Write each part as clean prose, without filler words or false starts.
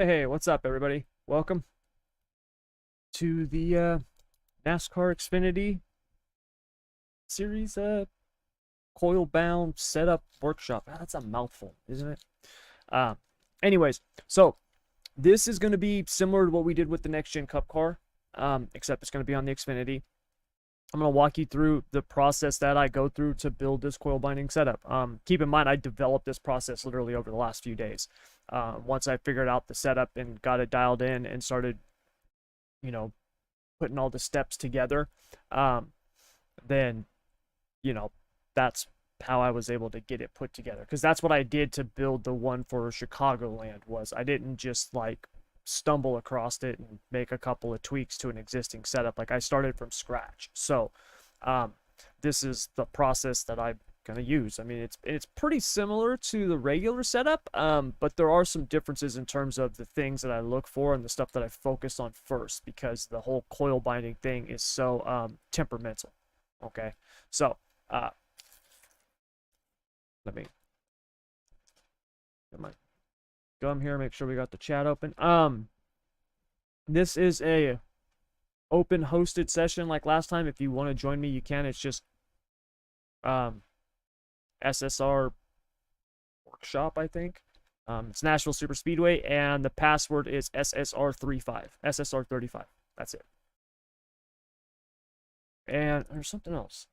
Hey, what's up, everybody? Welcome to the NASCAR Xfinity series coil bound setup workshop. That's a mouthful, isn't it? Uh, anyways, so this is going to be similar to what we did with the next gen Cup car, except it's going to be on the Xfinity. I'm going to walk you through the process that I go through to build this coil binding setup. Keep in mind, I developed this process literally over the last few days. Once I figured out the setup and got it dialed in and started, you know, putting all the steps together, then, you know, that's how I was able to get it put together. Because that's what I did to build the one for Chicagoland. Was I didn't just like stumble across it and make a couple of tweaks to an existing setup. Like I started from scratch. So this is the process that I'm gonna use. I mean, it's pretty similar to the regular setup, but there are some differences in terms of the things that I look for and the stuff that I focus on first, because the whole coil binding thing is so temperamental. Okay, so let me get my gum here, make sure we got the chat open. This is a open hosted session like last time. If you want to join me, you can. It's just SSR workshop, I think. It's Nashville Super Speedway, and the password is SSR35. SSR35. That's it. And there's something else.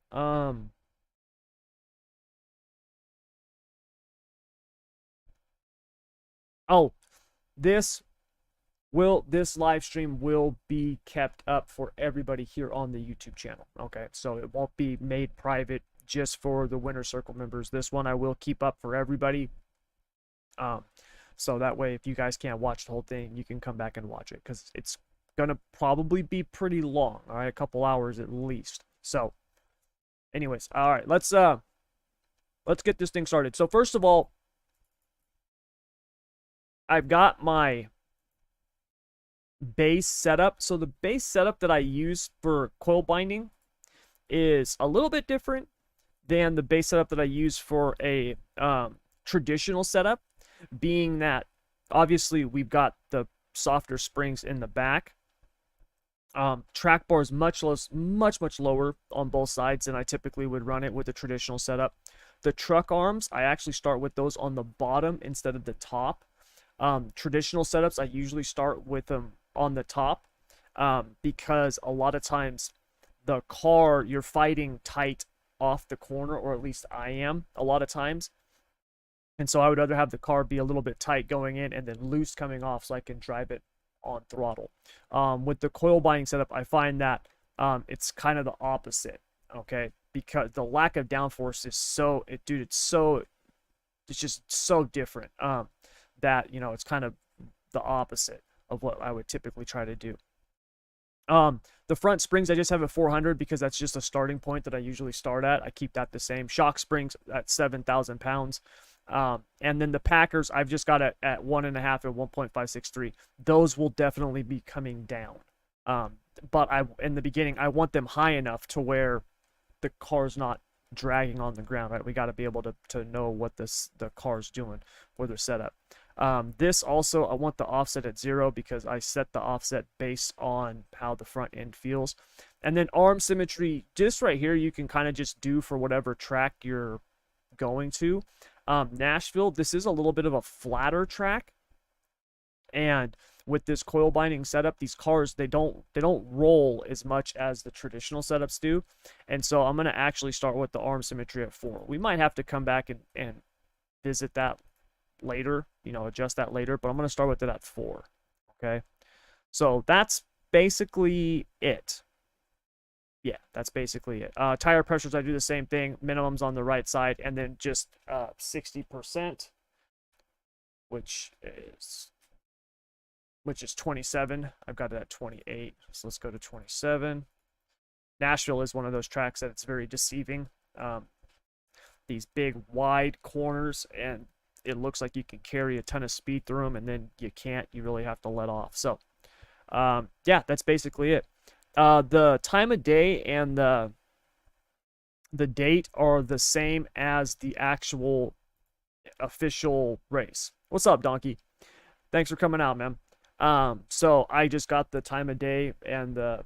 Oh, this live stream will be kept up for everybody here on the YouTube channel. Okay, so it won't be made private just for the Winner Circle members. This one I will keep up for everybody. So that way, if you guys can't watch the whole thing, you can come back and watch it, because it's gonna probably be pretty long. All right, a couple hours at least. So, anyways, all right, let's get this thing started. So first of all, I've got my base setup. So the base setup that I use for coil binding is a little bit different than the base setup that I use for a traditional setup, being that obviously we've got the softer springs in the back. Track bar is much lower on both sides than I typically would run it with a traditional setup. The truck arms, I actually start with those on the bottom instead of the top. Traditional setups, I usually start with them on the top, because a lot of times the car, you're fighting tight off the corner, or at least I am a lot of times. And so I would rather have the car be a little bit tight going in and then loose coming off, so I can drive it on throttle. With the coil binding setup, I find that it's kind of the opposite, okay? Because the lack of downforce is it's just so different, that, you know, it's kind of the opposite of what I would typically try to do. The front springs, I just have a 400 because that's just a starting point that I usually start at. I keep that the same. Shock springs at 7,000 pounds. And then the Packers, I've just got it at 1.5 and 1.563. Those will definitely be coming down. But in the beginning, I want them high enough to where the car's not dragging on the ground, right? We got to be able to know what the car's doing for their setup. This also, I want the offset at 0 because I set the offset based on how the front end feels. And then arm symmetry, just right here, you can kind of just do for whatever track you're going to. Nashville, this is a little bit of a flatter track, and with this coil binding setup, these cars, they don't roll as much as the traditional setups do. And so I'm going to actually start with the arm symmetry at 4. We might have to come back and visit that later, you know, adjust that later, but I'm going to start with it at 4. Okay, so that's basically it. Yeah, that's basically it. Tire pressures, I do the same thing. Minimums on the right side, and then just 60%, which is 27. I've got it at 28, so let's go to 27. Nashville is one of those tracks that it's very deceiving. These big wide corners, and it looks like you can carry a ton of speed through them, and then you can't. You really have to let off. So yeah, that's basically it. The time of day and the date are the same as the actual official race. What's up, Donkey? Thanks for coming out, man. So I just got the time of day and the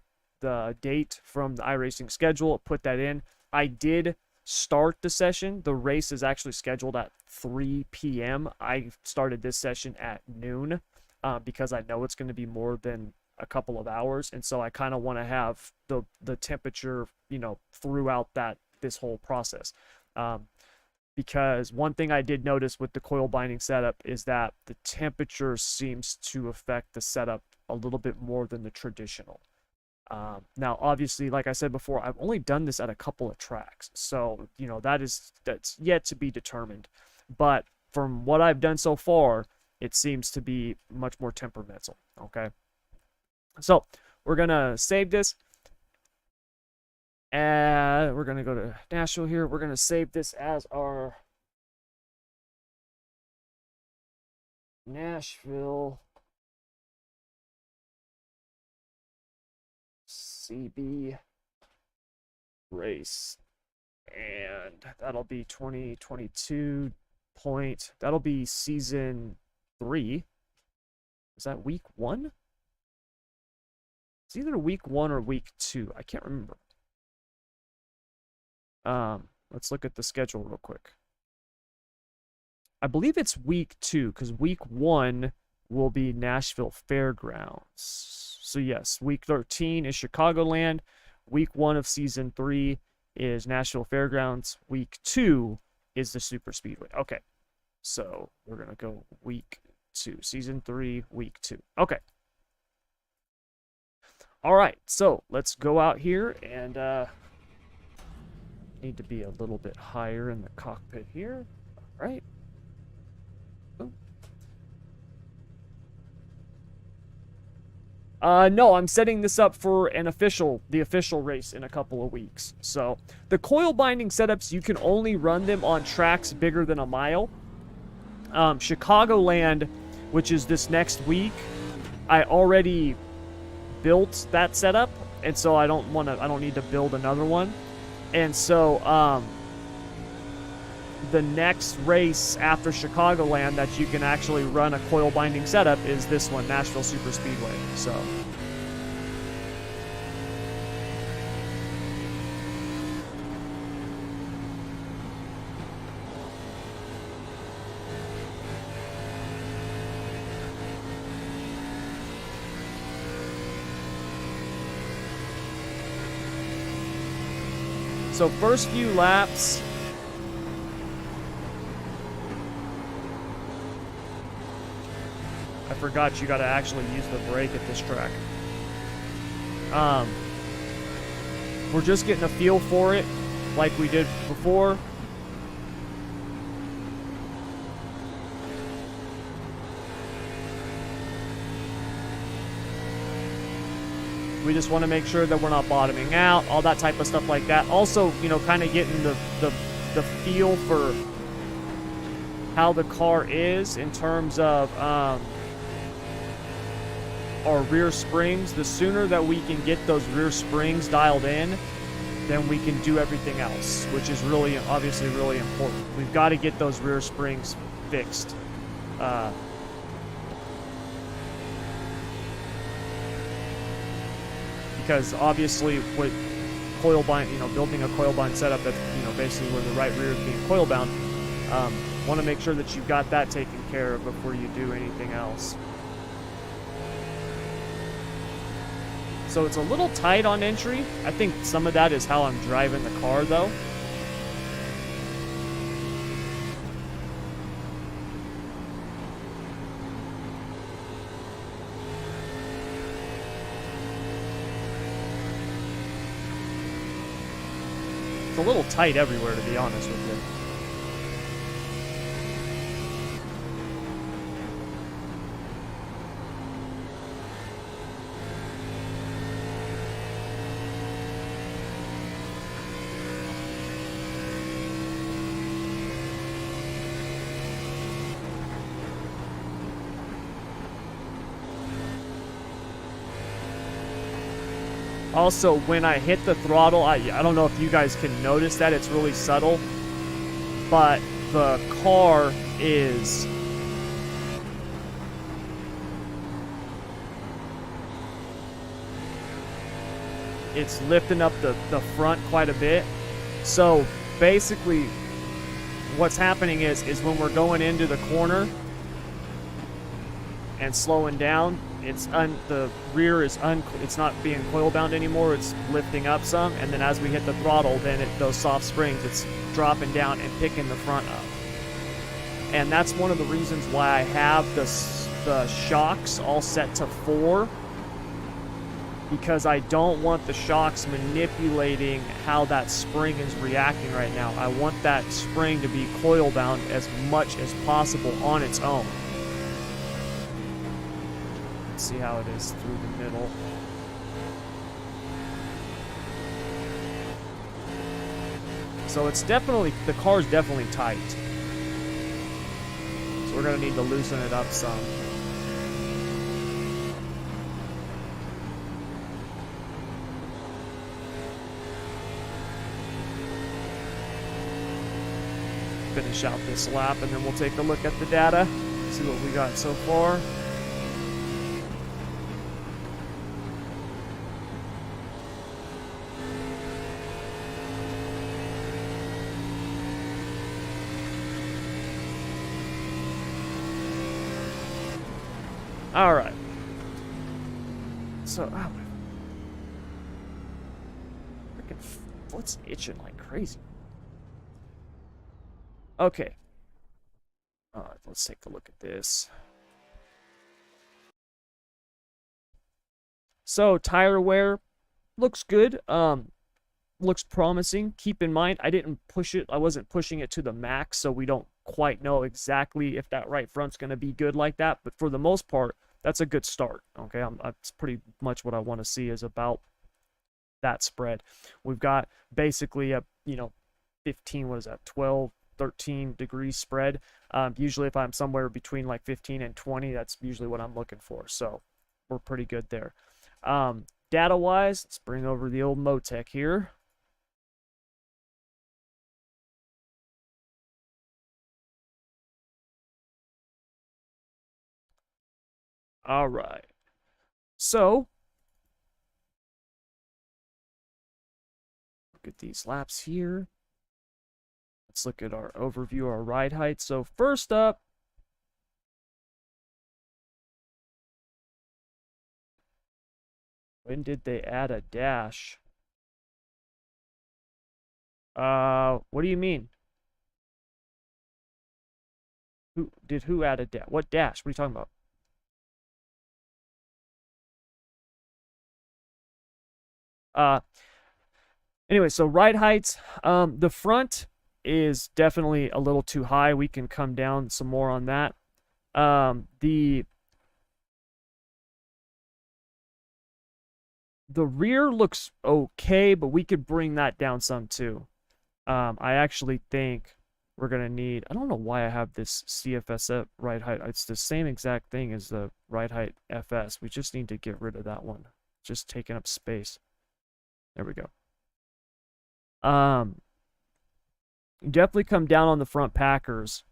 date from the iRacing schedule, put that in. I did start the session. The race is actually scheduled at 3 p.m. I started this session at noon because I know it's going to be more than a couple of hours, and so I kind of want to have the temperature, throughout this whole process. Because one thing I did notice with the coil binding setup is that the temperature seems to affect the setup a little bit more than the traditional. Now, obviously, like I said before, I've only done this at a couple of tracks, so that's yet to be determined. But from what I've done so far, it seems to be much more temperamental. Okay, so we're gonna save this, and we're gonna go to Nashville here. We're gonna save this as our Nashville CB race, and that'll be 2022 point. That'll be season 3. Is that week 1? It's either week 1 or week 2. I can't remember. Let's look at the schedule real quick. I believe it's week 2 because week 1 will be Nashville Fairgrounds. So yes, week 13 is Chicagoland. Week 1 of season 3 is Nashville Fairgrounds. Week 2 is the Super Speedway. Okay, so we're gonna go week 2, season 3, week 2. Okay. All right, so let's go out here and need to be a little bit higher in the cockpit here. All right. No, I'm setting this up for the official race in a couple of weeks. So the coil binding setups, you can only run them on tracks bigger than a mile. Chicagoland, which is this next week, I already built that setup, and so I don't need to build another one. And so the next race after Chicagoland that you can actually run a coil binding setup is this one, Nashville Super Speedway. So first few laps, I forgot you got to actually use the brake at this track. We're just getting a feel for it like we did before. We just want to make sure that we're not bottoming out, all that type of stuff like that. Also, kind of getting the feel for how the car is in terms of our rear springs. The sooner that we can get those rear springs dialed in, then we can do everything else, which is obviously really important. We've got to get those rear springs fixed. Because obviously with coil bind, building a coil bind setup that's, basically where the right rear is being coil bound, want to make sure that you've got that taken care of before you do anything else. So it's a little tight on entry. I think some of that is how I'm driving the car though. It's a little tight everywhere, to be honest with you. Also, when I hit the throttle, I don't know if you guys can notice that, it's really subtle, but the car is it's lifting up the front quite a bit. So basically what's happening is when we're going into the corner and slowing down, the rear is it's not being coil bound anymore, it's lifting up some, and then as we hit the throttle, then those soft springs, it's dropping down and picking the front up. And that's one of the reasons why I have the shocks all set to 4, because I don't want the shocks manipulating how that spring is reacting right now. I want that spring to be coil bound as much as possible on its own. Let's see how it is through the middle. So it's definitely, the car's definitely tight. So we're gonna need to loosen it up some. Finish out this lap and then we'll take a look at the data, see what we got so far. All right. So, freaking foot's itching like crazy. Okay. All right, let's take a look at this. So, tire wear looks good. Looks promising. Keep in mind, I didn't push it. I wasn't pushing it to the max, so we don't quite know exactly if that right front's going to be good like that. But for the most part, that's a good start. Okay, that's pretty much what I want to see is about that spread. We've got basically a 15, what is that, 12, 13 degree spread. Usually if I'm somewhere between like 15 and 20, that's usually what I'm looking for. So we're pretty good there. Data wise, let's bring over the old Motec here. All right. So look at these laps here. Let's look at our overview, our ride height. So first up, when did they add a dash? What do you mean? Who add a dash? What dash? What are you talking about? Anyway, so ride heights. The front is definitely a little too high. We can come down some more on that. The rear looks okay, but we could bring that down some too. I actually think we're gonna need, I don't know why I have this CFS ride height. It's the same exact thing as the ride height FS. We just need to get rid of that one. Just taking up space. There we go. Definitely come down on the front packers.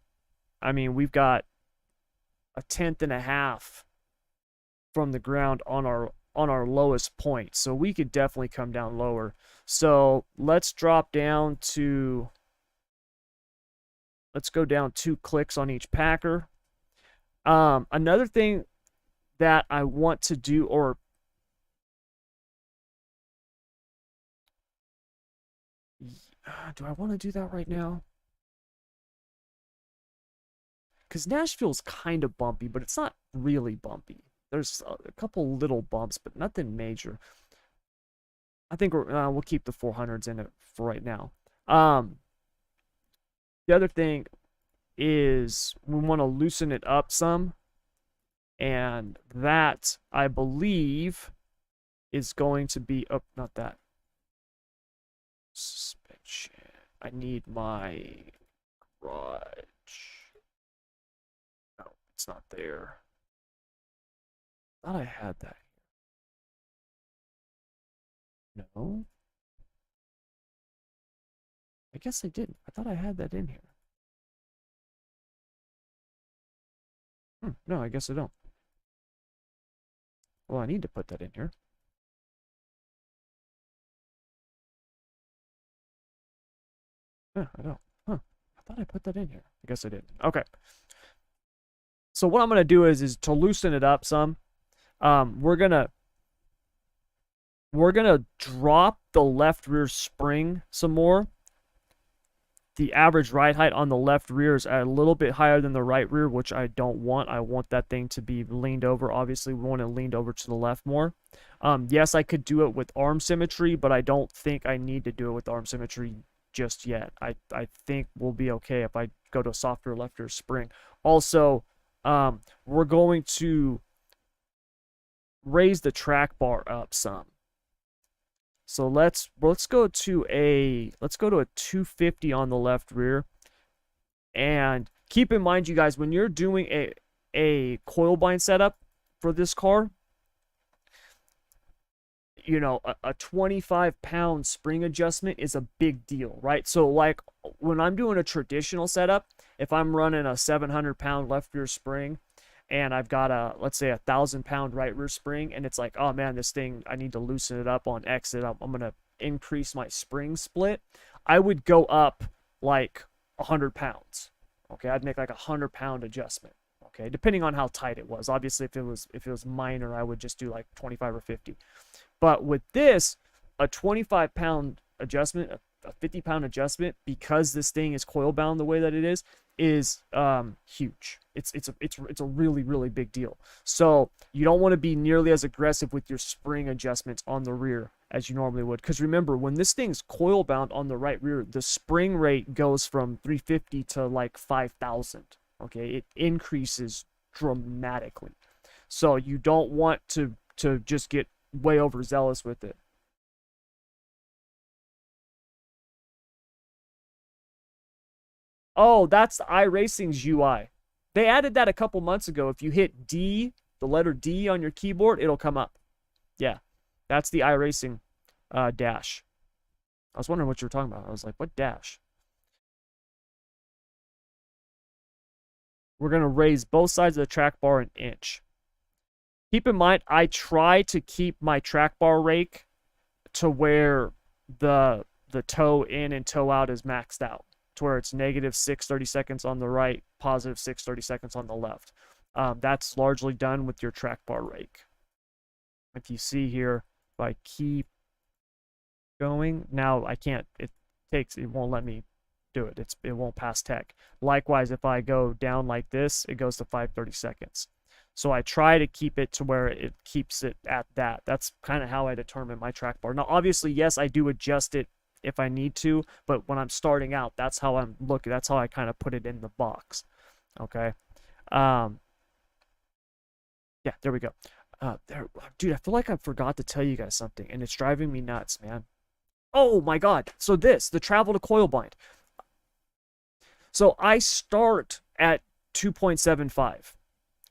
I mean, we've got a 1/10 and a half from the ground on our lowest point, so we could definitely come down lower. So let's drop down to, let's go down 2 clicks on each packer. Another thing that I want to do, or do I want to do that right now? Because Nashville's kind of bumpy, but it's not really bumpy. There's a couple little bumps, but nothing major. I think we'll keep the 400s in it for right now. The other thing is we want to loosen it up some, and that, I believe, is going to be, oh, not that. Suspension. I need my garage. No, it's not there. I thought I had that. No. I guess I didn't. I thought I had that in here. No, I guess I don't. Well, I need to put that in here. Yeah, I know. Huh. I thought I put that in here. I guess I did. Okay. So what I'm gonna do is to loosen it up some. We're gonna drop the left rear spring some more. The average ride height on the left rear is a little bit higher than the right rear, which I don't want. I want that thing to be leaned over. Obviously, we want it leaned over to the left more. Yes, I could do it with arm symmetry, but I don't think I need to do it with arm symmetry just yet. I think we'll be okay if I go to a softer left rear spring. Also, we're going to raise the track bar up some. So let's go to a 250 on the left rear. And keep in mind, you guys, when you're doing a coil bind setup for this car, you know, a 25-pound spring adjustment is a big deal, right? So like when I'm doing a traditional setup, if I'm running a 700-pound left rear spring and I've got a, let's say, 1,000-pound right rear spring, and it's like, oh man, this thing, I need to loosen it up on exit. I'm going to increase my spring split. I would go up like 100 pounds. Okay, I'd make like a 100-pound adjustment. Okay, depending on how tight it was. Obviously, if it was minor, I would just do like 25 or 50. But with this, a 25-pound adjustment, a 50-pound adjustment, because this thing is coil bound the way that it is huge. It's a really, really big deal. So you don't want to be nearly as aggressive with your spring adjustments on the rear as you normally would. Because remember, when this thing's coil bound on the right rear, the spring rate goes from 350 to like 5,000. Okay, it increases dramatically. So you don't want to just get way overzealous with it. Oh, that's the iRacing's UI. They added that a couple months ago. If you hit D, the letter D on your keyboard, it'll come up. Yeah, that's the iRacing dash. I was wondering what you were talking about. I was like, what dash? We're going to raise both sides of the track bar an inch. Keep in mind, I try to keep my track bar rake to where the toe in and toe out is maxed out, to where it's negative 6 30-seconds on the right, positive 6 30-seconds on the left. That's largely done with your track bar rake. If you see here, if I keep going, now I can't, it won't let me do it. It won't pass tech. Likewise, if I go down like this, it goes to 5 30-seconds. So I try to keep it to where it keeps it at that. That's kind of how I determine my track bar. Now, obviously, yes, I do adjust it if I need to, but when I'm starting out, that's how I'm looking. That's how I kind of put it in the box. Okay. Yeah, there we go. Dude, I feel like I forgot to tell you guys something, and it's driving me nuts, man. Oh my God. So the travel to coil bind. So I start at 2.75,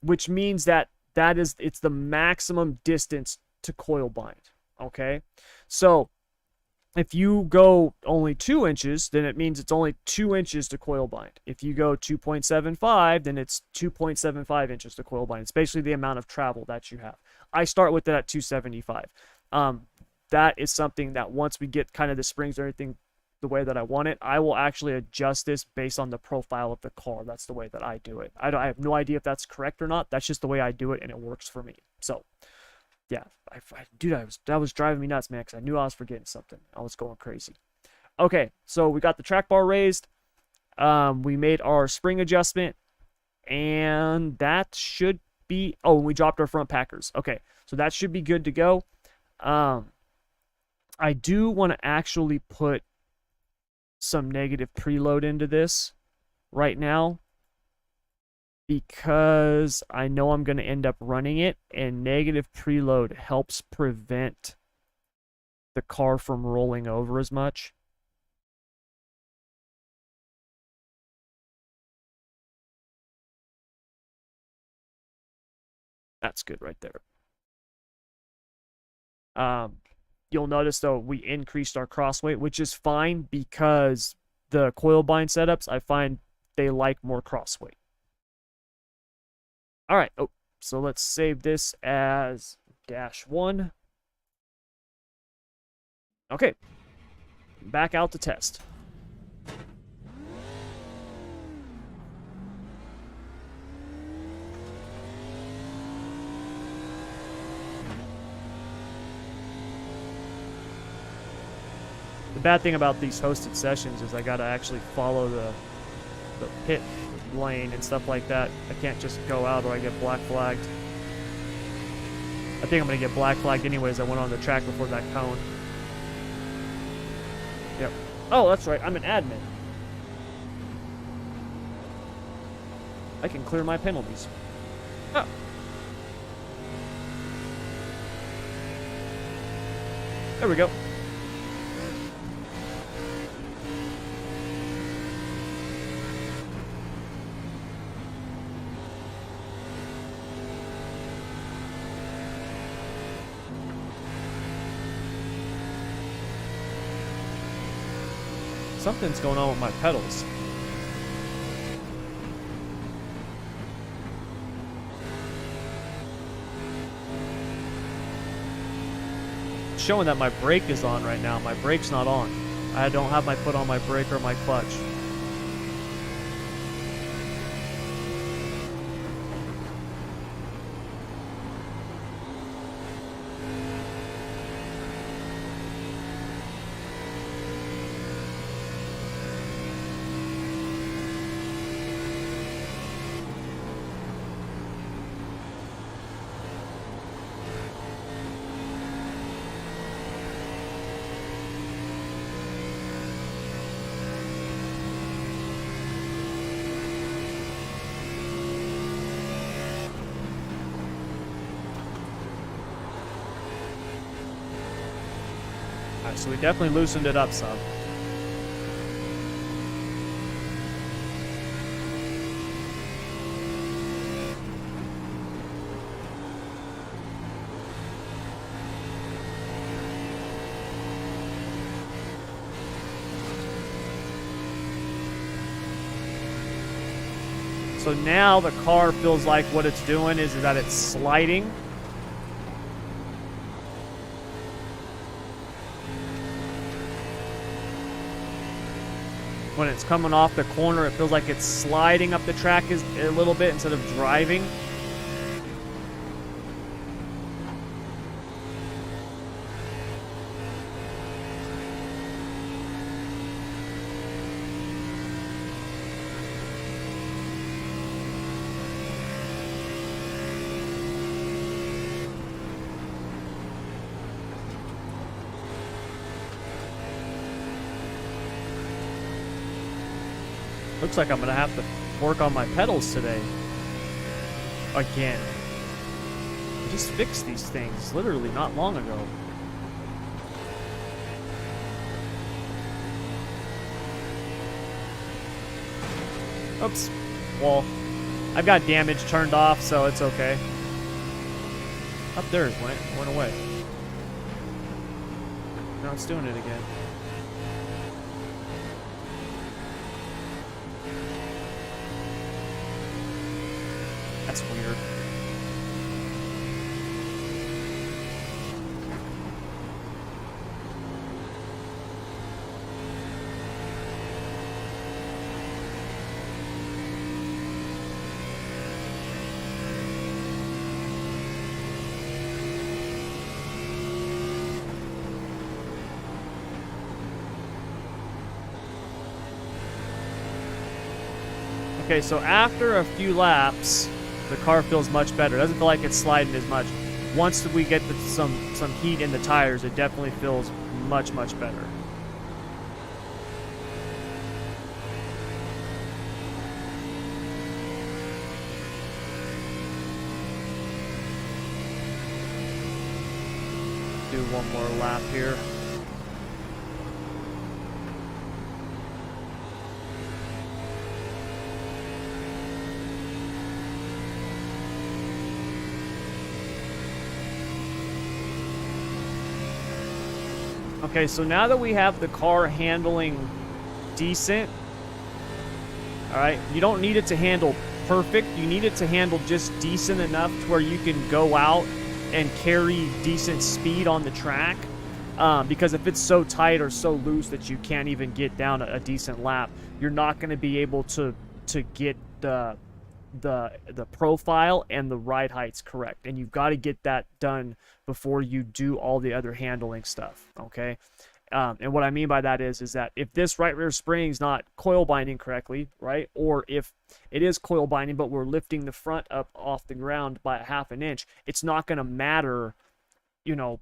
which means that it's the maximum distance to coil bind. Okay. So if you go only 2 inches, then it means it's only 2 inches to coil bind. If you go 2.75, then it's 2.75 inches to coil bind. It's basically the amount of travel that you have. I start with it at 275. That is something that once we get kind of the springs or everything the way that I want it, I will actually adjust this based on the profile of the car. That's the way that I do it. I have no idea if that's correct or not. That's just the way I do it, and it works for me. So yeah, dude, that was driving me nuts, man, because I knew I was forgetting something. I was going crazy. Okay, so we got the track bar raised. We made our spring adjustment, and that should be. Oh, we dropped our front packers. Okay, so that should be good to go. I do want to actually put some negative preload into this right now, because I know I'm going to end up running it, and negative preload helps prevent the car from rolling over as much. That's good right there. You'll notice, though, we increased our crossweight, which is fine because the coil bind setups, I find they like more crossweight. All right. Oh, so let's save this as -1. Okay. Back out to test. bad thing about these hosted sessions is I gotta actually follow the pit lane and stuff like that. I can't just go out or I get black flagged. I think I'm gonna get black flagged anyways. I went on the track before that cone. Yep. Oh, that's right. I'm an admin. I can clear my penalties. Oh. There we go. Something's going on with my pedals. It's showing that my brake is on right now. My brake's not on. I don't have my foot on my brake or my clutch. Alright, so we definitely loosened it up some. So now the car feels like what it's doing is that it's sliding. When it's coming off the corner, it feels like it's sliding up the track a little bit instead of driving. Looks like I'm gonna have to work on my pedals today. Again. I just fixed these things literally not long ago. Oops. Well, I've got damage turned off, so it's okay. Up there it went away. Now it's doing it again. That's weird. Okay, so after a few laps, the car feels much better. It doesn't feel like it's sliding as much. Once we get some heat in the tires, it definitely feels much, much better. Do one more lap here. Okay, so now that we have the car handling decent, all right, you don't need it to handle perfect. You need it to handle just decent enough to where you can go out and carry decent speed on the track. Because if it's so tight or so loose that you can't even get down a decent lap, you're not going to be able to get the profile and the ride heights correct, and you've got to get that done before you do all the other handling stuff. Okay, And what I mean by that is that if this right rear spring is not coil binding correctly, right, or if it is coil binding but we're lifting the front up off the ground by a half an inch, it's not going to matter, you know,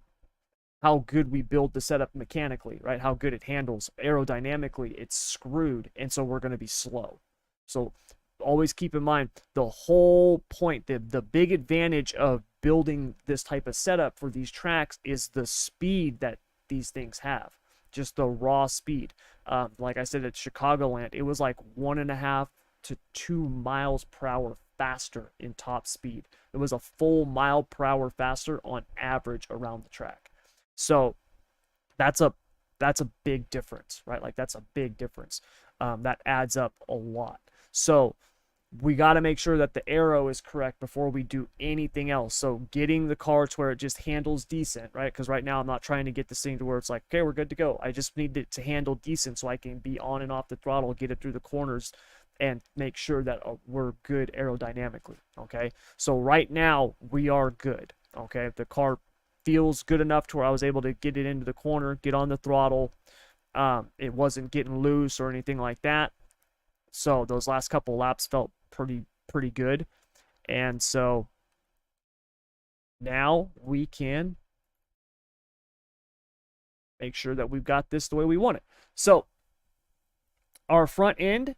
how good we build the setup mechanically, right? How good it handles aerodynamically, it's screwed, and so we're going to be slow. So always keep in mind the whole point, the big advantage of building this type of setup for these tracks is the speed that these things have, just the raw speed. Like I said, at Chicagoland, it was like 1.5 to 2 miles per hour faster in top speed. It was a full mile per hour faster on average around the track. So that's a big difference, right? Like that's a big difference. That adds up a lot. So we got to make sure that the aero is correct before we do anything else. So getting the car to where it just handles decent, right? Because right now I'm not trying to get this thing to where it's like, okay, we're good to go. I just need it to handle decent so I can be on and off the throttle, get it through the corners, and make sure that we're good aerodynamically, okay? So right now we are good, okay? The car feels good enough to where I was able to get it into the corner, get on the throttle. It wasn't getting loose or anything like that. So those last couple laps felt pretty good. And so now we can make sure that we've got this the way we want it. So our front end,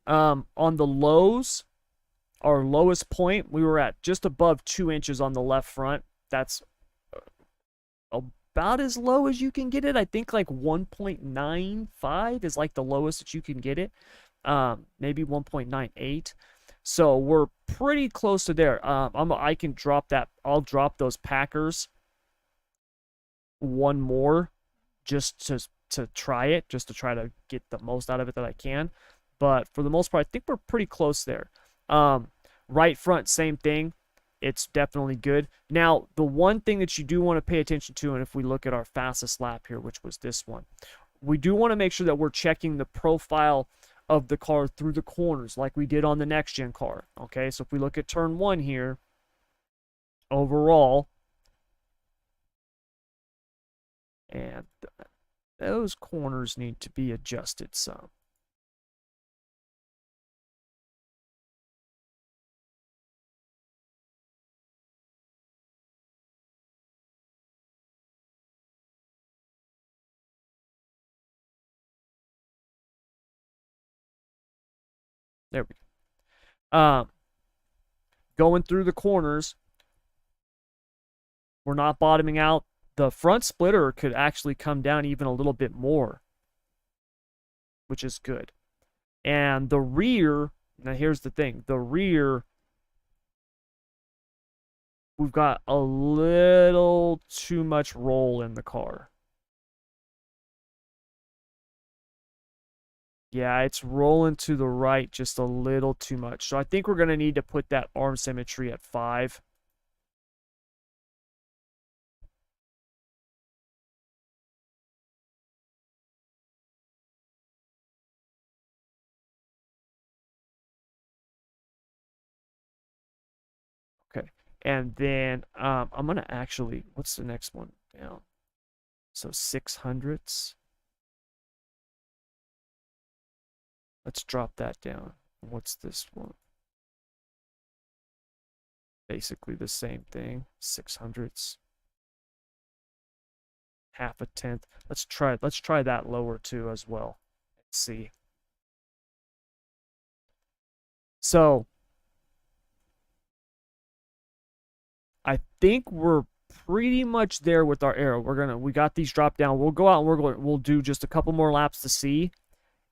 on the lows, our lowest point, we were at just above 2 inches on the left front. That's about as low as you can get it. I think like 1.95 is like the lowest that you can get it. Maybe 1.98. So we're pretty close to there. I can drop that. I'll drop those Packers one more just to try it, just to try to get the most out of it that I can. But for the most part, I think we're pretty close there. Right front, same thing. It's definitely good. Now, the one thing that you do want to pay attention to, and if we look at our fastest lap here, which was this one, we do want to make sure that we're checking the profile of the car through the corners like we did on the next gen car. Okay, so if we look at turn 1 here, overall, and those corners need to be adjusted some. There we go. Going through the corners, we're not bottoming out. The front splitter could actually come down even a little bit more, which is good. And the rear, now here's the thing, the rear, we've got a little too much roll in the car. Yeah, it's rolling to the right just a little too much. So I think we're going to need to put that arm symmetry at 5. Okay. And then I'm going to actually, what's the next one down? So 600ths. Let's drop that down. What's this one? Basically the same thing. 600ths. Half a tenth. Let's try that lower too as well. Let's see. So I think we're pretty much there with our aero. We got these drop down. We'll go out and we'll do just a couple more laps to see.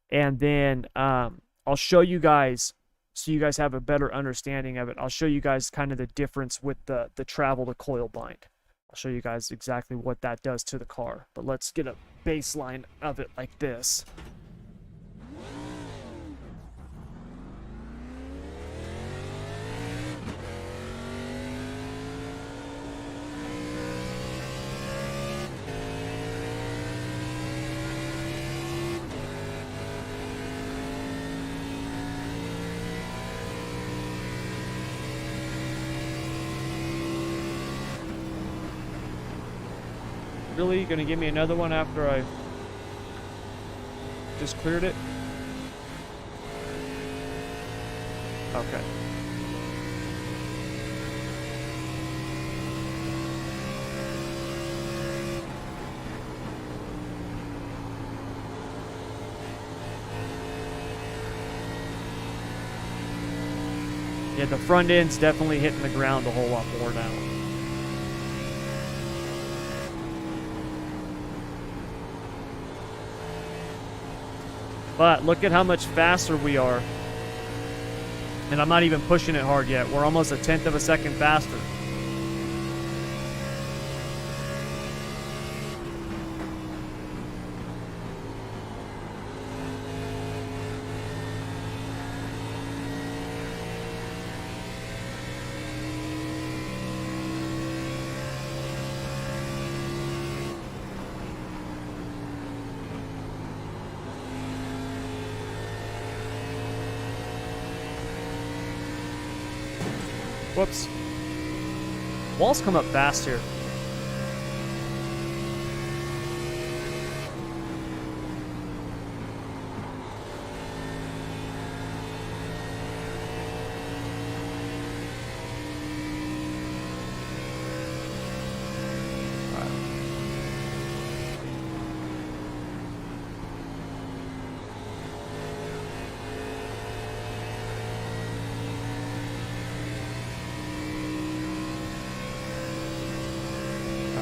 And then I'll show you guys so you guys have a better understanding of it. I'll show you guys kind of the difference with the travel to coil bind. I'll show you guys exactly what that does to the car. But let's get a baseline of it like this. Really? Gonna give me another one after I just cleared it. Okay. Yeah, the front end's definitely hitting the ground a whole lot more now. But look at how much faster we are. And I'm not even pushing it hard yet. We're almost 1/10 of a second faster. Whoops. Walls come up fast here.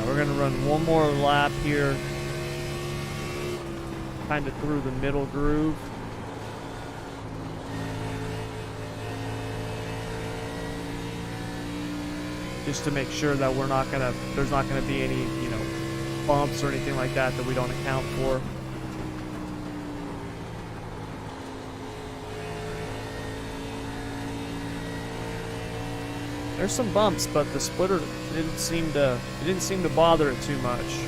We're going to run one more lap here, kind of through the middle groove. Just to make sure that there's not going to be any, bumps or anything like that we don't account for. There's some bumps, but the splitter didn't seem to bother it too much.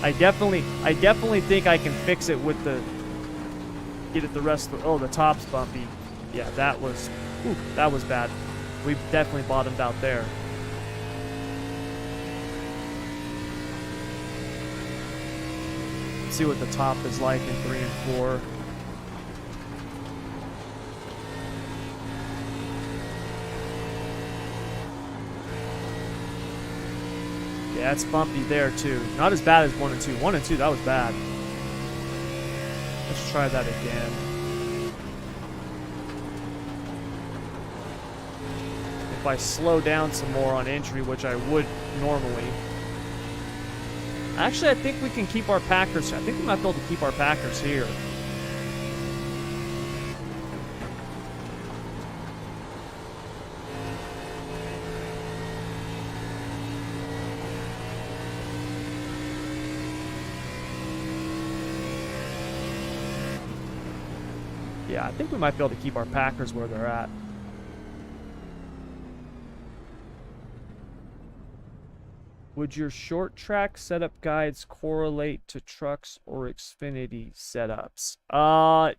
I definitely think I can fix it with get it the rest of the top's bumpy. Yeah, that was bad. We definitely bottomed out there. Let's see what the top is like in 3 and 4. Yeah, it's bumpy there too. Not as bad as 1 and 2. 1 and 2, that was bad. Let's try that again. If I slow down some more on entry, which I would normally. Actually, I think we can keep our Packers. I think we might be able to keep our Packers here. Yeah, I think we might be able to keep our Packers where they're at. Would your short track setup guides correlate to trucks or Xfinity setups?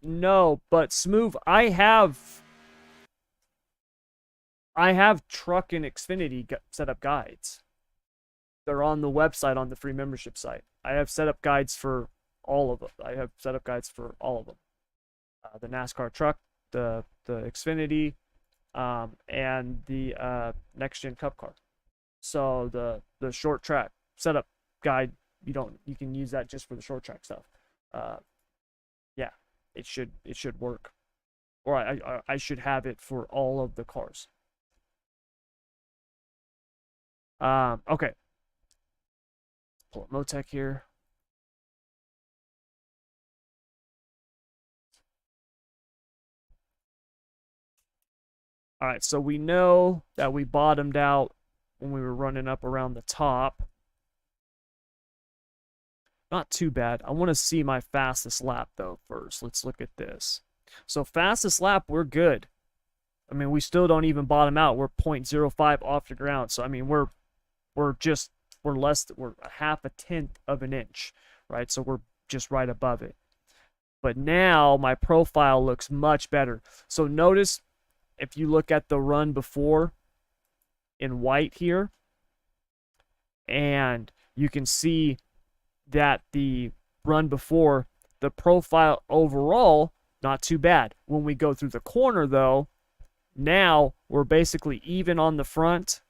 No, but Smooth, I have truck and Xfinity setup guides. They're on the website, on the free membership site. I have setup guides for all of them. The NASCAR truck, the Xfinity, and the next gen Cup car. So the short track setup guide, you can use that just for the short track stuff. Yeah, it should work, or I should have it for all of the cars. Okay. Pull up Motec here. All right, so we know that we bottomed out when we were running up around the top. Not too bad. I want to see my fastest lap, though, first. Let's look at this. So fastest lap, we're good. I mean, we still don't even bottom out. We're 0.05 off the ground. So, I mean, we're a 1/2 of an inch, right? So we're just right above it. But now my profile looks much better. So notice, if you look at the run before in white here, and you can see that the run before, the profile overall, not too bad. When we go through the corner, though, now we're basically even on the front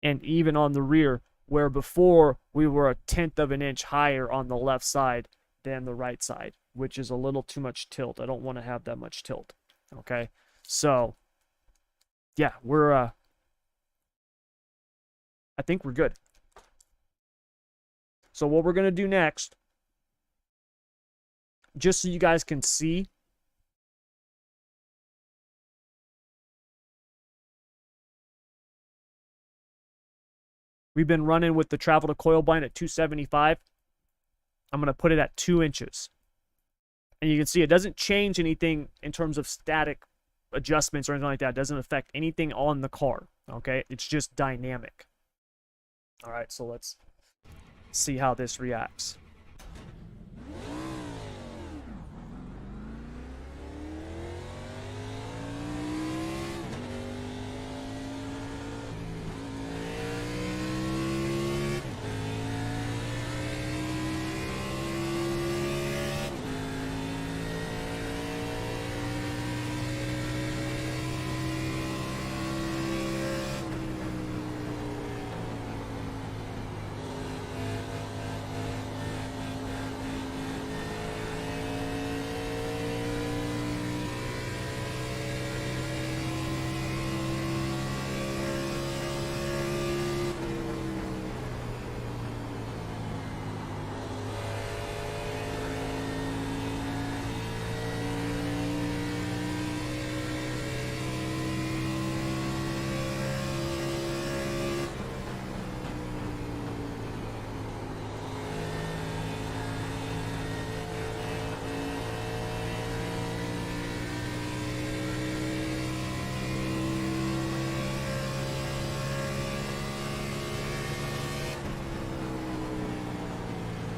and even on the rear, where before we were a tenth of an inch higher on the left side than the right side, which is a little too much tilt. I don't want to have that much tilt. Okay, so yeah, I think we're good. So what we're going to do next, just so you guys can see, we've been running with the travel to coil bind at 275. I'm going to put it at 2 inches. And you can see it doesn't change anything in terms of static adjustments or anything like that. It doesn't affect anything on the car. Okay, it's just dynamic. All right, so let's see how this reacts.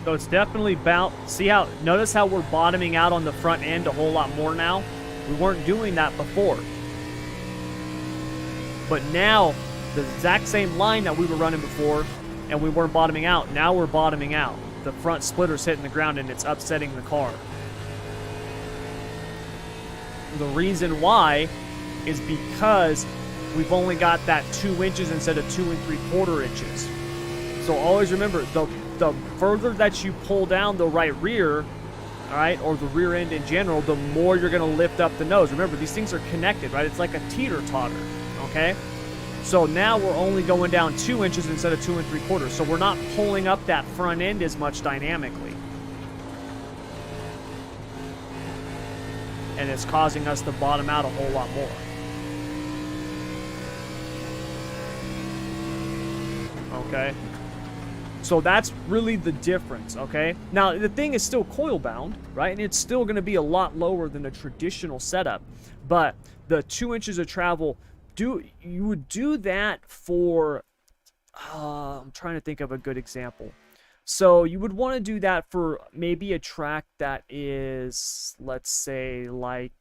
So it's definitely notice how we're bottoming out on the front end a whole lot more now? We weren't doing that before. But now, the exact same line that we were running before, and we weren't bottoming out, now we're bottoming out. The front splitter's hitting the ground and it's upsetting the car. The reason why is because we've only got that 2 inches instead of 2 3/4 inches. So always remember, the further that you pull down the right rear, all right, or the rear end in general, the more you're going to lift up the nose. Remember, these things are connected, right? It's like a teeter-totter, okay? So now we're only going down 2 inches instead of 2 3/4. So we're not pulling up that front end as much dynamically. And it's causing us to bottom out a whole lot more. Okay? So that's really the difference, okay? Now, the thing is still coil bound, right? And it's still going to be a lot lower than a traditional setup. But the 2 inches of travel, you would do that for, I'm trying to think of a good example. So you would want to do that for maybe a track that is, let's say, like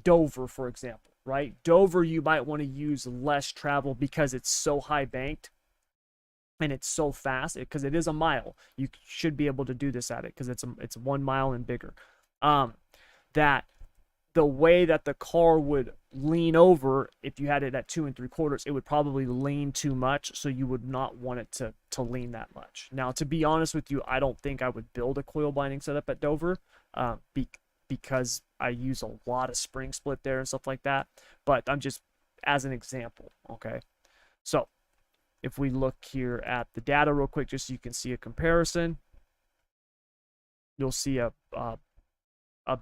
Dover, for example, right? Dover, you might want to use less travel because it's so high banked. And it's so fast because it is a mile. You should be able to do this at it because it's 1 mile and bigger. That the way that the car would lean over if you had it at 2 3/4, it would probably lean too much. So you would not want it to lean that much. Now, to be honest with you, I don't think I would build a coil binding setup at Dover because I use a lot of spring split there and stuff like that. But I'm just as an example, okay? So if we look here at the data real quick, just so you can see a comparison, you'll see a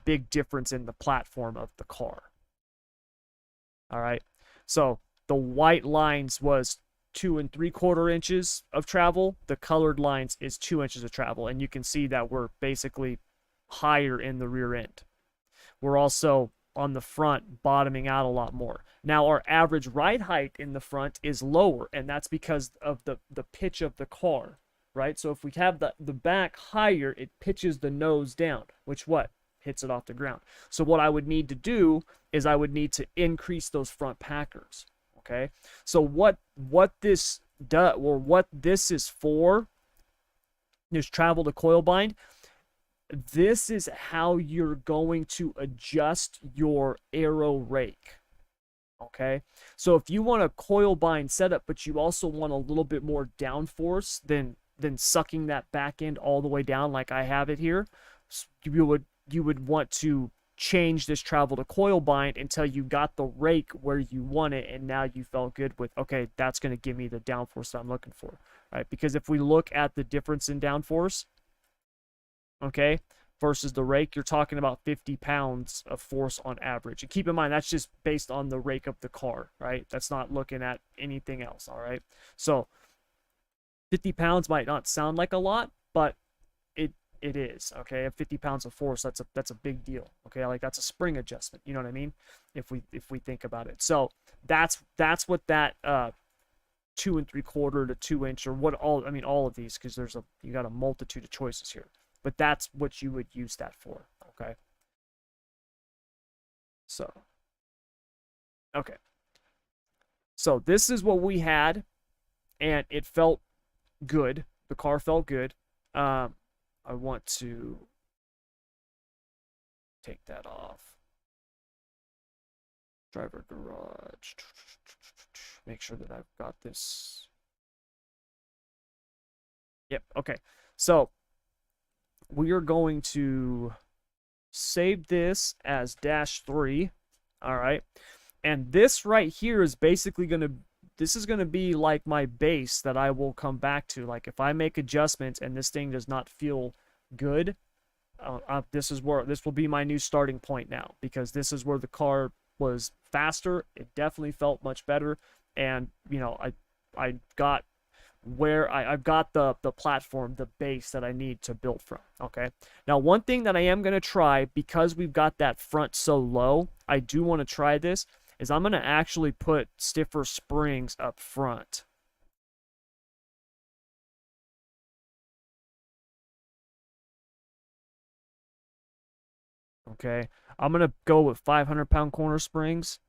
big difference in the platform of the car. All right. So the white lines was 2 3/4 inches of travel. The colored lines is 2 inches of travel. And you can see that we're basically higher in the rear end. We're also on the front bottoming out a lot more. Now our average ride height in the front is lower, and that's because of the pitch of the car, right? So if we have the back higher, it pitches the nose down, which hits it off the ground. So what I would need to do is I would need to increase those front packers, okay? So what this does, or what this is for, There's travel to coil bind. This is how you're going to adjust your aero rake. Okay, so if you want a coil bind setup, but you also want a little bit more downforce than sucking that back end all the way down like I have it here, you would want to change this travel to coil bind until you got the rake where you want it, and now you felt good with, okay, that's going to give me the downforce that I'm looking for, right? Because if we look at the difference in downforce, okay, versus the rake, you're talking about 50 pounds of force on average. And keep in mind, that's just based on the rake of the car, right? That's not looking at anything else, all right? So 50 pounds might not sound like a lot, but it is, okay? 50 pounds of force, that's a big deal, okay? Like, that's a spring adjustment, you know what I mean? If we think about it. So that's what that 2 3/4 to 2 inch, or what all of these, because you got a multitude of choices here. But that's what you would use that for, okay? So, okay. So this is what we had, and it felt good. The car felt good. I want to take that off. Driver garage. Make sure that I've got this. Yep, okay. So we are going to save this as -3. All right. And this right here is basically this is going to be like my base that I will come back to. Like, if I make adjustments and this thing does not feel good, this will be my new starting point now, because this is where the car was faster. It definitely felt much better. And, you know, I've got the platform, the base that I need to build from. Okay. Now, one thing that I am going to try, because we've got that front so low, I do want to try this, is I'm going to actually put stiffer springs up front. Okay. I'm going to go with 500-pound corner springs.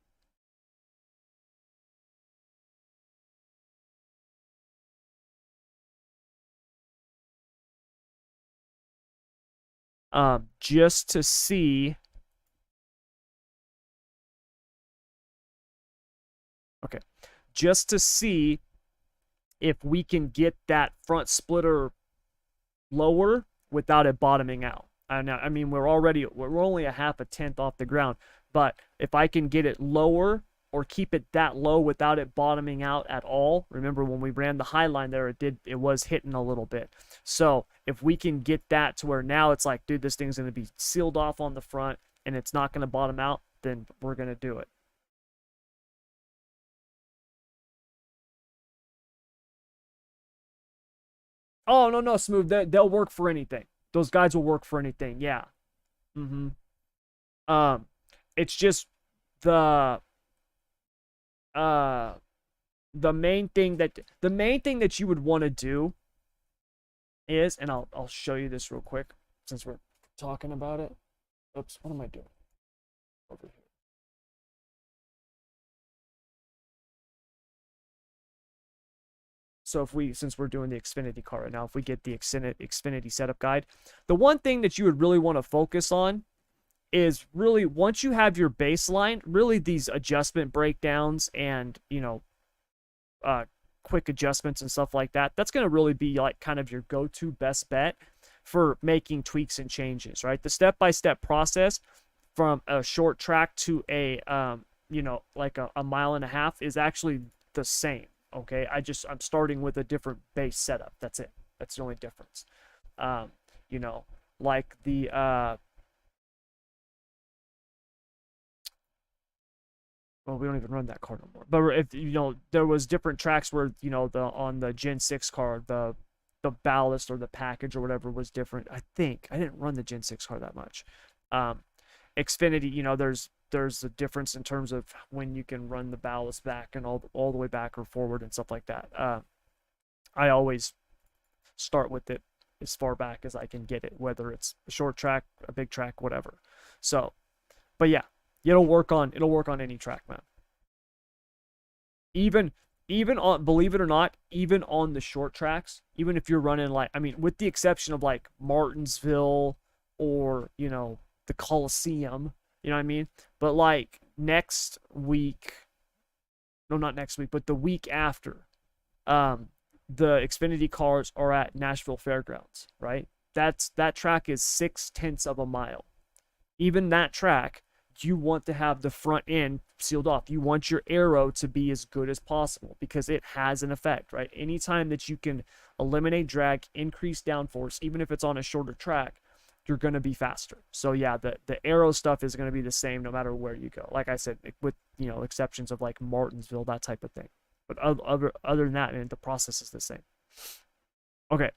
Just to see. Okay. Just to see if we can get that front splitter lower without it bottoming out. I mean, we're only a half a tenth off the ground, but if I can get it lower or keep it that low without it bottoming out at all. Remember, when we ran the high line there, it was hitting a little bit. So if we can get that to where now it's like, dude, this thing's going to be sealed off on the front and it's not going to bottom out, then we're going to do it. Oh, no, Smooth. They'll work for anything. Those guys will work for anything. Yeah. Mm-hmm. It's just the uh the main thing that you would want to do is, and I'll show you this real quick since we're talking about it. Oops, what am I doing over here? So since we're doing the Xfinity car right now, if we get the Xfinity setup guide, the one thing that you would really want to focus on is really, once you have your baseline, really these adjustment breakdowns and, you know, quick adjustments and stuff like that, that's going to really be like kind of your go-to best bet for making tweaks and changes, right? The step-by-step process from a short track to a, you know, like a mile and a half is actually the same. Okay, I'm starting with a different base setup. That's it. That's the only difference. You know, like the well, we don't even run that car no more. But if you know, there was different tracks where, you know, on the Gen 6 car, the ballast or the package or whatever was different. I think I didn't run the Gen 6 car that much. Xfinity, you know, there's a difference in terms of when you can run the ballast back and all the way back or forward and stuff like that. I always start with it as far back as I can get it, whether it's a short track, a big track, whatever. So, but yeah, it'll work on any track, man. Even even on, believe it or not, even on the short tracks, even if you're running like, I mean, with the exception of like Martinsville or, you know, the Coliseum, you know what I mean? But like next week, no, not next week, but the week after, um, the Xfinity cars are at Nashville Fairgrounds, right? That track is 6/10 of a mile. Even that track, you want to have the front end sealed off. You want your aero to be as good as possible because it has an effect, right? Anytime that you can eliminate drag, increase downforce, even if it's on a shorter track, you're going to be faster. So yeah, the aero stuff is going to be the same no matter where you go. Like I said, with, you know, exceptions of like Martinsville, that type of thing. But other than that, man, the process is the same. Okay.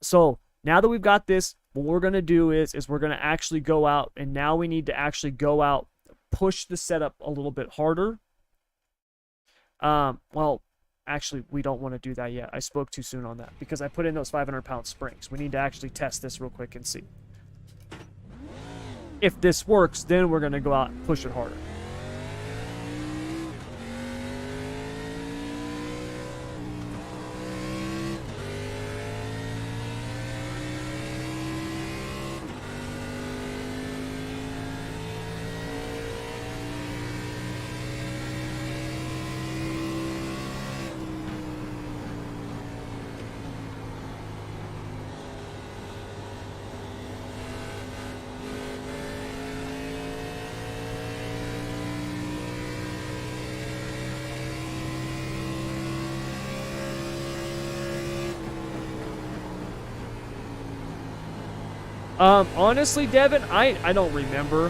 So now that we've got this, what we're going to do is we're going to actually go out, and now we need to actually go out, push the setup a little bit harder. Well, actually, we don't want to do that yet. I spoke too soon on that because I put in those 500-pound springs. We need to actually test this real quick and see. If this works, then we're going to go out and push it harder. Honestly, Devin, I don't remember.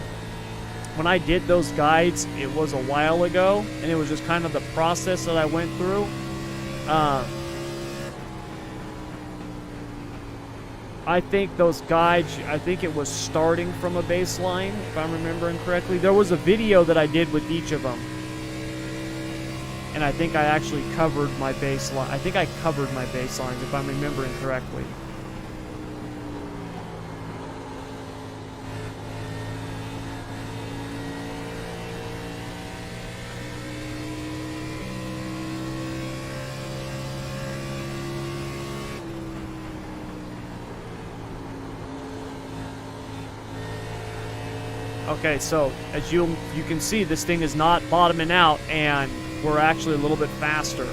When I did those guides, it was a while ago, and it was just kind of the process that I went through. I think those guides, I think it was starting from a baseline, if I'm remembering correctly. There was a video that I did with each of them. And I think I actually covered my baseline. I think I covered my baselines, if I'm remembering correctly. Okay, so as you can see, this thing is not bottoming out, and we're actually a little bit faster.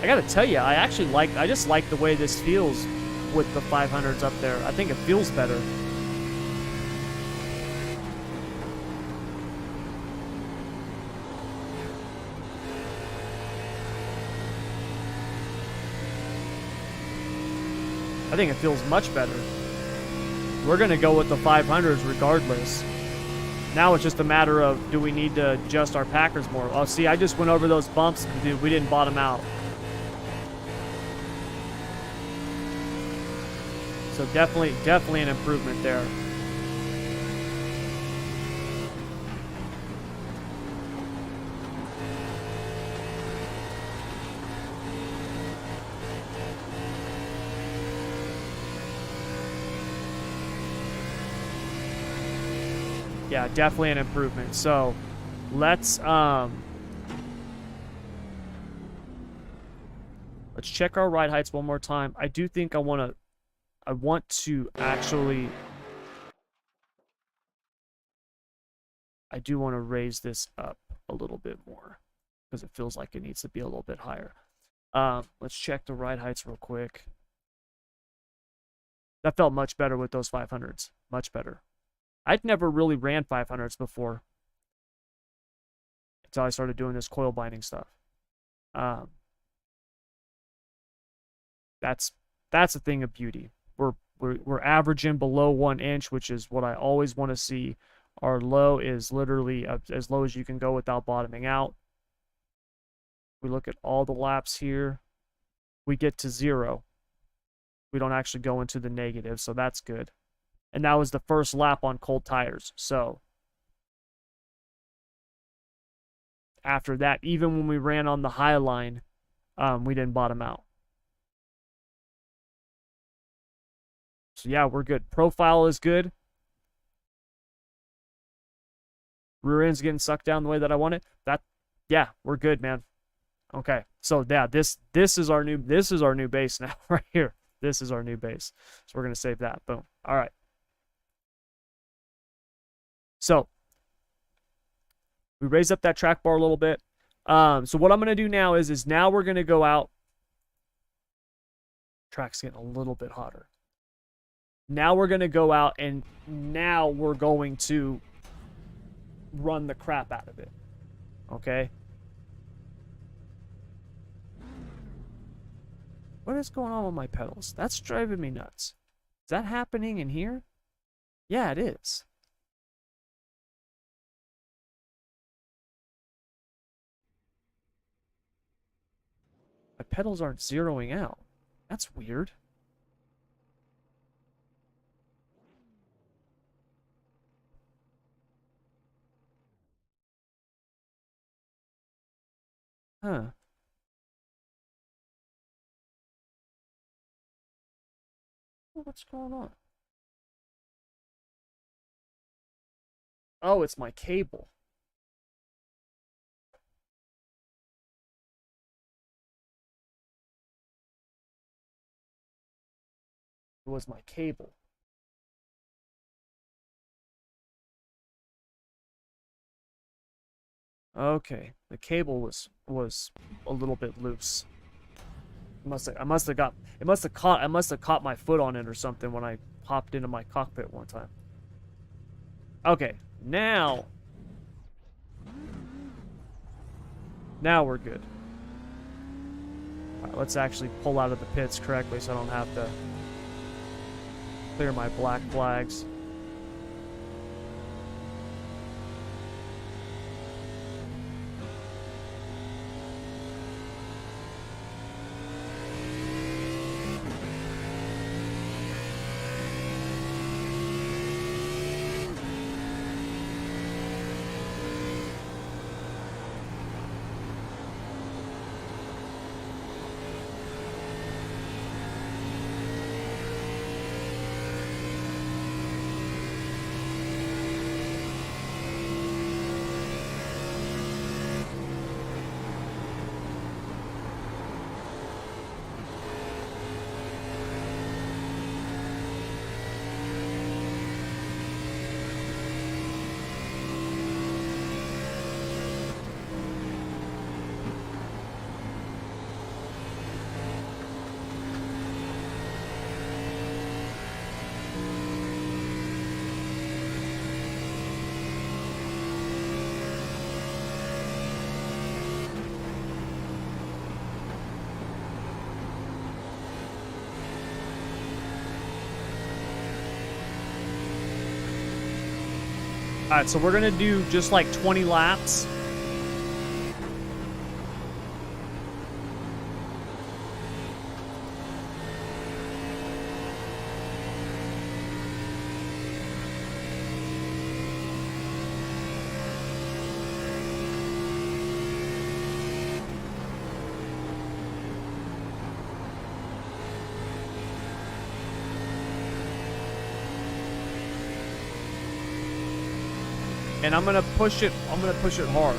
I gotta tell you, I just like the way this feels with the 500s up there. I think it feels better. I think it feels much better. We're going to go with the 500s regardless. Now it's just a matter of, do we need to adjust our Packers more? Oh, see, I just went over those bumps. Dude, we didn't bottom out. So definitely an improvement there. Yeah, definitely an improvement. So let's check our ride heights one more time. I do think I want to actually, I do want to raise this up a little bit more because it feels like it needs to be a little bit higher. Let's check the ride heights real quick. That felt much better with those 500s. Much better. I'd never really ran 500s before until I started doing this coil binding stuff. That's a thing of beauty. We're averaging below 1 inch, which is what I always want to see. Our low is literally as low as you can go without bottoming out. We look at all the laps here. We get to 0. We don't actually go into the negative, so that's good. And that was the first lap on cold tires. So after that, even when we ran on the high line, we didn't bottom out. So yeah, we're good. Profile is good. Rear end's getting sucked down the way that I want it. Yeah, we're good, man. Okay, so yeah, this is our new base now right here. This is our new base. So we're gonna save that. Boom. All right. So we raise up that track bar a little bit. So what I'm gonna do now is now we're gonna go out. Track's getting a little bit hotter. Now we're gonna go out and now we're going to run the crap out of it. Okay. What is going on with my pedals? That's driving me nuts. Is that happening in here? Yeah, it is. My pedals aren't zeroing out. That's weird. Huh. What's going on? Oh, it's my cable. It was my cable. Okay, the cable was a little bit loose. I must have caught my foot on it or something when I hopped into my cockpit one time. Okay, now we're good. All right, let's actually pull out of the pits correctly so I don't have to clear my black flags. All right, so we're gonna do just like 20 laps. And I'm gonna push it hard.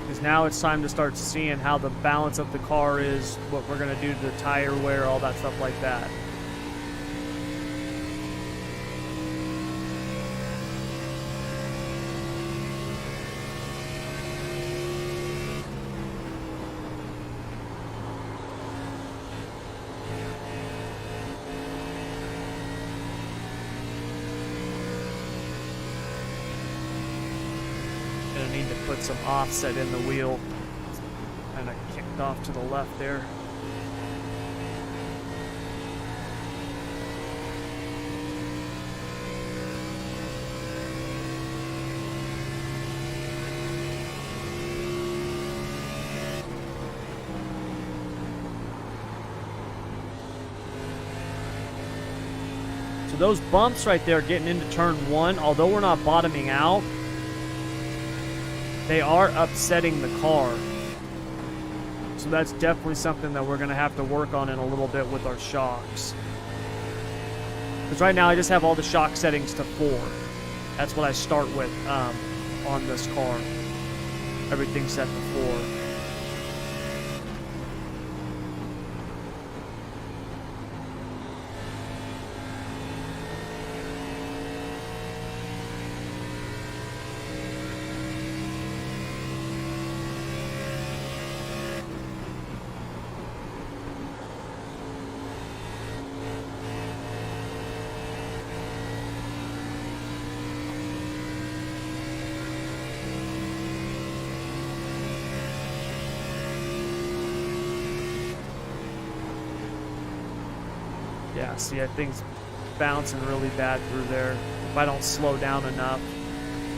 Because now it's time to start seeing how the balance of the car is, what we're gonna do to the tire wear, all that stuff like that. Gonna need to put some offset in the wheel. Kind of kicked off to the left there. So those bumps right there getting into turn one, although we're not bottoming out, they are upsetting the car. So that's definitely something that we're going to have to work on in a little bit with our shocks. Because right now I just have all the shock settings to 4. That's what I start with on this car. Everything's set to 4. Yeah, see, I think it's bouncing really bad through there. If I don't slow down enough,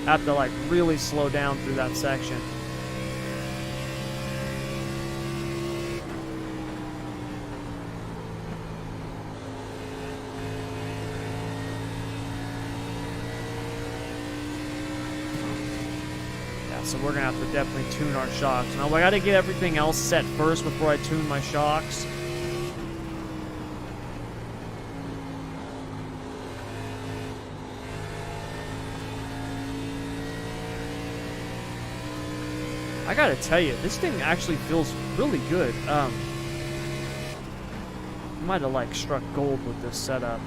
I have to like really slow down through that section. Yeah, so we're gonna have to definitely tune our shocks. Now I gotta get everything else set first before I tune my shocks. I gotta tell you, this thing actually feels really good. I might have like struck gold with this setup.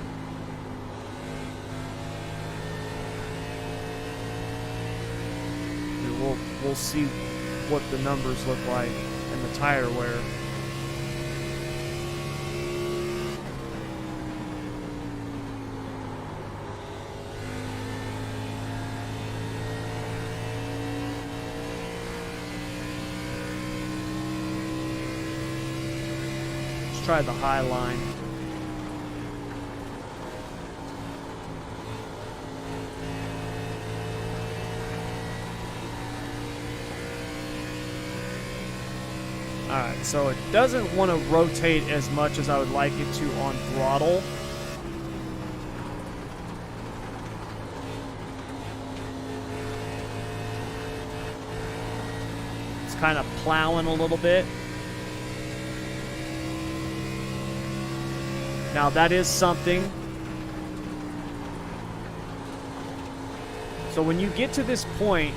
We'll see what the numbers look like in the tire wear. Try the high line. Alright, so it doesn't want to rotate as much as I would like it to on throttle. It's kind of plowing a little bit. Now that is something. So when you get to this point,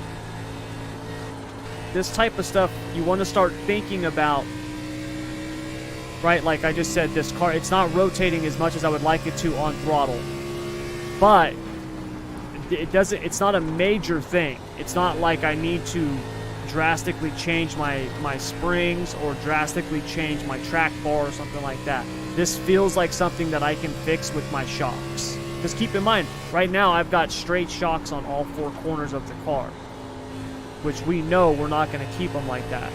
this type of stuff, you want to start thinking about, right? Like I just said, this car, it's not rotating as much as I would like it to on throttle. But it's not a major thing. It's not like I need to drastically change my springs or drastically change my track bar or something like that. This feels like something that I can fix with my shocks. Because keep in mind, right now I've got straight shocks on all 4 corners of the car, which we know we're not going to keep them like that.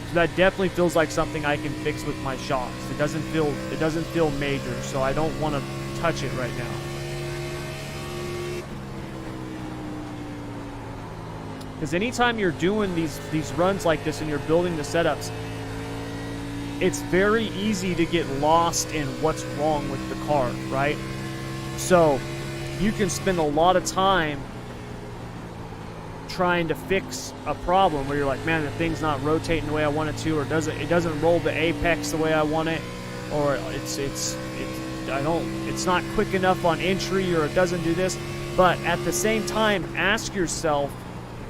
So that definitely feels like something I can fix with my shocks. It doesn't feel major, so I don't want to touch it right now. Because anytime you're doing these runs like this and you're building the setups, it's very easy to get lost in what's wrong with the car, right? So you can spend a lot of time trying to fix a problem where you're like, man, the thing's not rotating the way I want it to, or it doesn't roll the apex the way I want it, or it's not quick enough on entry, or it doesn't do this. But at the same time, ask yourself,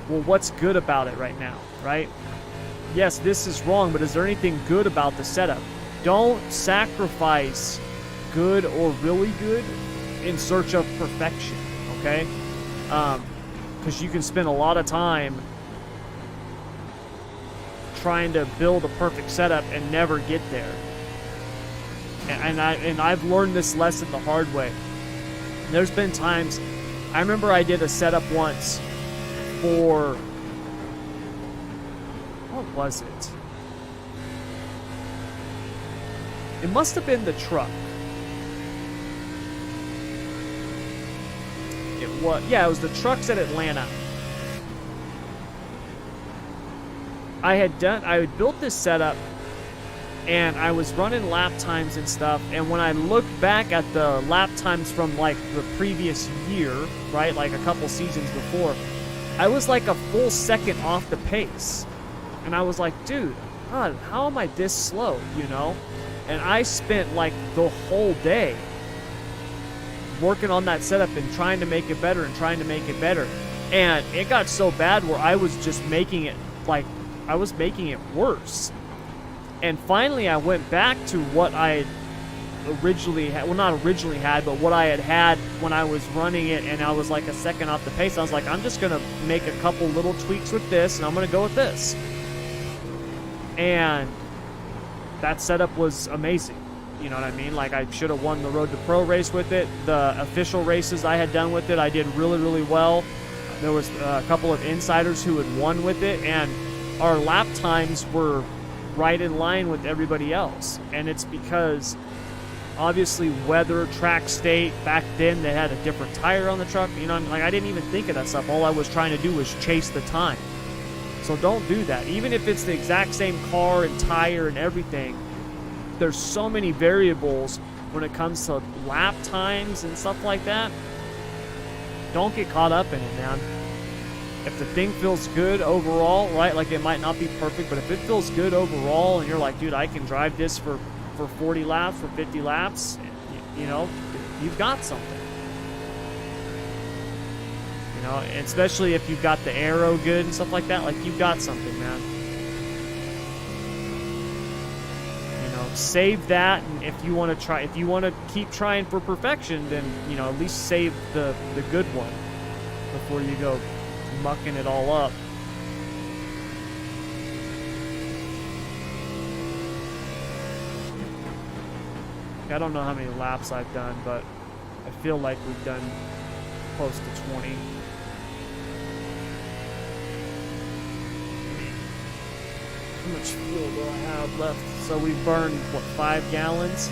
well, what's good about it right now, right? Yes, this is wrong, but is there anything good about the setup? Don't sacrifice good or really good in search of perfection, okay? Because you can spend a lot of time trying to build a perfect setup and never get there. And I've learned this lesson the hard way. There's been times, I remember I did a setup once for, what was it? It must have been the truck. It was the trucks at Atlanta. I had built this setup and I was running lap times and stuff, and when I look back at the lap times from like the previous year, right, like a couple seasons before, I was like a full second off the pace. And I was like, dude, God, how am I this slow, you know? And I spent like the whole day working on that setup and trying to make it better and trying to make it better. And it got so bad where I was just making it like I was making it worse. And finally I went back to what I originally had, well, not originally had, but what I had when I was running it, and I was like a second off the pace. I was like, I'm just gonna make a couple little tweaks with this, and I'm gonna go with this. And that setup was amazing. You know what I mean? Like, I should have won the Road to Pro race with it. The official races I had done with it, I did really, really well. There was a couple of insiders who had won with it, and our lap times were right in line with everybody else. And it's because obviously weather, track state, back then they had a different tire on the truck. You know, like, I didn't even think of that stuff. All I was trying to do was chase the time. So don't do that. Even if it's the exact same car and tire and everything, there's so many variables when it comes to lap times and stuff like that. Don't get caught up in it, man. If the thing feels good overall, right? Like, it might not be perfect, but if it feels good overall and you're like, dude, I can drive this for 40 laps, for 50 laps, you know, you've got something. You know, and especially if you've got the aero good and stuff like that, like, you've got something, man. You know, save that, and if you want to keep trying for perfection, then, you know, at least save the good one before you go mucking it all up. I don't know how many laps I've done, but I feel like we've done close to 20. How much fuel do I have left? So we've burned, what, 5 gallons?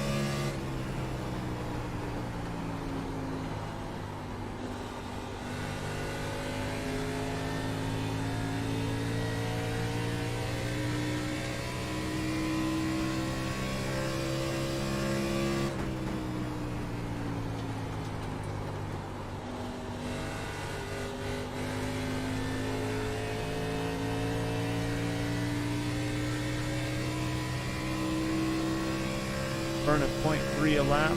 Burn at 0.3 a lap.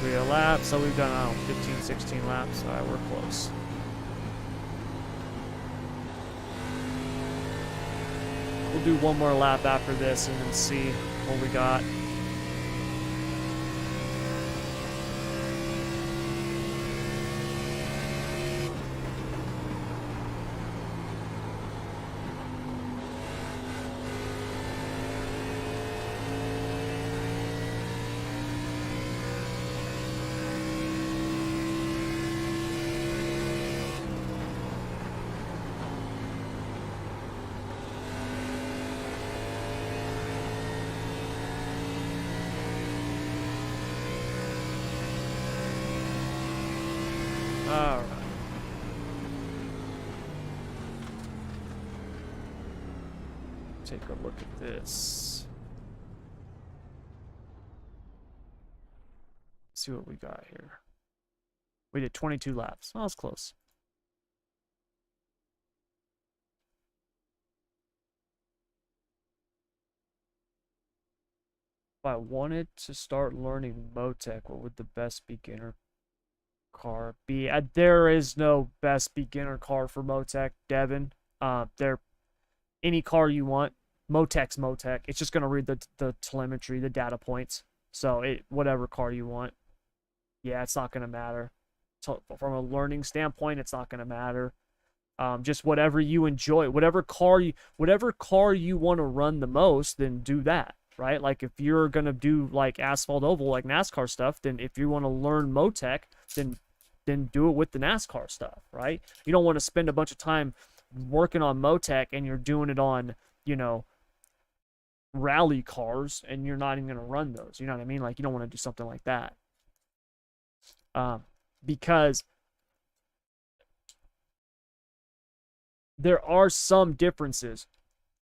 .3 a lap, so we've done, I don't know, 15, 16 laps. All right, we're close. We'll do one more lap after this and then see what we got. All right. Take a look at this. See what we got here. We did 22 laps. Oh, that was close. If I wanted to start learning Motec, what would the best beginner car be? There is no best beginner car for Motec, Devin. There, any car you want, Motec's Motec. It's just gonna read the telemetry, the data points. So whatever car you want, yeah, it's not gonna matter. So from a learning standpoint, it's not gonna matter. Just whatever you enjoy, whatever car you want to run the most, then do that. Right? Like, if you're gonna do like asphalt oval, like NASCAR stuff, then if you want to learn Motec, then do it with the NASCAR stuff, right? You don't want to spend a bunch of time working on Motec and you're doing it on, you know, rally cars and you're not even gonna run those. You know what I mean? Like, you don't want to do something like that, because there are some differences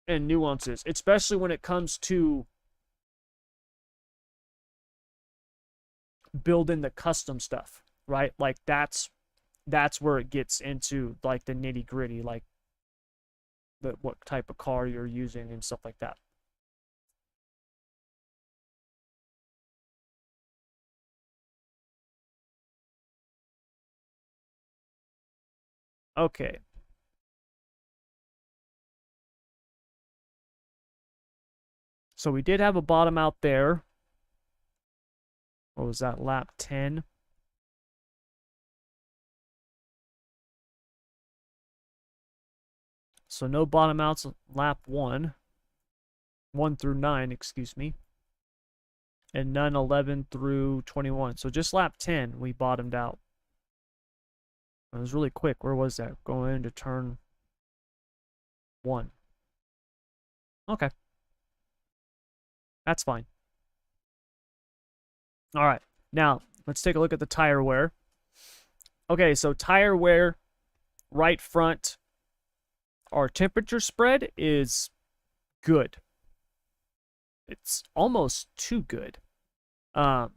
and nuances, especially when it comes to building the custom stuff, right? Like that's where it gets into like the nitty gritty, like what type of car you're using and stuff like that. Okay. So we did have a bottom out there. What was that, lap 10? So no bottom outs lap 1. 1 through 9, excuse me. And none 11 through 21. So just lap 10, we bottomed out. It was really quick. Where was that? Going into turn 1. Okay. That's fine. All right. Now, let's take a look at the tire wear. Okay, so tire wear, right front, our temperature spread is good. It's almost too good. I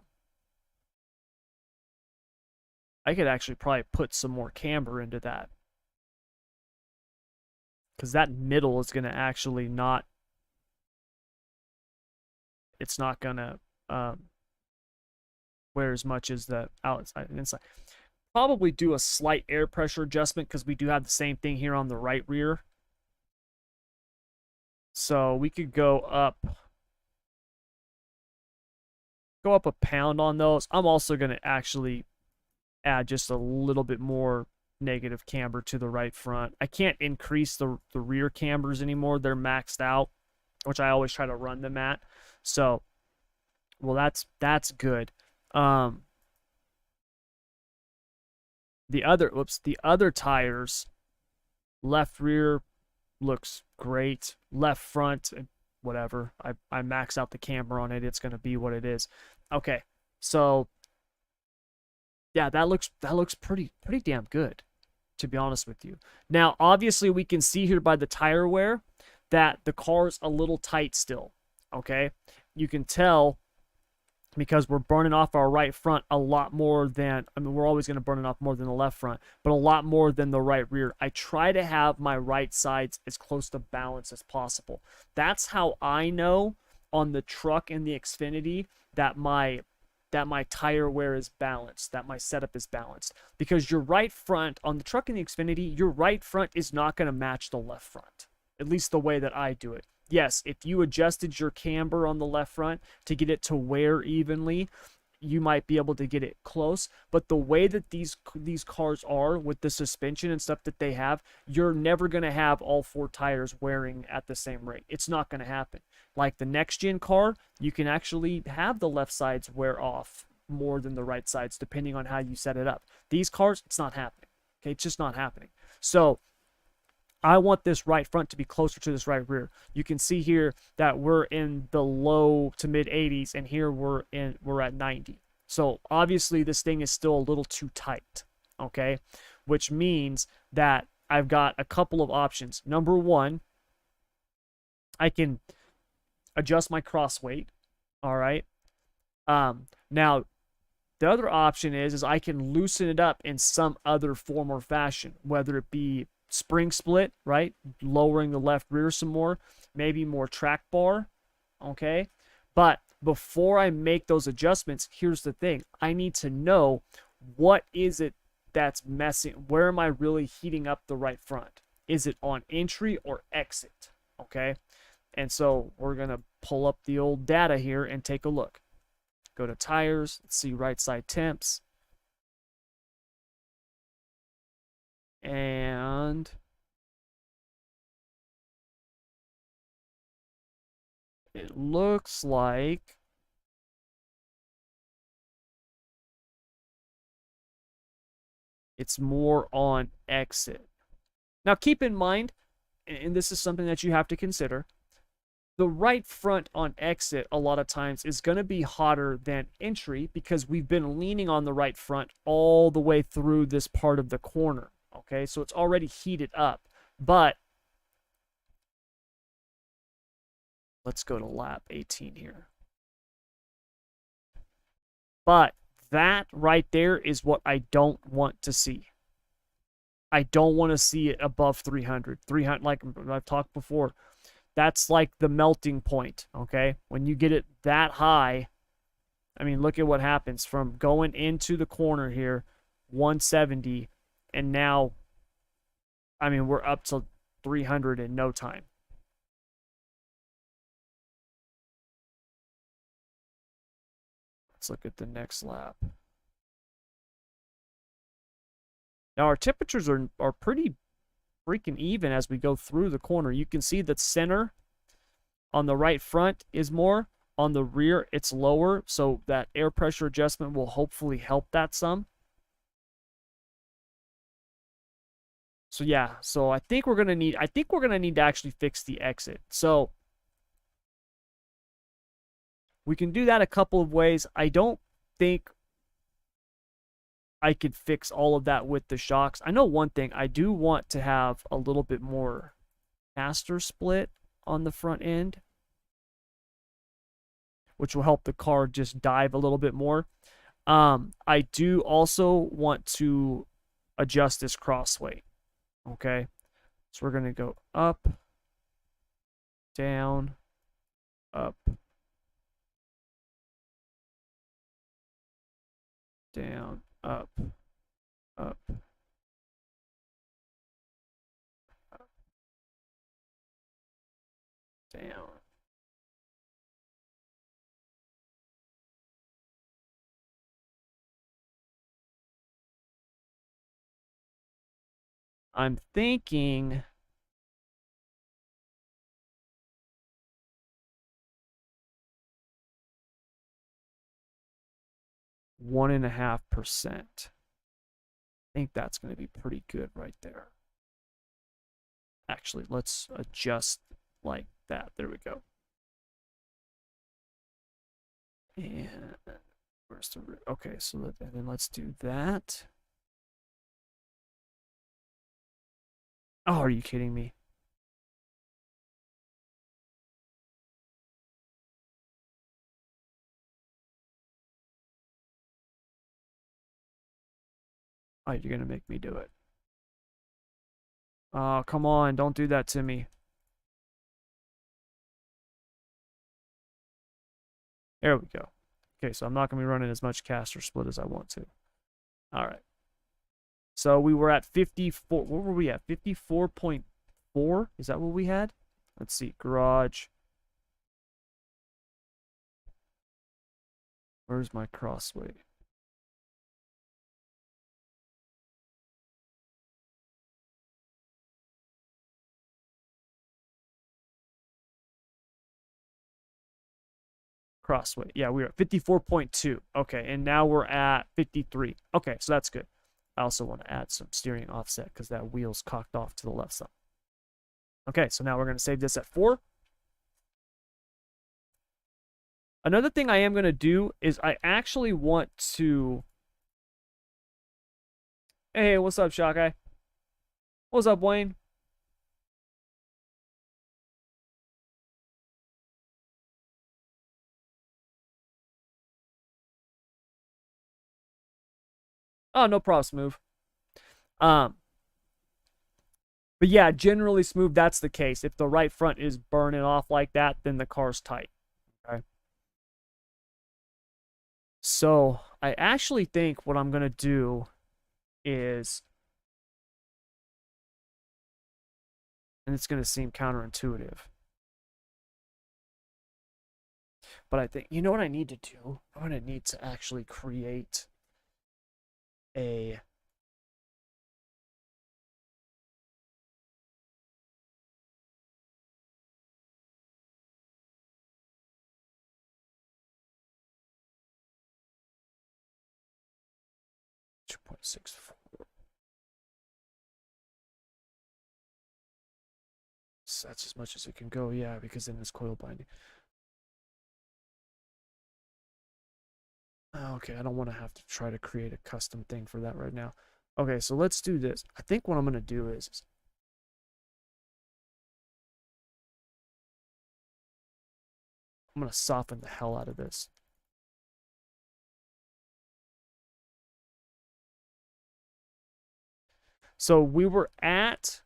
could actually probably put some more camber into that, because that middle is going to actually not, it's not going to wear as much as the outside and inside. Probably do a slight air pressure adjustment, because we do have the same thing here on the right rear. So we could go up a pound on those. I'm also going to actually add just a little bit more negative camber to the right front. I can't increase the rear cambers anymore. They're maxed out, which I always try to run them at. So, well, that's good. The other tires, left rear looks great. Left front, whatever. I max out the camber on it. It's going to be what it is. Okay, so yeah, that looks pretty damn good, to be honest with you. Now, obviously, we can see here by the tire wear that the car's a little tight still. Okay, you can tell, because we're burning off our right front a lot more than, I mean, we're always going to burn it off more than the left front, but a lot more than the right rear. I try to have my right sides as close to balance as possible. That's how I know on the truck and the Xfinity that my tire wear is balanced, that my setup is balanced. Because your right front, on the truck and the Xfinity, your right front is not going to match the left front, at least the way that I do it. Yes, if you adjusted your camber on the left front to get it to wear evenly, you might be able to get it close. But the way that these cars are with the suspension and stuff that they have, you're never going to have all 4 tires wearing at the same rate. It's not going to happen. Like the next gen car, you can actually have the left sides wear off more than the right sides, depending on how you set it up. These cars, it's not happening. Okay, it's just not happening. So I want this right front to be closer to this right rear. You can see here that we're in the low to mid 80s, and here we're at 90. So obviously this thing is still a little too tight, okay? Which means that I've got a couple of options. Number one, I can adjust my cross weight, all right? Now, the other option is I can loosen it up in some other form or fashion, whether it be spring split, right? Lowering the left rear some more, maybe more track bar, okay? But before I make those adjustments, here's the thing. I need to know, what is it that's messing, where am I really heating up the right front? Is it on entry or exit, okay? And so we're going to pull up the old data here and take a look. Go to tires, let's see right side temps. And it looks like it's more on exit. Now keep in mind, and this is something that you have to consider, the right front on exit a lot of times is going to be hotter than entry, because we've been leaning on the right front all the way through this part of the corner. Okay, so it's already heated up. But let's go to lap 18 here. But that right there is what I don't want to see. I don't want to see it above 300. 300, like I've talked before, that's like the melting point, okay? When you get it that high, I mean, look at what happens from going into the corner here, 170, and now, I mean, we're up to 300 in no time. Let's look at the next lap. Now, our temperatures are pretty freaking even as we go through the corner. You can see that center on the right front is more. On the rear, it's lower, so that air pressure adjustment will hopefully help that some. So yeah, so I think we're gonna need to actually fix the exit. So we can do that a couple of ways. I don't think I could fix all of that with the shocks. I know one thing, I do want to have a little bit more caster split on the front end, which will help the car just dive a little bit more. I do also want to adjust this cross weight. Okay, so we're gonna go up, down, up, down, up, up, up, down. I'm thinking one and a half percent. I think that's going to be pretty good right there. Actually, let's adjust like that. There we go. And where's the okay? So and then let's do that. Oh, are you kidding me? Oh, you're gonna make me do it. Oh, come on, don't do that to me. There we go. Okay, so I'm not gonna be running as much caster split as I want to. All right. So we were at 54. What were we at? 54.4? Is that what we had? Let's see. Garage. Where's my crossway? Crossway. Yeah, we were at 54.2. Okay, and now we're at 53. Okay, so that's good. I also want to add some steering offset because that wheel's cocked off to the left side. Okay, so now we're going to save this at 4. Another thing I am going to do is I actually want to... Hey, what's up, Shockeye? What's up, Wayne? Oh, no problem, Smooth. But yeah, generally smooth, that's the case. If the right front is burning off like that, then the car's tight. Okay. So I actually think what I'm going to do is, and it's going to seem counterintuitive, but I think, you know what I need to do? I'm going to need to actually create a... .64. So that's as much as it can go, yeah, because then it's coil binding. Okay, I don't want to have to try to create a custom thing for that right now. Okay, so let's do this. I think what I'm going to do is I'm going to soften the hell out of this. So we were at,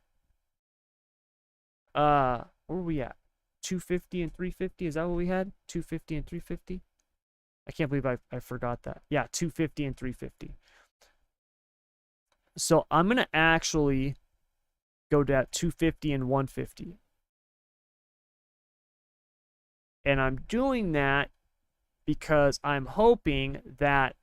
where were we at? 250 and 350. Is that what we had? 250 and 350. I can't believe I forgot that. Yeah, 250 and 350. So I'm going to actually go to 250 and 150. And I'm doing that because I'm hoping that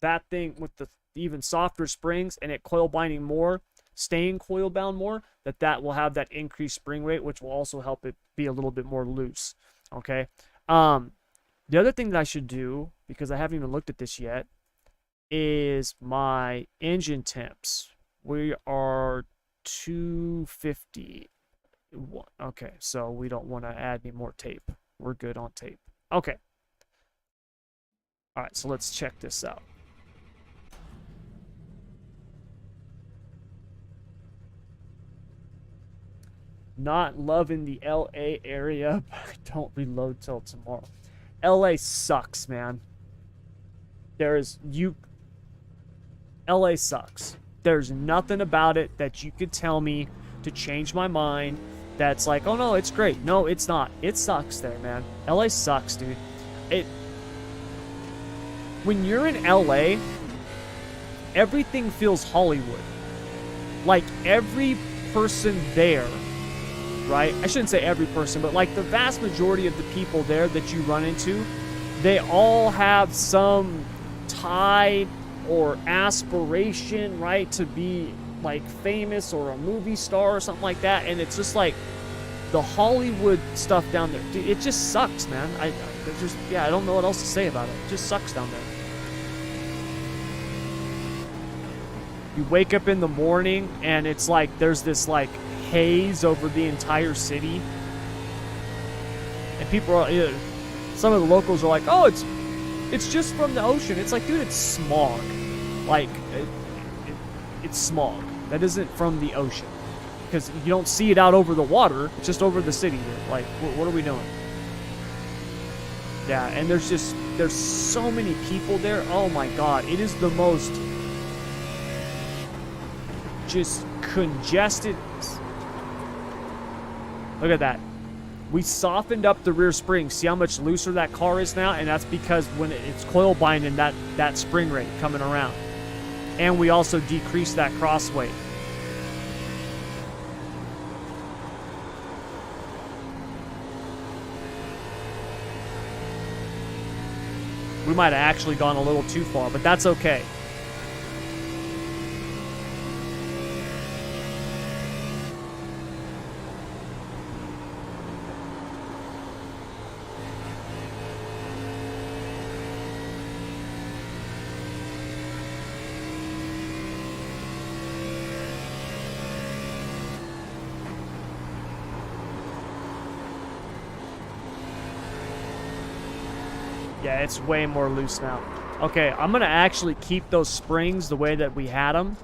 that thing with the even softer springs and it coil binding more, staying coil bound more, that will have that increased spring rate, which will also help it be a little bit more loose. Okay. The other thing that I should do, because I haven't even looked at this yet, is my engine temps. We are 250. Okay, so we don't want to add any more tape. We're good on tape. Okay. All right, so let's check this out. Not loving the LA area, but I don't reload till tomorrow. LA sucks, man. LA sucks. There's nothing about it that you could tell me to change my mind that's like, oh no, it's great. No, it's not. It sucks there, man. LA sucks, dude. When you're in LA, everything feels Hollywood. Like every person there, right? I shouldn't say every person, but like the vast majority of the people there that you run into, they all have some tie or aspiration, right, to be like famous or a movie star or something like that. And it's just like the Hollywood stuff down there. Dude, it just sucks, man. I don't know what else to say about it. It just sucks down there. You wake up in the morning and it's like there's this like haze over the entire city, and people are, some of the locals are like, oh, it's just from the ocean. It's like, dude, it's smog. Like it's smog that isn't from the ocean, because you don't see it out over the water. It's just over the city here. Like, what are we doing? Yeah, and there's so many people there. Oh my god, it is the most just congested. Look at that. We softened up the rear spring. See how much looser that car is now? And that's because when it's coil binding that spring rate coming around. And we also decreased that cross weight. We might have actually gone a little too far, but that's okay. Yeah, it's way more loose now. Okay, I'm going to actually keep those springs the way that we had them.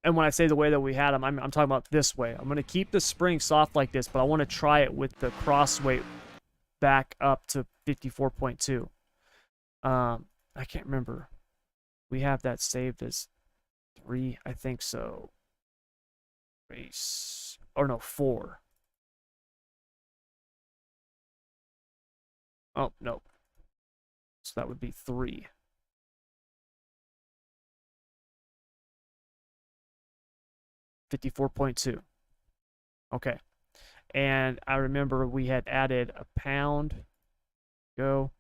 And when I say the way that we had them, I'm talking about this way. I'm going to keep the spring soft like this, but I want to try it with the cross weight back up to 54.2. I can't remember. We have that saved as 3, I think so. Race, or no, 4. Oh, no. So that would be 3. 54.2. Okay. And I remember we had added a pound. Go.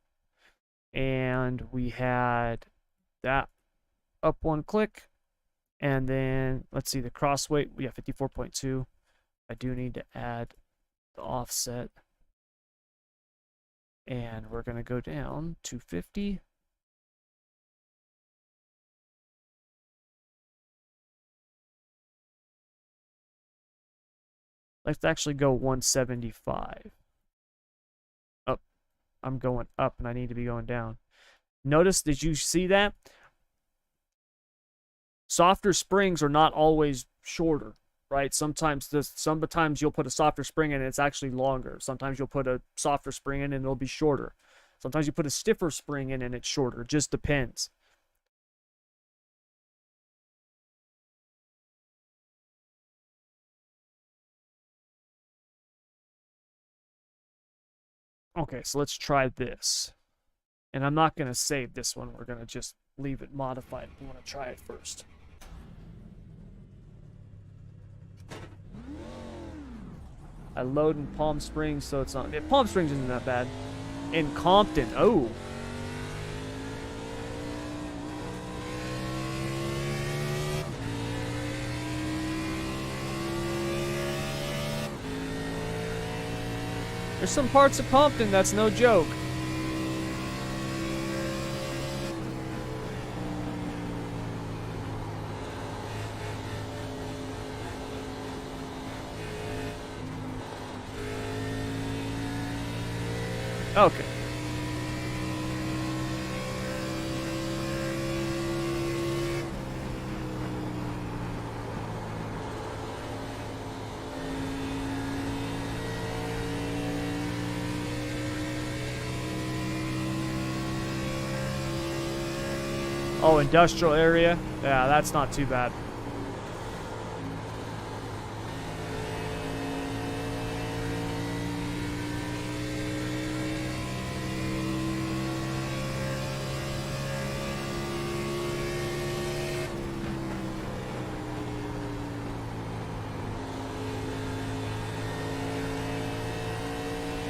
And we had that up 1 click. And then, let's see, the cross weight. We have 54.2. I do need to add the offset. And we're going to go down to 50. Let's actually go 175. Oh, I'm going up and I need to be going down. Notice, did you see that? Softer springs are not always shorter. right? Sometimes you'll put a softer spring in and it's actually longer. Sometimes you'll put a softer spring in and it'll be shorter. Sometimes you put a stiffer spring in and it's shorter. It just depends. Okay, so let's try this. And I'm not going to save this one. We're going to just leave it modified. We want to try it first. I load in Palm Springs, so it's not... Palm Springs isn't that bad. In Compton, oh. There's some parts of Compton that's no joke. Okay. Oh, industrial area? Yeah, that's not too bad.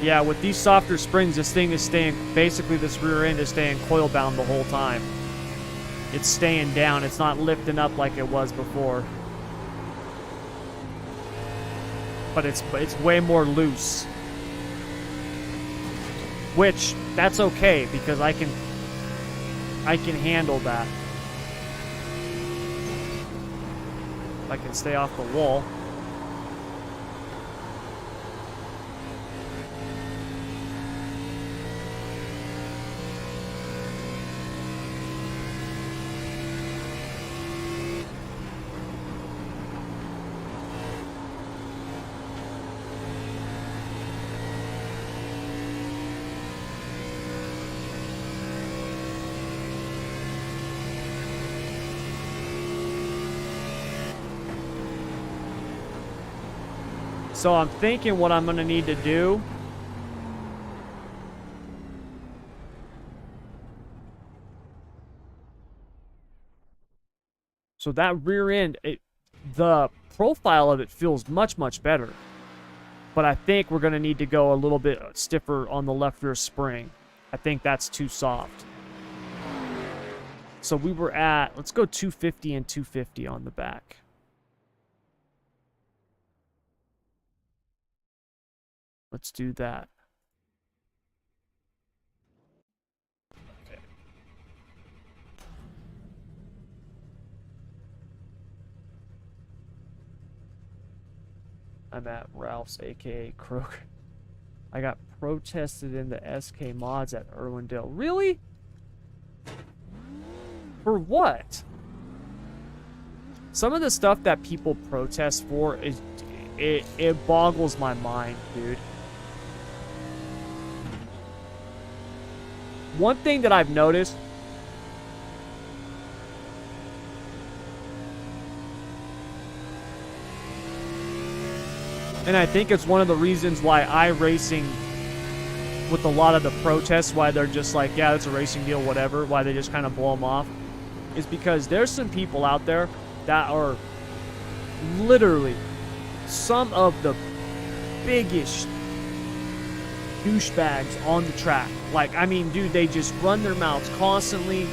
Yeah, with these softer springs, this thing is staying, basically this rear end is staying coil bound the whole time. It's staying down, it's not lifting up like it was before. But it's way more loose. Which, that's okay, because I can handle that. I can stay off the wall. So I'm thinking what I'm going to need to do so that rear end, the profile of it feels much, much better. But I think we're going to need to go a little bit stiffer on the left rear spring. I think that's too soft. So we were at, let's go 250 and 250 on the back. Let's do that. Okay. I'm at Ralph's, aka Kroger. I got protested in the SK mods at Irwindale. Really? For what? Some of the stuff that people protest for is it boggles my mind, dude. One thing that I've noticed, and I think it's one of the reasons why iRacing, with a lot of the protests, why they're just like, yeah, it's a racing deal, whatever, why they just kind of blow them off, is because there's some people out there that are literally some of the biggest douchebags on the track. Like, I mean, dude, they just run their mouths constantly.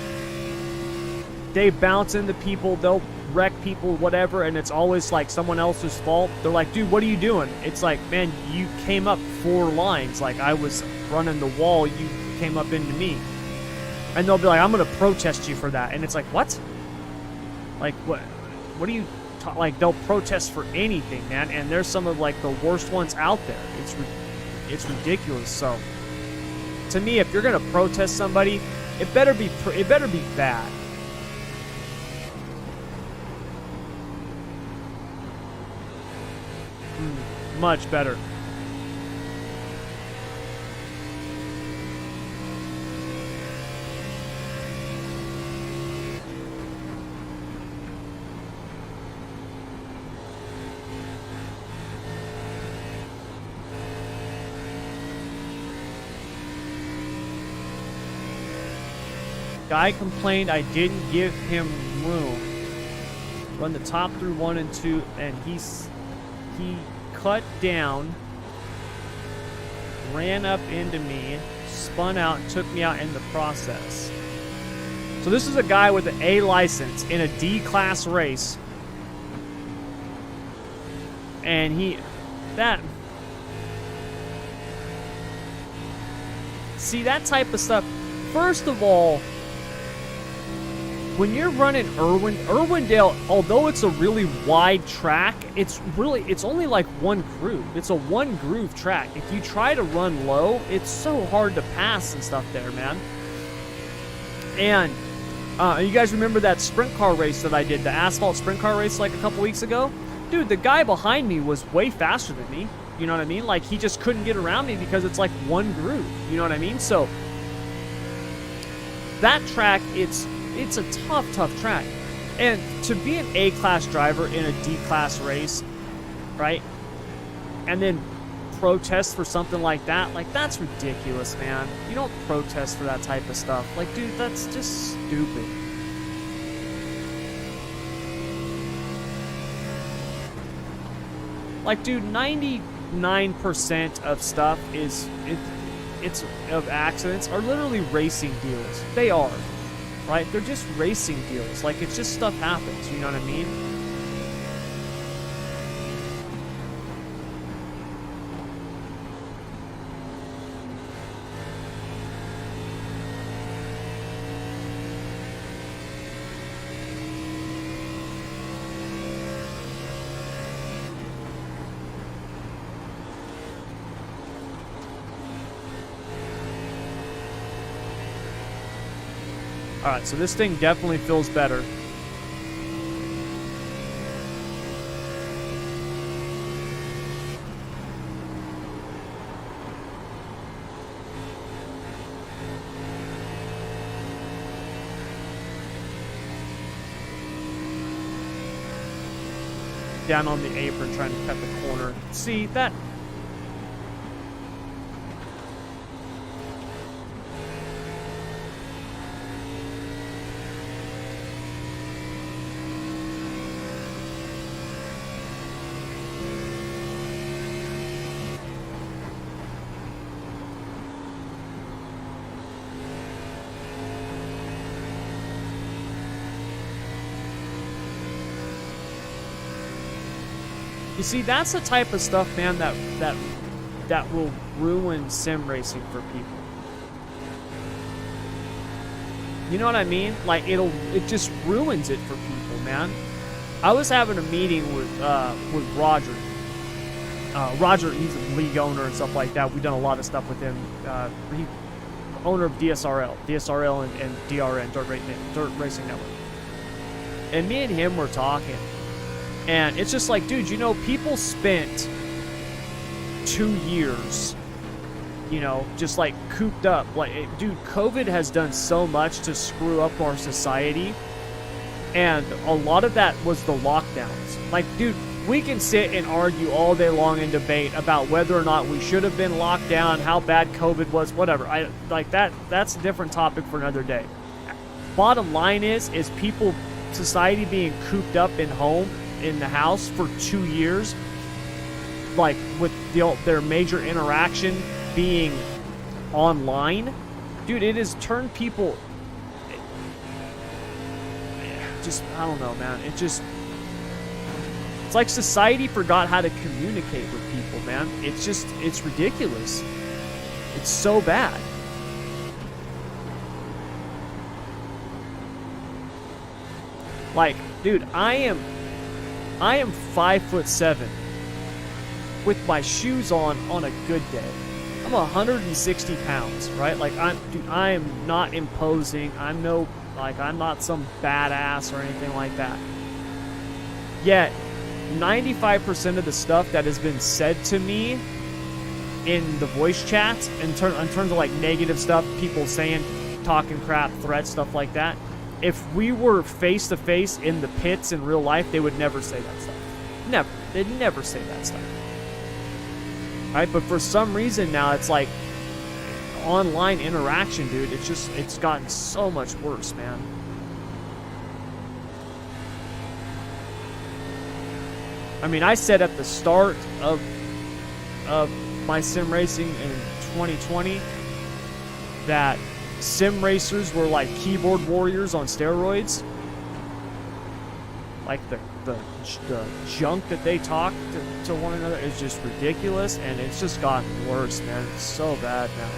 They bounce into people, they'll wreck people, whatever, and it's always like someone else's fault. They're like, dude, what are you doing? It's like, man, you came up 4 lines. Like, I was running the wall, you came up into me. And they'll be like, I'm gonna protest you for that. And it's like, what? Like, what do you like? They'll protest for anything, man. And there's some of like the worst ones out there. It's ridiculous. So to me, if you're gonna protest somebody, it better be bad. Much better. Guy complained I didn't give him room. Run the top through 1 and 2, and he cut down, ran up into me, spun out, and took me out in the process. So this is a guy with an A license in a D class race, and see that type of stuff. First of all, when you're running Irwindale, although it's a really wide track, it's only like one groove. It's a one groove track. If you try to run low, it's so hard to pass and stuff there, man. And you guys remember that sprint car race that I did, the asphalt sprint car race like a couple weeks ago? Dude, the guy behind me was way faster than me. You know what I mean? Like, he just couldn't get around me because it's like one groove. You know what I mean? So that track, it's a tough track. And to be an A-class driver in a D-class race, right? And then protest for something like that, like, that's ridiculous, man. You don't protest for that type of stuff. Like, dude, that's just stupid. Like, dude, 99% of stuff of accidents are literally racing deals. They are. Right? They're just racing deals. Like, it's just stuff happens, you know what I mean? Alright, so this thing definitely feels better. Down on the apron trying to cut the corner. See, that... You see, that's the type of stuff, man, that will ruin sim racing for people. You know what I mean? Like, it just ruins it for people, man. I was having a meeting with Roger. Roger, he's a league owner and stuff like that. We've done a lot of stuff with him. He's owner of DSRL and DRN, Dirt Racing Network. And me and him were talking. And it's just like, dude, you know, people spent 2 years, you know, just like cooped up. Like, dude, COVID has done so much to screw up our society. And a lot of that was the lockdowns. Like, dude, we can sit and argue all day long and debate about whether or not we should have been locked down, how bad COVID was, whatever. That's a different topic for another day. Bottom line is people, society being cooped up in the house for 2 years, like with their major interaction being online, dude, it has turned people, just, I don't know, man, it's like society forgot how to communicate with people, man. It's ridiculous. It's so bad. Like, dude, I am 5'7" with my shoes on a good day. I'm 160 pounds, right? Like, I am not imposing. I'm not some badass or anything like that. Yet, 95% of the stuff that has been said to me in the voice chats, in terms of like negative stuff, people saying, talking crap, threats, stuff like that, if we were face to face in the pits in real life, they would never say that stuff. Never. They'd never say that stuff. Right? But for some reason now, it's like online interaction, dude. It's gotten so much worse, man. I mean, I said at the start of my sim racing in 2020 that sim racers were like keyboard warriors on steroids. Like the junk that they talk to one another is just ridiculous, and it's just gotten worse, man. It's so bad now.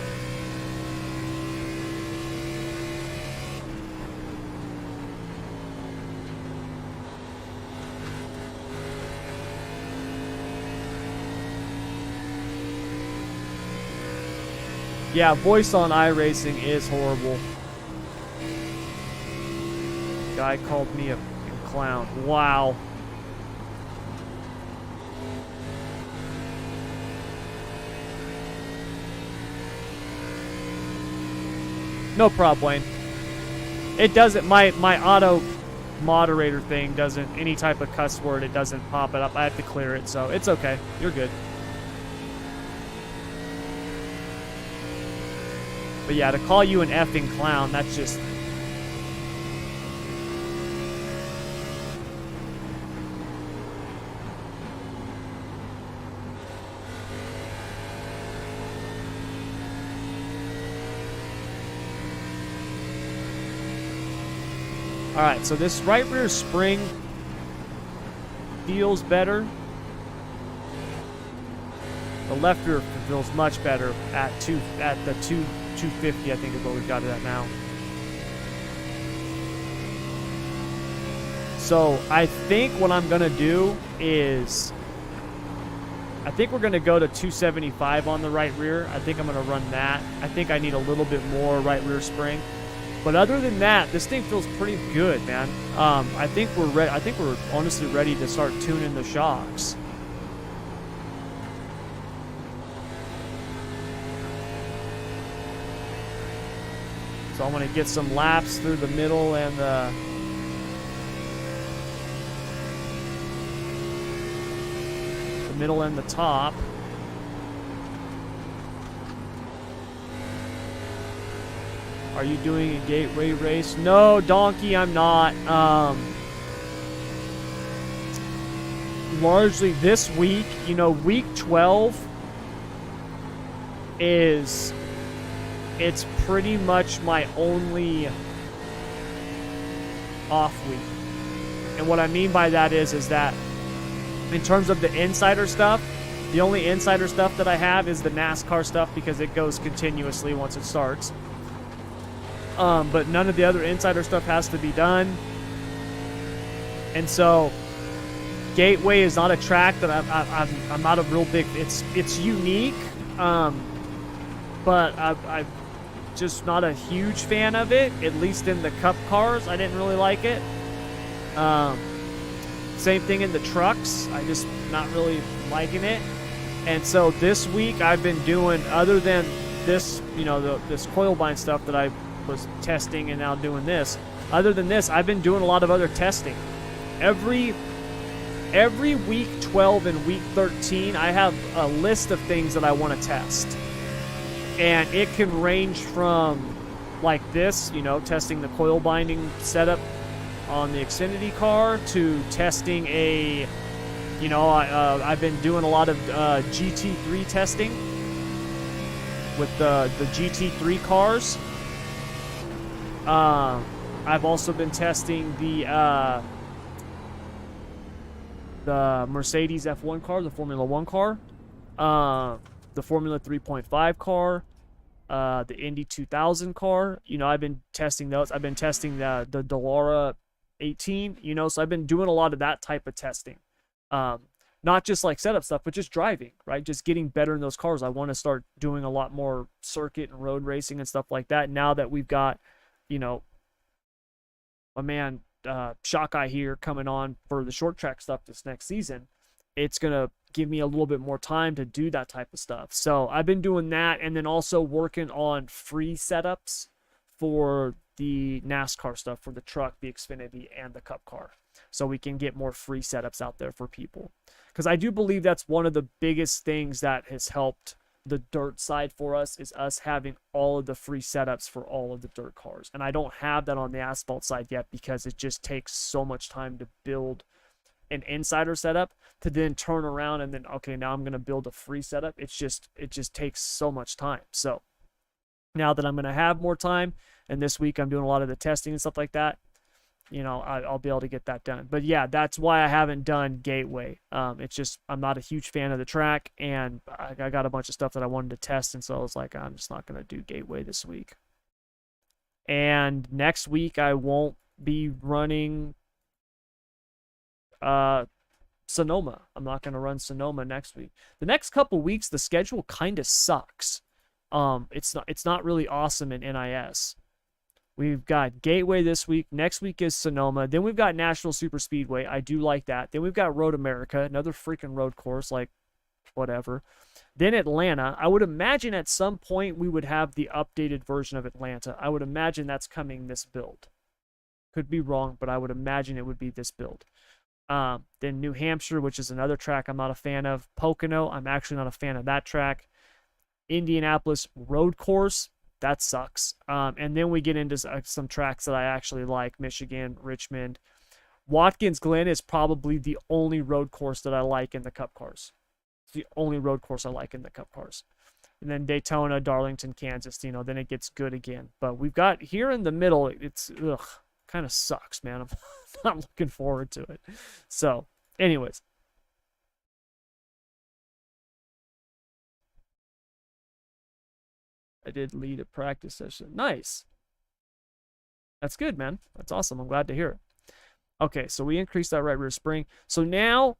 Yeah, voice on iRacing is horrible. Guy called me a clown. Wow. No problem, Wayne. It doesn't, my auto moderator thing doesn't, any type of cuss word, it doesn't pop it up. I have to clear it, so it's okay. You're good. But yeah, to call you an effing clown, that's just... Alright, so this right rear spring feels better. The left rear feels much better at the 250, I think is what we've got it at now. So I think what I'm gonna do is, I think we're gonna go to 275 on the right rear. I think I'm gonna run that. I think I need a little bit more right rear spring. But other than that, this thing feels pretty good, man. I think we're ready. I think we're honestly ready to start tuning the shocks. So I'm gonna get some laps through the middle and the middle and the top. Are you doing a gateway race? No, Donkey, I'm not. Largely this week, you know, week 12 is, it's pretty much my only off week. And what I mean by that is that in terms of the insider stuff, the only insider stuff that I have is the NASCAR stuff because it goes continuously once it starts. But none of the other insider stuff has to be done. And so Gateway is not a track that I'm not a real big, it's unique, but I'm just not a huge fan of it, at least in the cup cars. I didn't really like it. Same thing in the trucks. I just not really liking it. And so this week I've been doing, other than this, you know, this coil bind stuff that I was testing and now doing this. Other than this, I've been doing a lot of other testing. Every week 12 and week 13, I have a list of things that I want to test. And it can range from like this, you know, testing the coil binding setup on the Xfinity car to testing a, you know, I've been doing a lot of GT3 testing with the GT3 cars. I've also been testing the Mercedes F1 car, the Formula 1 car, the Formula 3.5 car, the Indy 2000 car. You know, I've been testing those. I've been testing the Dallara 18, you know, so I've been doing a lot of that type of testing. Not just like setup stuff, but just driving, right? Just getting better in those cars. I want to start doing a lot more circuit and road racing and stuff like that now that we've got, you know, a man shock eye here coming on for the short track stuff this next season, it's going to give me a little bit more time to do that type of stuff. So I've been doing that, and then also working on free setups for the NASCAR stuff, for the truck, the Xfinity, and the Cup car, so we can get more free setups out there for people. Because I do believe that's one of the biggest things that has helped the dirt side for us, is us having all of the free setups for all of the dirt cars. And I don't have that on the asphalt side yet, because it just takes so much time to build an insider setup to then turn around and then, okay, now I'm going to build a free setup. It just takes so much time. So now that I'm going to have more time, and this week I'm doing a lot of the testing and stuff like that, I'll be able to get that done. But yeah, that's why I haven't done Gateway. It's just, I'm not a huge fan of the track, and I got a bunch of stuff that I wanted to test, and so I was like, I'm just not going to do Gateway this week. And next week I won't be running Sonoma. I'm not going to run Sonoma next week. The next couple weeks, the schedule kind of sucks. It's not really awesome in NIS. We've got Gateway this week. Next week is Sonoma. Then we've got National Super Speedway. I do like that. Then we've got Road America, another freaking road course, like whatever. Then Atlanta. I would imagine at some point we would have the updated version of Atlanta. I would imagine that's coming this build. Could be wrong, but I would imagine it would be this build. Then New Hampshire, which is another track I'm not a fan of. Pocono, I'm actually not a fan of that track. Indianapolis road course, that sucks. And then we get into some tracks that I actually like. Michigan, Richmond. Watkins Glen is probably the only road course that I like in the Cup cars. It's the only road course I like in the Cup cars. And then Daytona, Darlington, Kansas, then it gets good again. But we've got here in the middle, it's kind of sucks, man. I'm not looking forward to it. So, anyways. I did lead a practice session. Nice. That's good, man. That's awesome. I'm glad to hear it. Okay, so we increased that right rear spring. So now,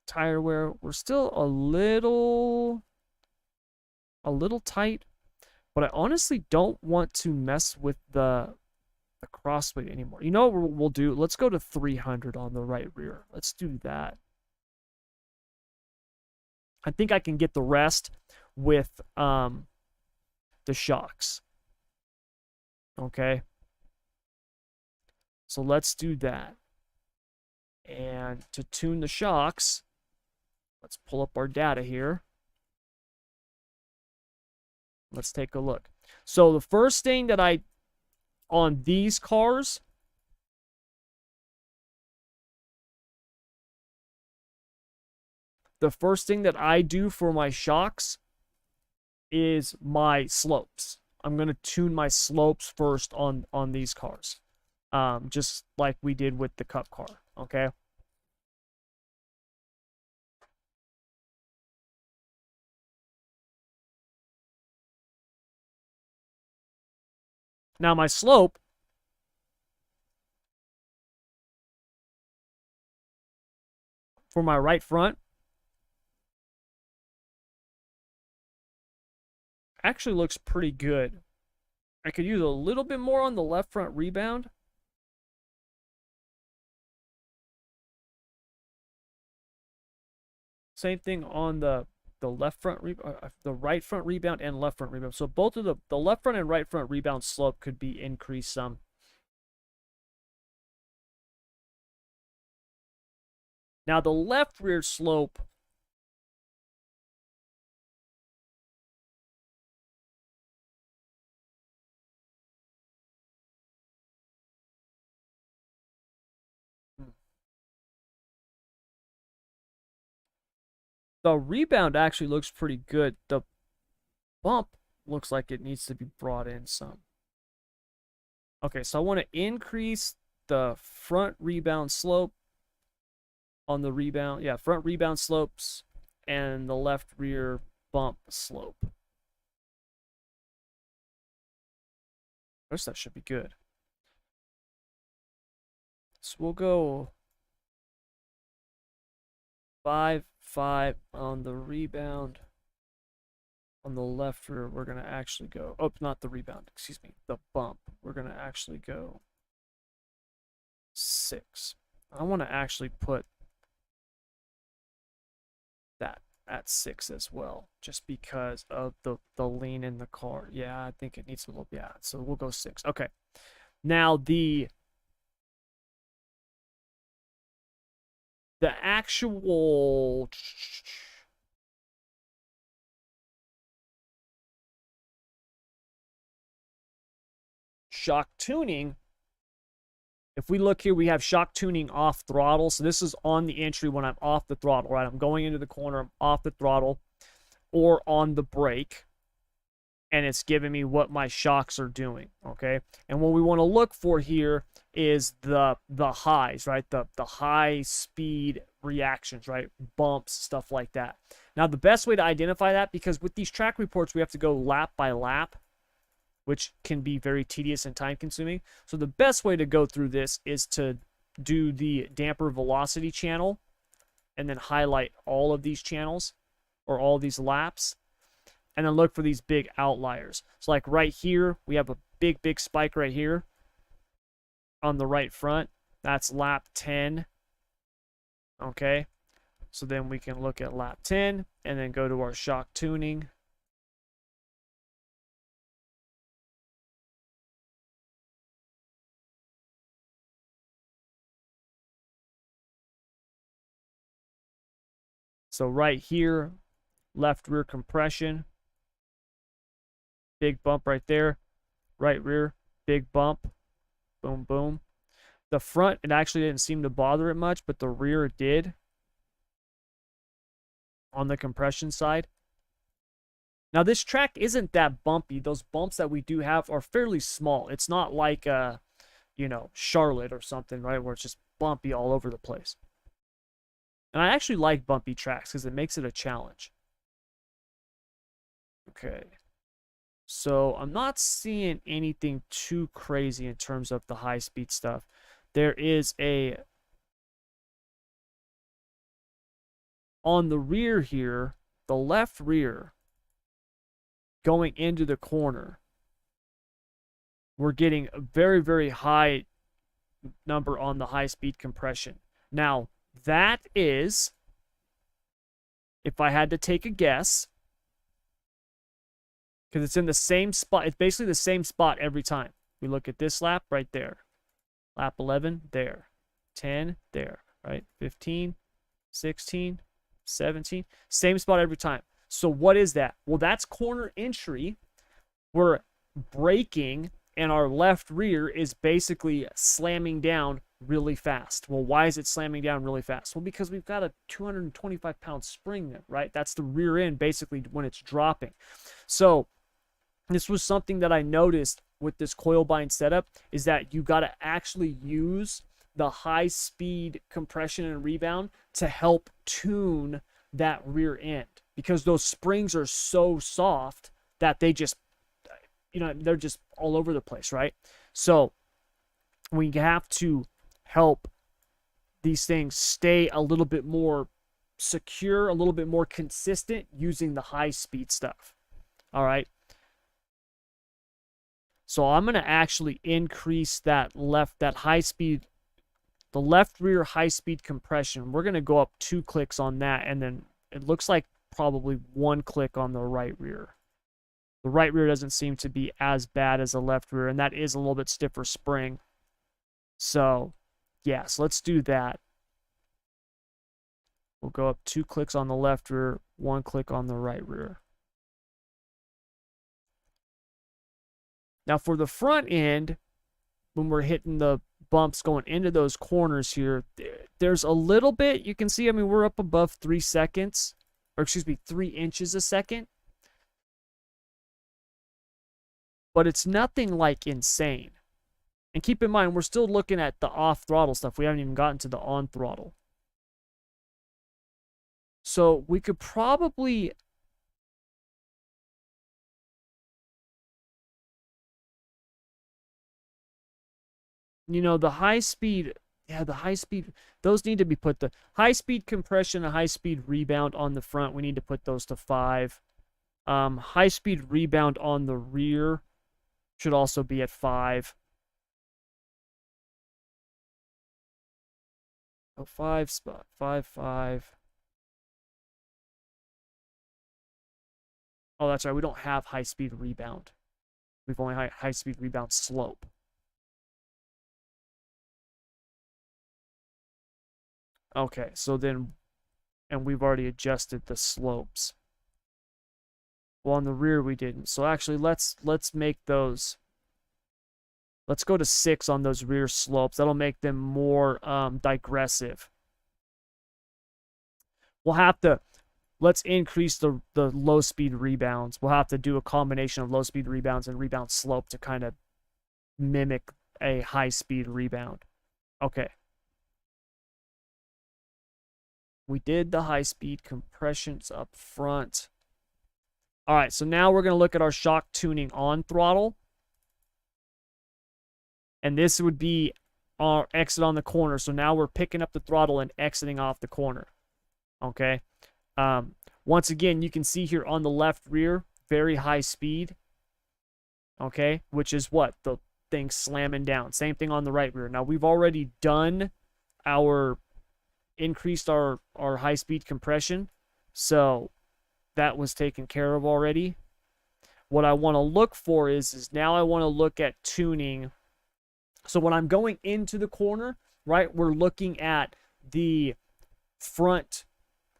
tire wear, we're still a little tight, but I honestly don't want to mess with the crossweight anymore. You know what we'll do? Let's go to 300 on the right rear. Let's do that. I think I can get the rest with the shocks. Okay. So let's do that. And to tune the shocks, let's pull up our data here. Let's take a look. So the first thing that on these cars, the first thing that I do for my shocks is my slopes. I'm going to tune my slopes first on these cars. Just like we did with the Cup car, okay? Now my slope for my right front actually looks pretty good. I could use a little bit more on the left front rebound. Same thing on the left front the right front rebound and left front rebound. So both of the left front and right front rebound slope could be increased some. Now the left rear slope, the rebound actually looks pretty good. The bump looks like it needs to be brought in some. Okay, so I want to increase the front rebound slope on the rebound. Yeah, front rebound slopes and the left rear bump slope. I guess that should be good. So we'll go 5, 5 on the rebound. On the left rear, we're going to actually go, oh, not the rebound, excuse me, the bump. We're going to actually go 6. I want to actually put that at 6 as well, just because of the lean in the car. Yeah, I think it needs a little, yeah, so we'll go 6. Okay. Now the actual shock tuning, if we look here, we have shock tuning off throttle. So this is on the entry when I'm off the throttle, right? I'm going into the corner, I'm off the throttle, or on the brake, and it's giving me what my shocks are doing, okay? And what we want to look for here is the highs, right? The high speed reactions, right? Bumps, stuff like that. Now, the best way to identify that, because with these track reports, we have to go lap by lap, which can be very tedious and time consuming. So the best way to go through this is to do the damper velocity channel and then highlight all of these channels or all these laps, and then look for these big outliers. So like right here, we have a big spike right here on the right front. That's lap 10. Okay. So then we can look at lap 10 and then go to our shock tuning. So right here, left rear compression, big bump right there. Right rear, big bump, boom, boom. The front, it actually didn't seem to bother it much, but the rear did on the compression side. Now, this track isn't that bumpy. Those bumps that we do have are fairly small. It's not like, you know, Charlotte or something, right, where it's just bumpy all over the place. And I actually like bumpy tracks because it makes it a challenge. Okay. So I'm not seeing anything too crazy in terms of the high-speed stuff. There is a, on the rear here, the left rear, going into the corner, we're getting a very high number on the high-speed compression. Now, that is, if I had to take a guess, because it's in the same spot, it's basically the same spot every time. We look at this lap right there. Lap 11, there. 10, there, right? 15, 16, 17. Same spot every time. So what is that? Well, that's corner entry. We're braking, and our left rear is basically slamming down really fast. Well, why is it slamming down really fast? Well, because we've got a 225-pound spring there, right? That's the rear end basically when it's dropping. So this was something that I noticed with this coil bind setup, is that you got to actually use the high speed compression and rebound to help tune that rear end, because those springs are so soft that they just, you know, they're just all over the place, right? So we have to help these things stay a little bit more secure, a little bit more consistent using the high speed stuff. All right. So I'm going to actually increase that high speed, the left rear high speed compression. We're going to go up 2 clicks on that, and then it looks like probably 1 click on the right rear. The right rear doesn't seem to be as bad as the left rear, and that is a little bit stiffer spring. So, yes, let's do that. We'll go up 2 clicks on the left rear, 1 click on the right rear. Now, for the front end, when we're hitting the bumps going into those corners here, there's a little bit, you can see, I mean, we're up above 3 seconds, or excuse me, 3 inches a second. But it's nothing like insane. And keep in mind, we're still looking at the off throttle stuff. We haven't even gotten to the on throttle. So we could probably, you know, the high speed, yeah, the high speed, those need to be put, the high speed compression and high speed rebound on the front, we need to put those to 5. High speed rebound on the rear should also be at 5. Oh, 5 spot, 5, 5. Oh, that's right. We don't have high-speed rebound. We've only high-speed rebound slope. Okay, so then, and we've already adjusted the slopes. Well, on the rear we didn't. So actually, let's make those. Let's go to 6 on those rear slopes. That'll make them more digressive. We'll have to, let's increase the low speed rebounds. We'll have to do a combination of low speed rebounds and rebound slope to kind of mimic a high speed rebound. Okay. We did the high speed compressions up front. All right, so now we're going to look at our shock tuning on throttle. And this would be our exit on the corner. So now we're picking up the throttle and exiting off the corner. Okay. Once again, you can see here on the left rear, very high speed. Okay, which is what? The thing slamming down. Same thing on the right rear. Now, we've already done increased our high speed compression. So that was taken care of already. What I want to look for is now I want to look at tuning. So when I'm going into the corner, right, we're looking at the front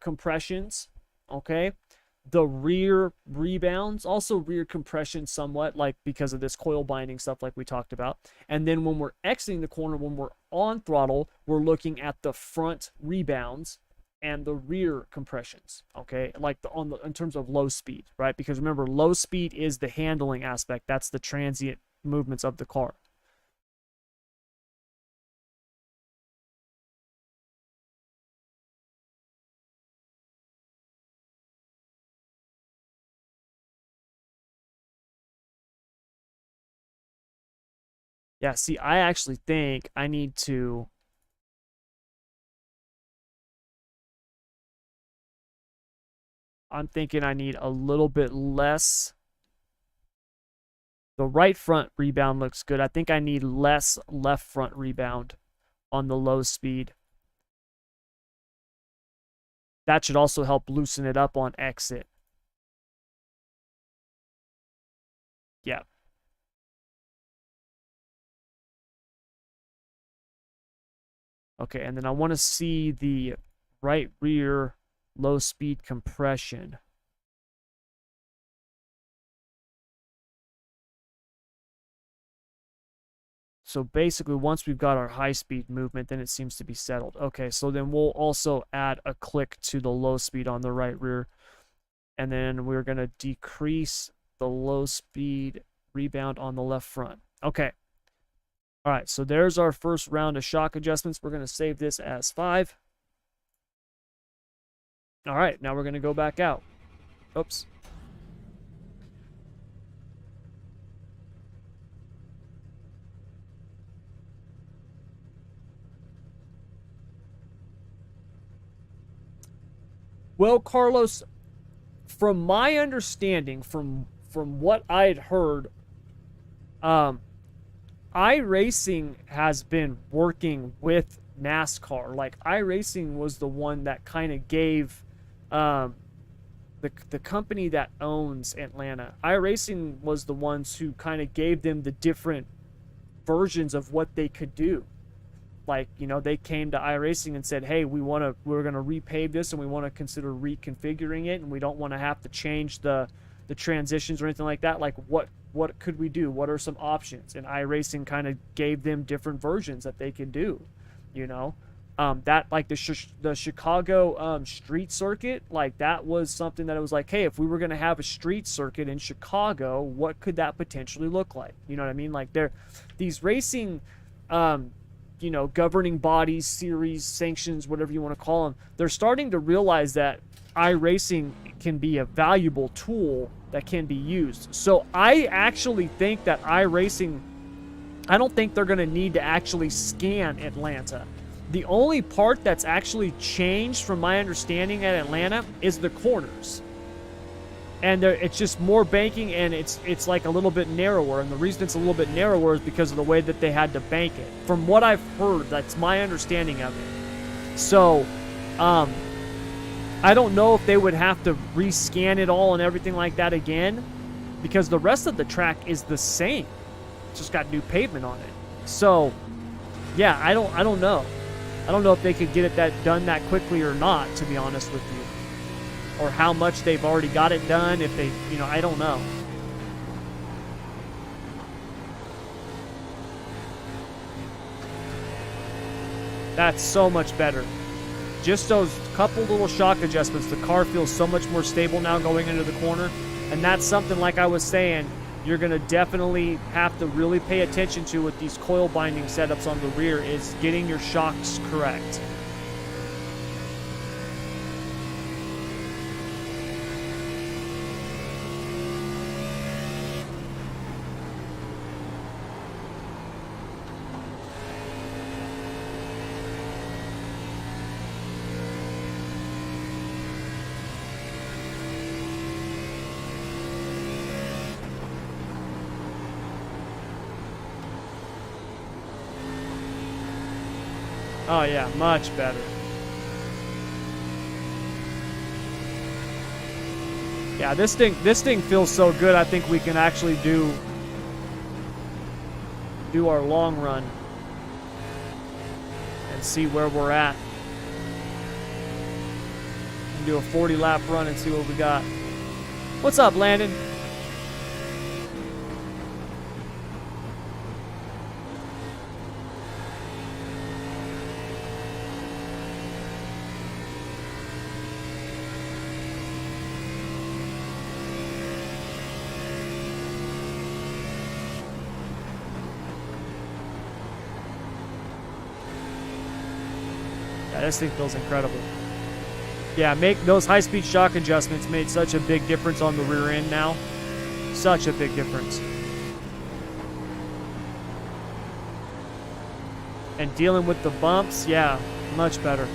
compressions, okay? The rear rebounds, also rear compression somewhat, like because of this coil binding stuff like we talked about. And then when we're exiting the corner, when we're on throttle, we're looking at the front rebounds and the rear compressions, okay? Like in terms of low speed, right? Because remember, low speed is the handling aspect. That's the transient movements of the car. Yeah, see, I actually think I need to... I'm thinking I need a little bit less. The right front rebound looks good. I think I need less left front rebound on the low speed. That should also help loosen it up on exit. Yeah. Okay, and then I want to see the right rear low speed compression. So basically, once we've got our high speed movement, then it seems to be settled. Okay, so then we'll also add a click to the low speed on the right rear. And then we're going to decrease the low speed rebound on the left front. Okay. All right, so there's our first round of shock adjustments. We're going to save this as 5. All right, now we're going to go back out. Oops. Well, Carlos, from my understanding, from what I had heard, iRacing has been working with NASCAR. Like, iRacing was the one that kind of gave the company that owns Atlanta. iRacing was the ones who kind of gave them the different versions of what they could do. Like, you know, they came to iRacing and said, hey, we're going to repave this and we want to consider reconfiguring it, and we don't want to have to change the transitions or anything like that. Like, what could we do? What are some options? And iRacing kind of gave them different versions that they could do, you know. That, like, the Chicago street circuit, like, that was something that it was like, hey, if we were going to have a street circuit in Chicago, what could that potentially look like? You know what I mean? Like, these racing you know, governing bodies, series, sanctions, whatever you want to call them, they're starting to realize that iRacing can be a valuable tool that can be used. So I actually think that iRacing, I don't think they're going to need to actually scan Atlanta. The only part that's actually changed from my understanding at Atlanta is the corners. And it's just more banking, and it's like a little bit narrower. And the reason it's a little bit narrower is because of the way that they had to bank it. From what I've heard, that's my understanding of it. So, I don't know if they would have to rescan it all and everything like that again, because the rest of the track is the same. It's just got new pavement on it. So, yeah, I don't know. I don't know if they could get it done that quickly or not, to be honest with you. Or how much they've already got it done, if they, I don't know. That's so much better. Just those couple little shock adjustments, the car feels so much more stable now going into the corner. And that's something, like I was saying, you're going to definitely have to really pay attention to with these coil binding setups on the rear, is getting your shocks correct. Oh yeah, much better. Yeah, this thing feels so good. I think we can actually do our long run and see where we're at. And do a 40 lap run and see what we got. What's up, Landon? This thing feels incredible. Yeah, make those high-speed shock adjustments made such a big difference on the rear end now. Such a big difference. And dealing with the bumps, yeah, much better.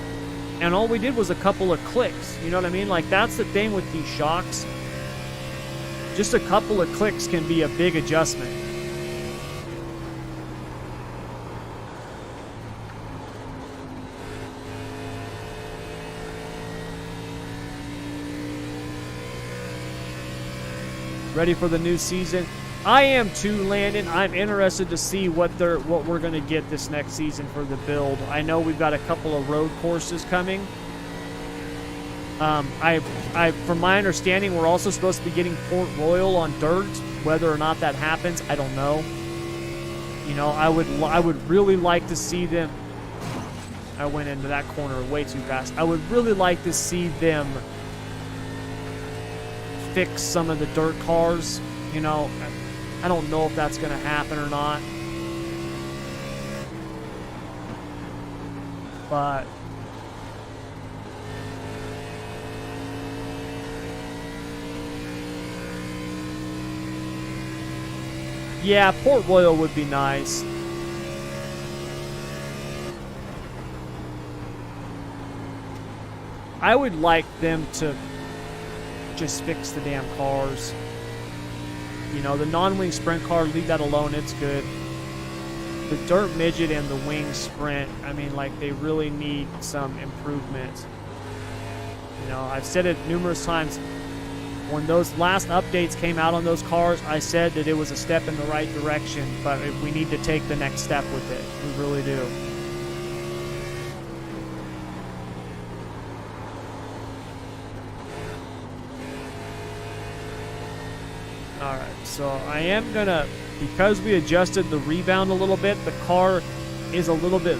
And all we did was a couple of clicks. You know what I mean? Like, that's the thing with these shocks. Just a couple of clicks can be a big adjustment. Ready for the new season? I am too, Landon. I'm interested to see what we're going to get this next season for the build. I know we've got a couple of road courses coming. From my understanding, we're also supposed to be getting Port Royal on dirt. Whether or not that happens, I don't know. I would really like to see them. I went into that corner way too fast. I would really like to see them fix some of the dirt cars. I don't know if that's going to happen or not, but yeah, Port Royal would be nice. I would like them to just fix the damn cars. The non-wing sprint car, leave that alone, it's good. The dirt midget and the wing sprint, I mean, like, they really need some improvement. I've said it numerous times. When those last updates came out on those cars, I said that it was a step in the right direction, but we need to take the next step with it. We really do. Alright, so I am gonna, because we adjusted the rebound a little bit, the car is a little bit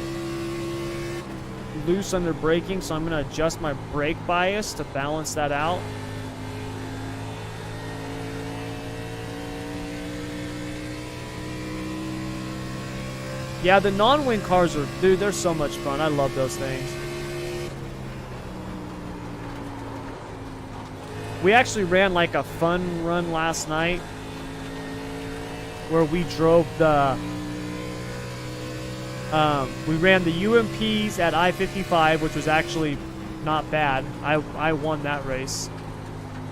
loose under braking, so I'm gonna adjust my brake bias to balance that out. Yeah, the non-wing cars are, dude, they're so much fun. I love those things. We actually ran like a fun run last night where we drove we ran the UMPs at I-55, which was actually not bad. I won that race.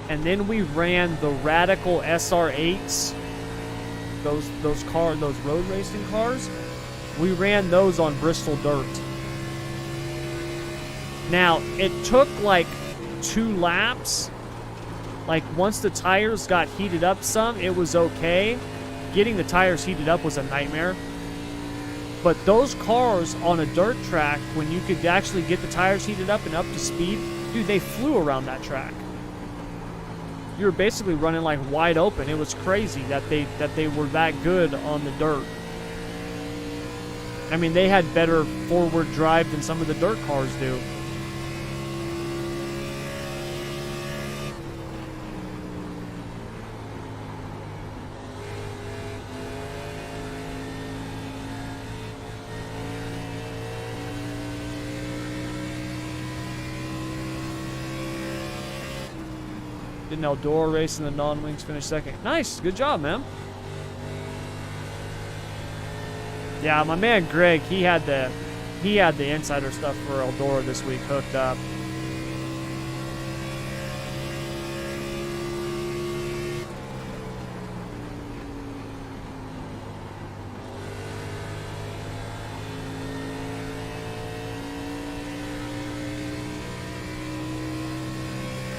And then we ran the Radical SR8s, those road racing cars. We ran those on Bristol dirt. Now, it took like 2 laps. Like, once the tires got heated up some, it was okay. Getting the tires heated up was a nightmare. But those cars on a dirt track, when you could actually get the tires heated up and up to speed, dude, they flew around that track. You were basically running like wide open. It was crazy that they were that good on the dirt. I mean, they had better forward drive than some of the dirt cars do. Did an Eldora race in the non-wings, finished second. Nice, good job, man. Yeah, my man Greg, he had the insider stuff for Eldora this week hooked up.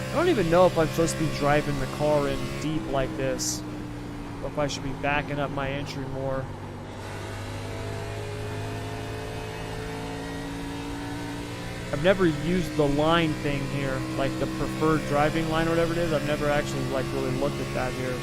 I don't even know if I'm supposed to be driving the car in deep like this, or if I should be backing up my entry more. I've never used the line thing here, like the preferred driving line or whatever it is. I've never actually like really looked at that here.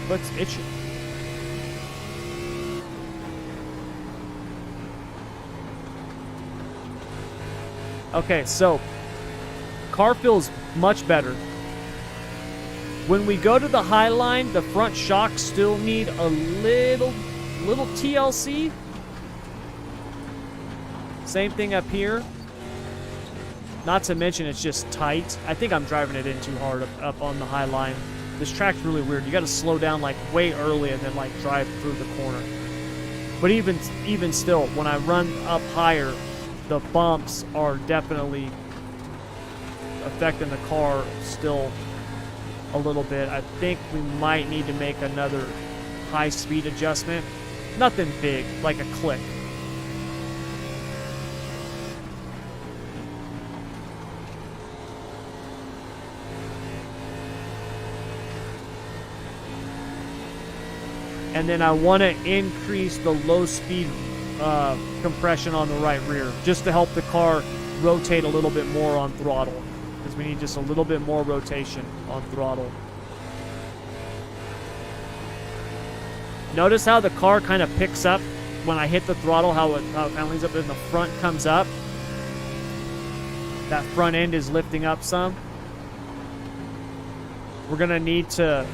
Foot's itching. Okay, so car feels much better. When we go to the high line, the front shocks still need a little TLC. Same thing up here. Not to mention it's just tight. I think I'm driving it in too hard up on the high line. This track's really weird. You got to slow down like way early and then like drive through the corner. But even still, when I run up higher, the bumps are definitely affecting the car still a little bit. I think we might need to make another high speed adjustment. Nothing big, like a click. And then I want to increase the low speed compression on the right rear, just to help the car rotate a little bit more on throttle, because we need just a little bit more rotation on throttle. Notice how the car kind of picks up when I hit the throttle, how it kind of leans up and the front comes up. That front end is lifting up some. We're going to need to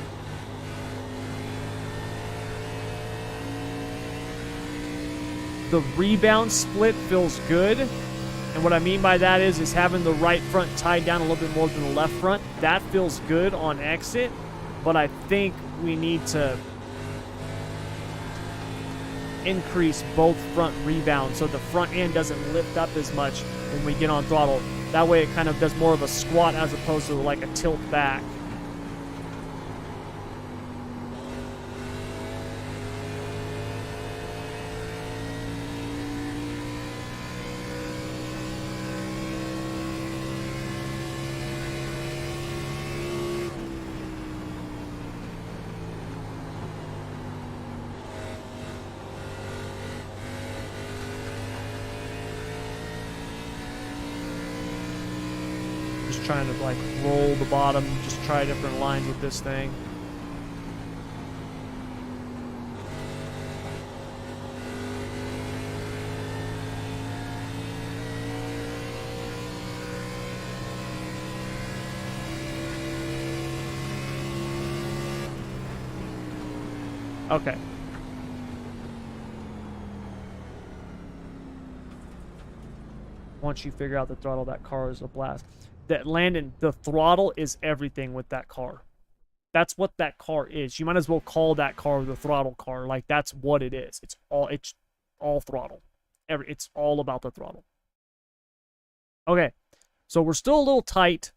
the rebound split feels good, and what I mean by that is having the right front tied down a little bit more than the left front. That feels good on exit, but I think we need to increase both front rebounds so the front end doesn't lift up as much when we get on throttle. That way it kind of does more of a squat as opposed to like a tilt back. Trying to like roll the bottom, just try different lines with this thing. Okay. once you figure out the throttle, that car is a blast. That Landon, the throttle is everything with that car. That's what that car is. You might as well call that car the throttle car. Like, that's what it is. It's all throttle. It's all about the throttle. Okay, so we're still a little tight.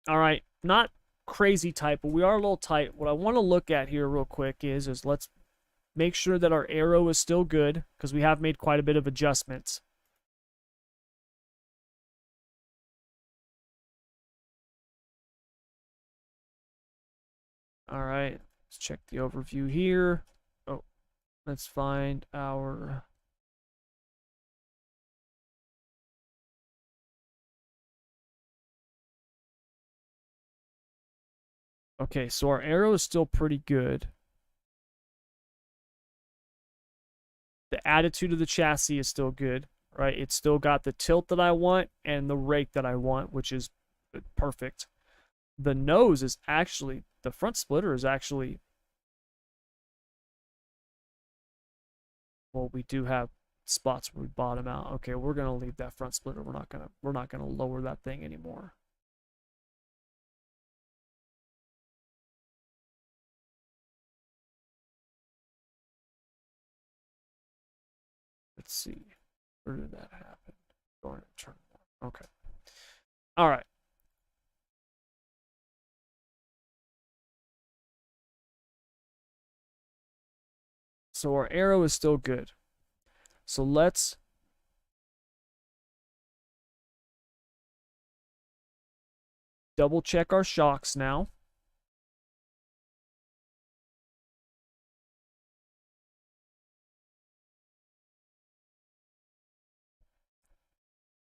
All right, not crazy tight, but we are a little tight. What I want to look at here real quick is let's make sure that our aero is still good, because we have made quite a bit of adjustments. All right, let's check the overview here. Oh, let's find our... Okay, so our aero is still pretty good. The attitude of the chassis is still good, right? It's still got the tilt that I want and the rake that I want, which is perfect. The nose is actually, the front splitter is actually, well, we do have spots where we bottom out. Okay, we're gonna leave that front splitter. We're not gonna lower that thing anymore. Let's see. Where did that happen? Going to turn one. Okay. All right. So our aero is still good. So let's double check our shocks now.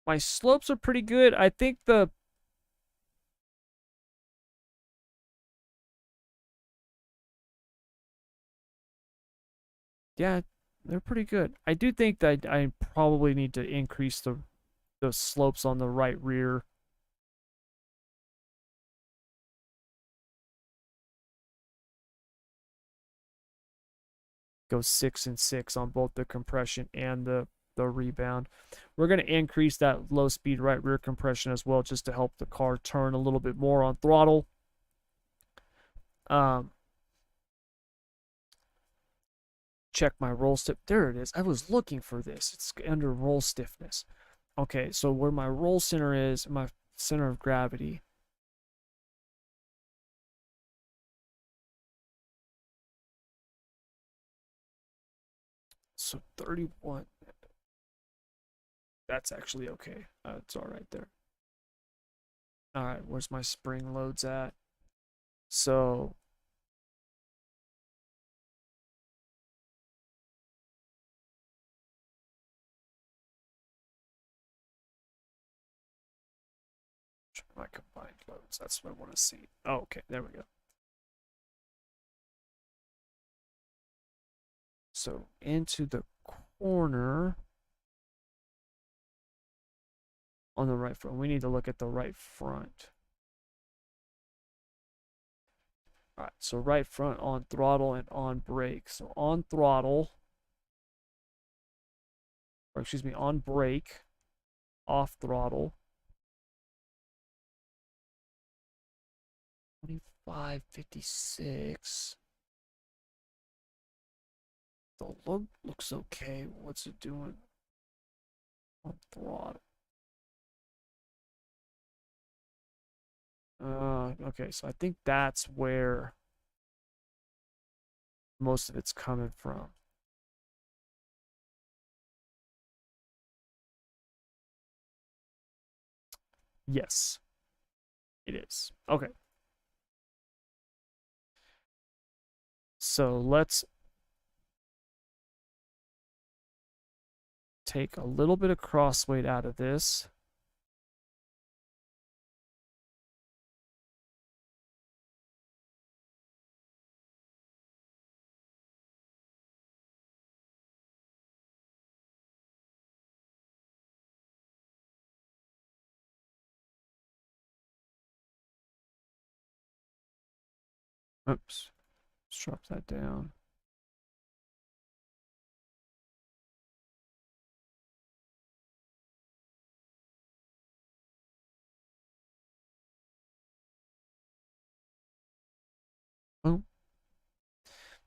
My slopes are pretty good. I think yeah, they're pretty good. I do think that I probably need to increase the slopes on the right rear. Go 6 and 6 on both the compression and the rebound. We're going to increase that low speed right rear compression as well, just to help the car turn a little bit more on throttle. Check my roll stiff. There it is. I was looking for this. It's under roll stiffness. Okay, so where my roll center is, my center of gravity. So 31. That's actually okay. It's all right there. All right, where's my spring loads at? So my combined loads. That's what I want to see. Oh, okay, there we go. So into the corner on the right front. We need to look at the right front. All right, so right front on throttle and on brake. So on throttle, or excuse me, on brake, off throttle. 2556. The look looks okay. What's it doing on throttle? Okay, so I think that's where most of it's coming from. Yes, it is. Okay. So let's take a little bit of cross weight out of this. Oops. Let's drop that down.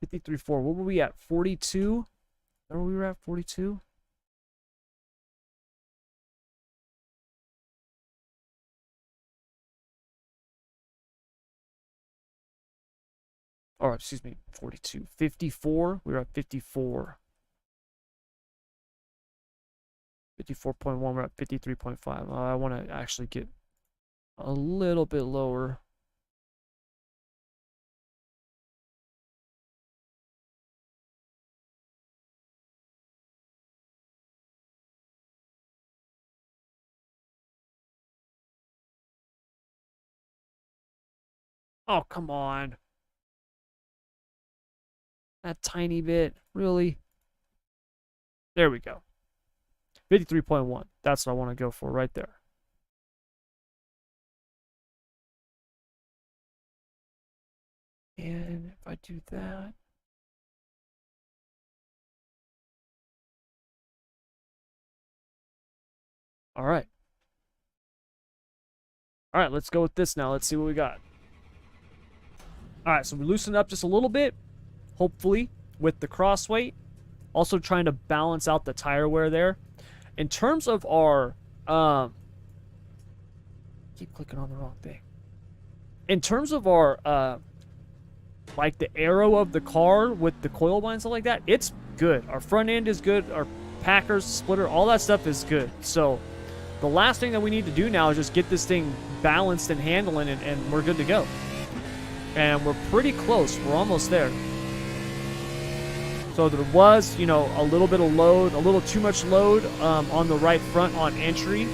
53.4. What were we at? 42? Where we were at? 42? Or, excuse me, 42. 54? We were at 54. 54.1. We're at 53.5. I want to actually get a little bit lower. Oh, come on. That tiny bit. Really? There we go. 53.1. That's what I want to go for right there. And if I do that. All right. All right, let's go with this now. Let's see what we got. All right, so we loosened up just a little bit, hopefully, with the cross weight. Also trying to balance out the tire wear there. In terms of our, keep clicking on the wrong thing. In terms of our, like the aero of the car with the coil bind and stuff like that, it's good. Our front end is good. Our packers, splitter, all that stuff is good. So the last thing that we need to do now is just get this thing balanced and handling, and we're good to go. And we're pretty close. We're almost there. So there was, you know, a little bit of load, a little too much load on the right front on entry.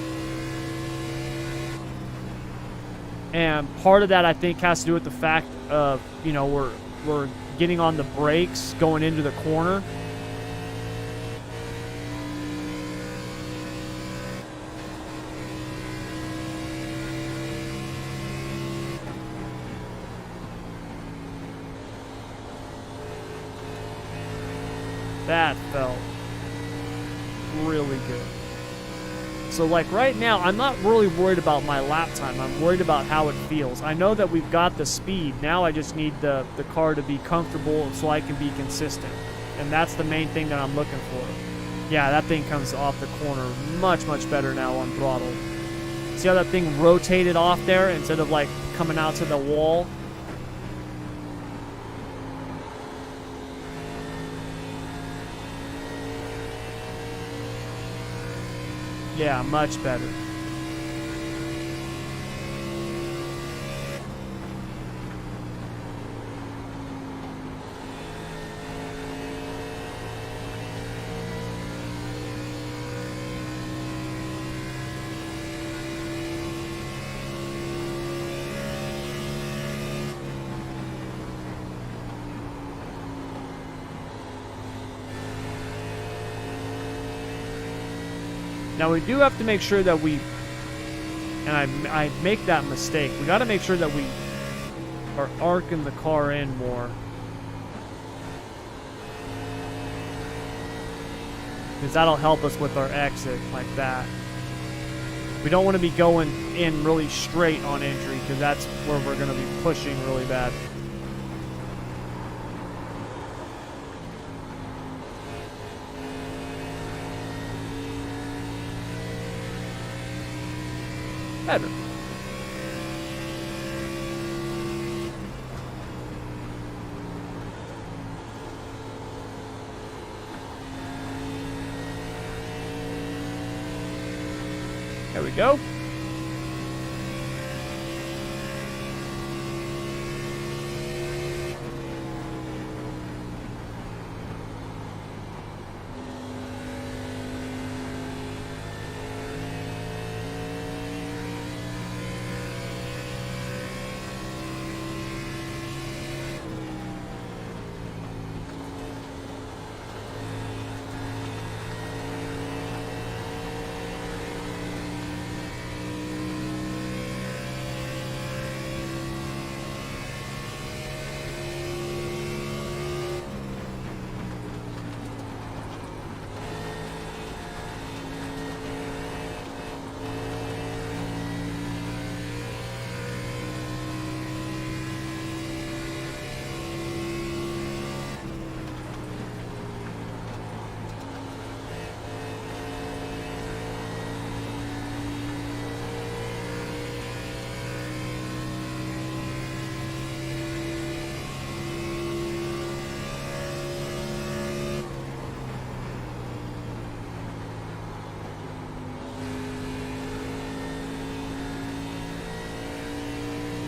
And part of that, I think, has to do with the fact of, you know, we're getting on the brakes going into the corner. That felt really good. So, like, right now, I'm not really worried about my lap time. I'm worried about how it feels. I know that we've got the speed. Now I just need the car to be comfortable so I can be consistent. And that's the main thing that I'm looking for. Yeah, that thing comes off the corner much, much better now on throttle. See how that thing rotated off there instead of, like, coming out to the wall? Yeah, much better. Now we do have to make sure that we, and I make that mistake, we got to make sure that we are arcing the car in more. Because that'll help us with our exit like that. We don't want to be going in really straight on entry because that's where we're going to be pushing really bad. Better. There we go.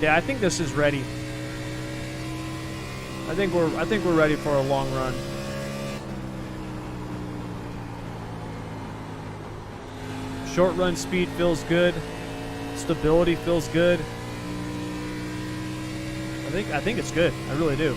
Yeah, I think this is ready. I think we're ready for a long run. Short run speed feels good. Stability feels good. I think it's good. I really do.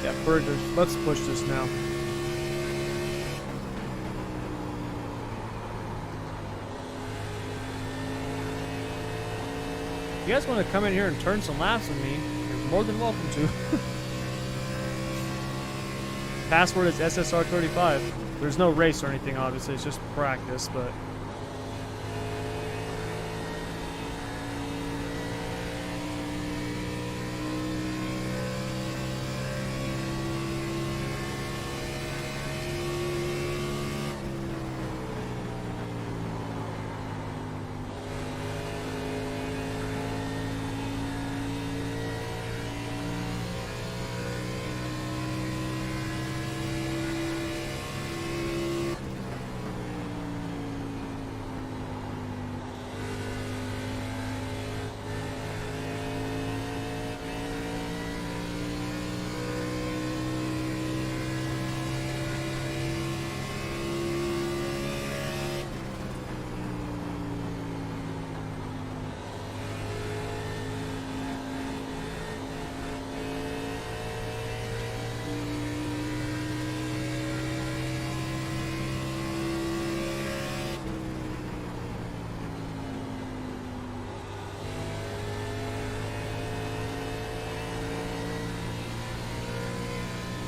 Yeah, burgers. Let's push this now. If you guys want to come in here and turn some laps with me, you're more than welcome to. Password is SSR35. There's no race or anything, obviously. It's just practice, but...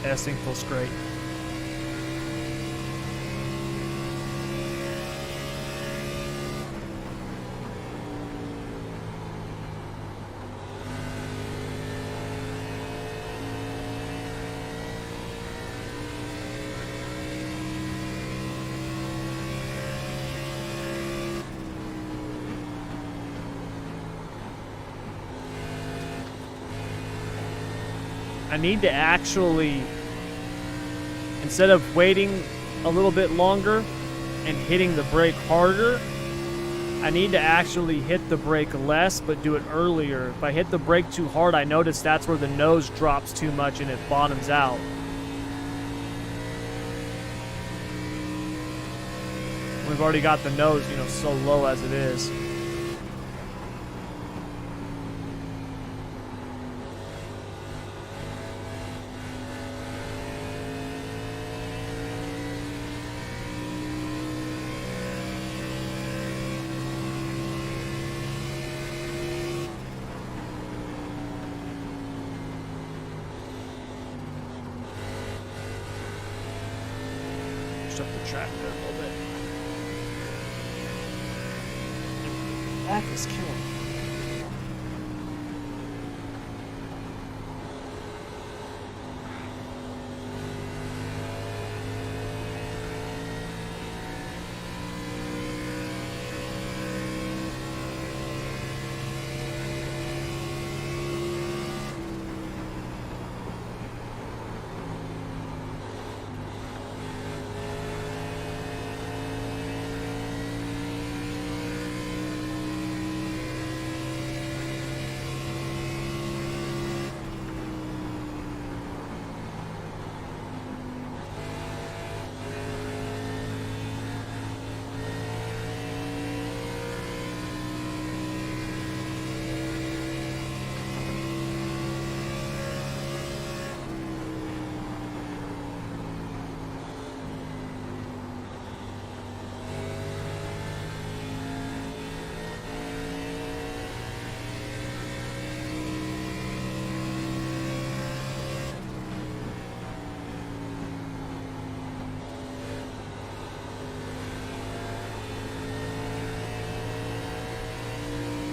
Yeah, this thing feels great. I need to actually, instead of waiting a little bit longer and hitting the brake harder, I need to actually hit the brake less but do it earlier. If I hit the brake too hard, I notice that's where the nose drops too much and it bottoms out. We've already got the nose, so low as it is. Up the track there a little bit. Back is killing me.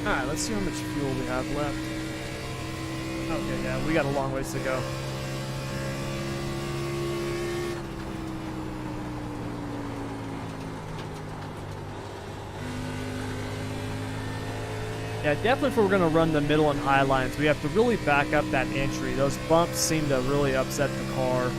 Alright, let's see how much fuel we have left. Okay, yeah, we got a long ways to go. Yeah, definitely if we're going to run the middle and high lines, we have to really back up that entry. Those bumps seem to really upset the car.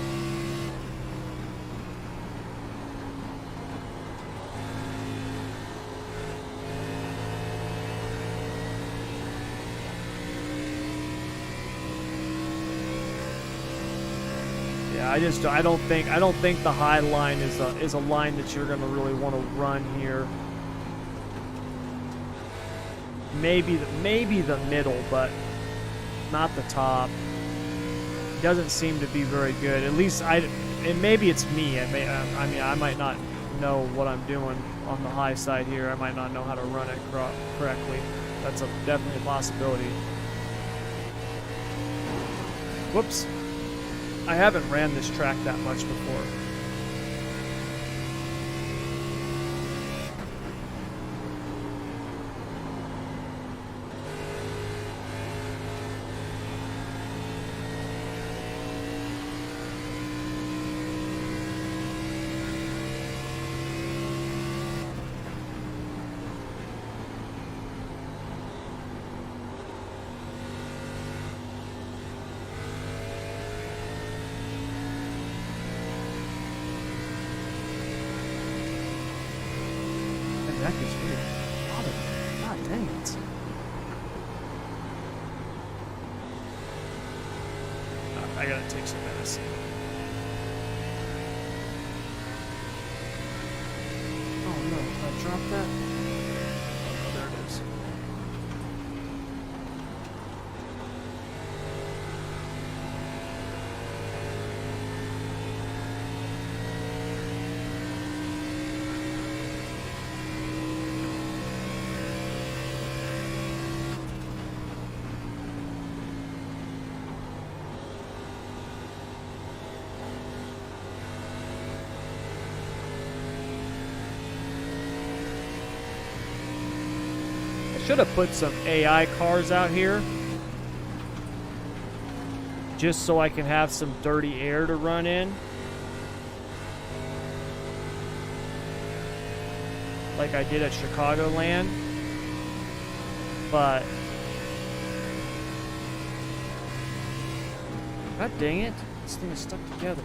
Yeah, I don't think the high line is a line that you're going to really want to run here. Maybe the middle, but not the top. Doesn't seem to be very good. At least and maybe it's me. I mean, I might not know what I'm doing on the high side here. I might not know how to run it correctly. That's definitely a possibility. Whoops. I haven't ran this track that much before. That gets weird. God dang it. I gotta take some medicine. Oh no, did I drop that? Oh, there it is. Should have put some AI cars out here just so I can have some dirty air to run in, like I did at Chicagoland. But god dang it, this thing is stuck together.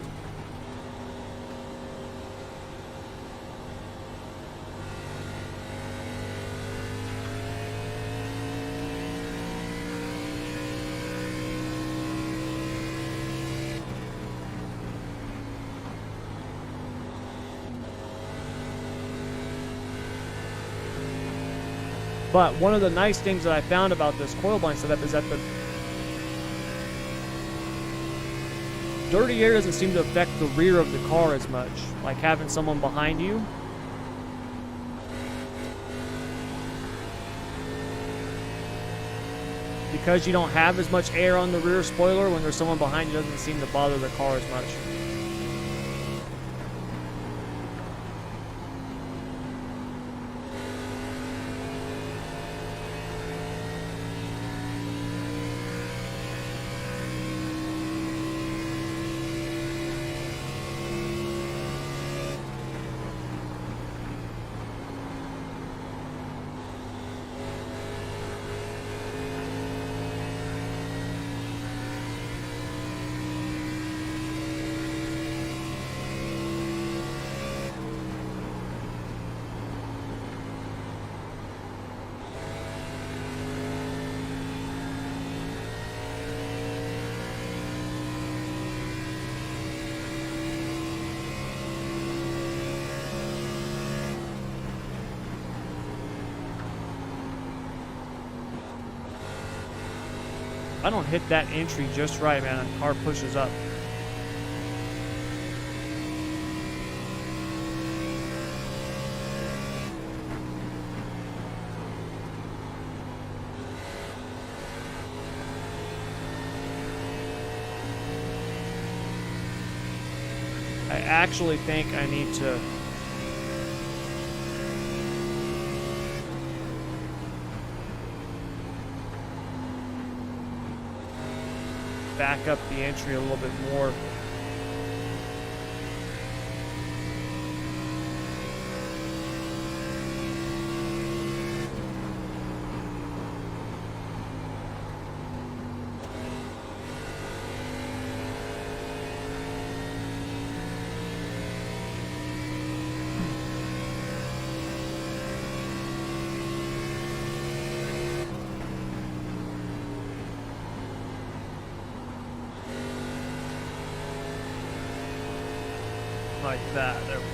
But one of the nice things that I found about this coil blind setup is that the dirty air doesn't seem to affect the rear of the car as much, like having someone behind you. Because you don't have as much air on the rear spoiler, when there's someone behind you, it doesn't seem to bother the car as much. If I don't hit that entry just right, man, the car pushes up. I actually think I need to back up the entry a little bit more. Like that. There we go.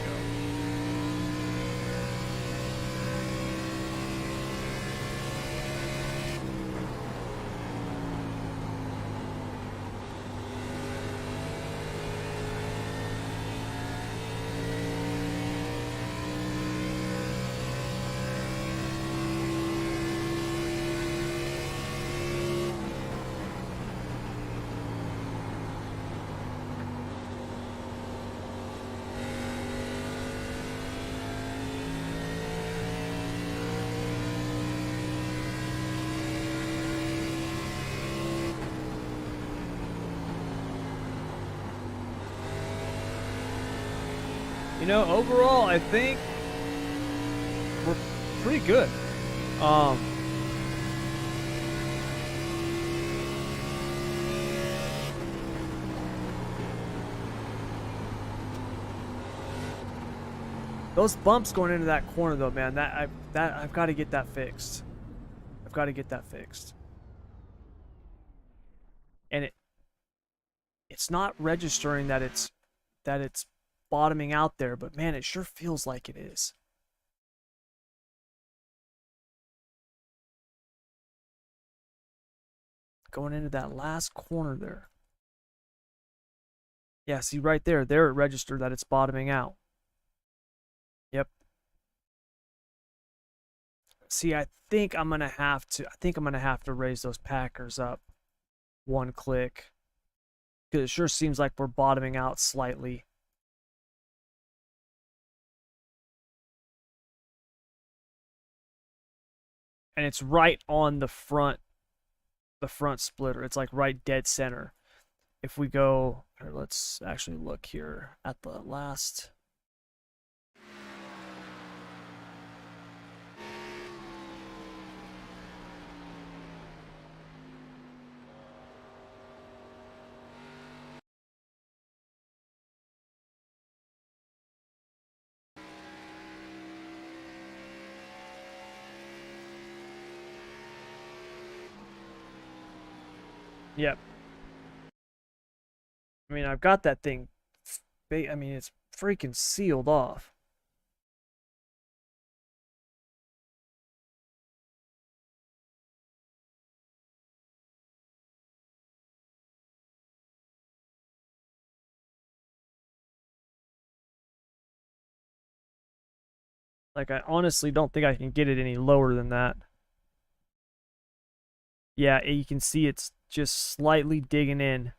You know, overall, I think we're pretty good. Those bumps going into that corner, though, man, I've got to get that fixed. I've got to get that fixed. And it's not registering that it's bottoming out there, but man, it sure feels like it is. Going into that last corner there. Yeah, see right there, it registered that it's bottoming out. Yep. See, I think I'm gonna have to raise those Packers up one click. Because it sure seems like we're bottoming out slightly. And it's right on the front splitter. It's like right dead center. If we go, or let's actually look here at the last. Yep. I mean, I've got that thing. I mean, it's freaking sealed off. Like, I honestly don't think I can get it any lower than that. Yeah, you can see it's just slightly digging in.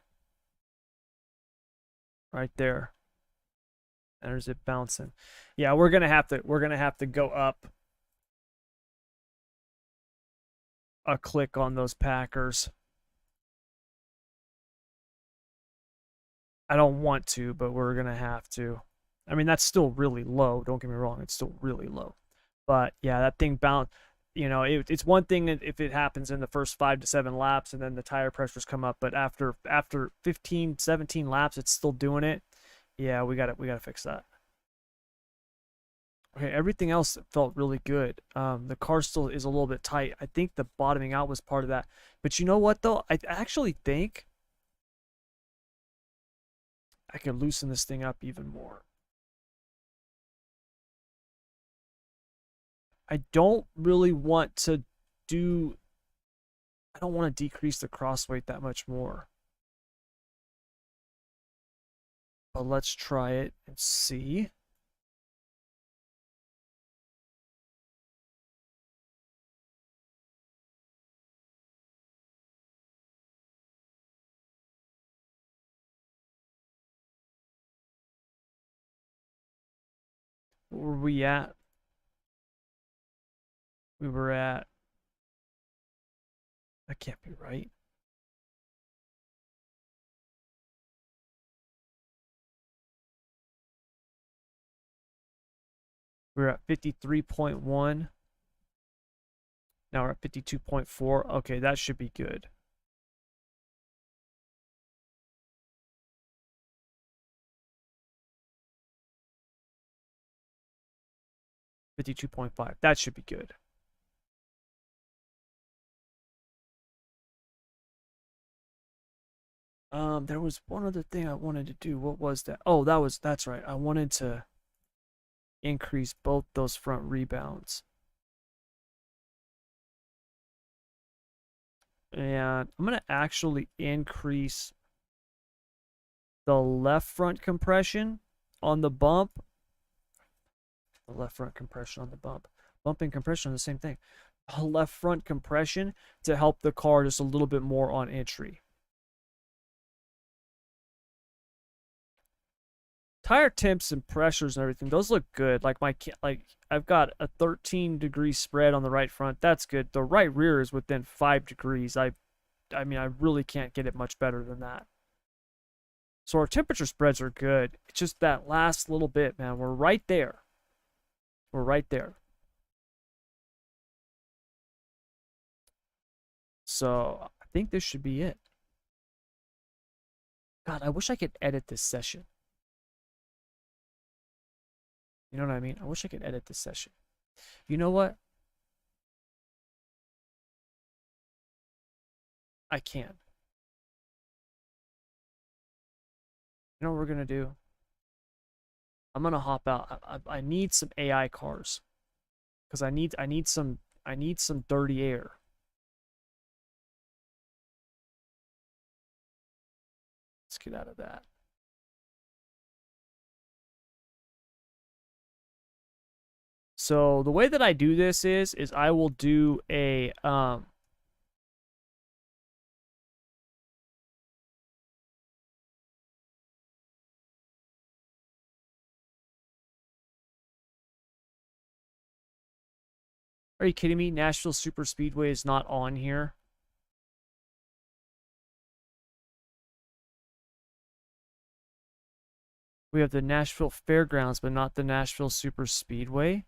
Right there. There's it bouncing. Yeah, we're gonna have to go up a click on those Packers. I don't want to, but we're gonna have to. I mean, that's still really low. Don't get me wrong; it's still really low. But yeah, that thing bounced. You know, it's one thing if it happens in the first 5 to 7 laps and then the tire pressures come up, but after 15, 17 laps, it's still doing it. Yeah, we gotta fix that. Okay, everything else felt really good. The car still is a little bit tight. I think the bottoming out was part of that. But you know what though? I actually think I could loosen this thing up even more. I don't really want to do, I don't want to decrease the cross weight that much more. But let's try it and see. Where were we at? We were at, that can't be right. we're at 53.1. Now we're at 52.4. Okay, that should be good. $52.5. That should be good. There was one other thing I wanted to do. What was that? Oh, that's right. I wanted to increase both those front rebounds. And I'm going to actually increase the left front compression on the bump. The left front compression on the bump. Bump and compression are the same thing. Left front compression to help the car just a little bit more on entry. Tire temps and pressures and everything, those look good. Like I've got a 13-degree spread on the right front. That's good. The right rear is within 5 degrees. I mean, I really can't get it much better than that. So our temperature spreads are good. It's just that last little bit, man. We're right there. We're right there. So I think this should be it. God, I wish I could edit this session. You know what I mean? I wish I could edit this session. You know what? I can. You know what we're gonna do? I'm gonna hop out. I need some AI cars because I need some dirty air. Let's get out of that. So the way that I do this is I will do a Are you kidding me? Nashville Super Speedway is not on here. We have the Nashville Fairgrounds, but not the Nashville Super Speedway.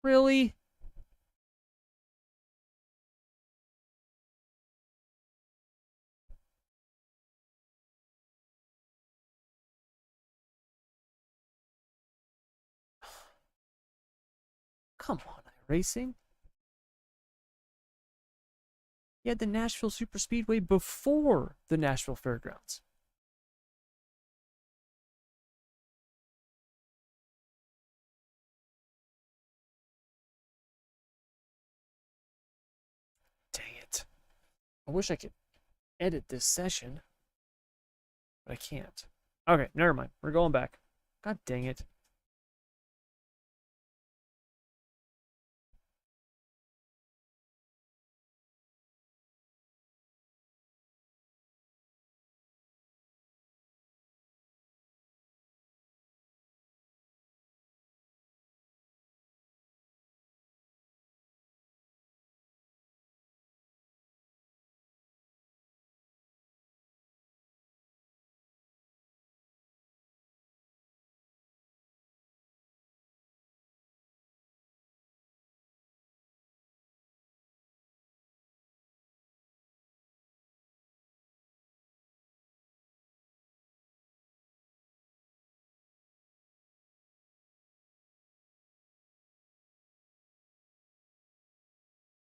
Really? Come on, iRacing. You had the Nashville Super Speedway before the Nashville Fairgrounds. Dang it. I wish I could edit this session, but I can't. Okay, never mind. We're going back. God dang it.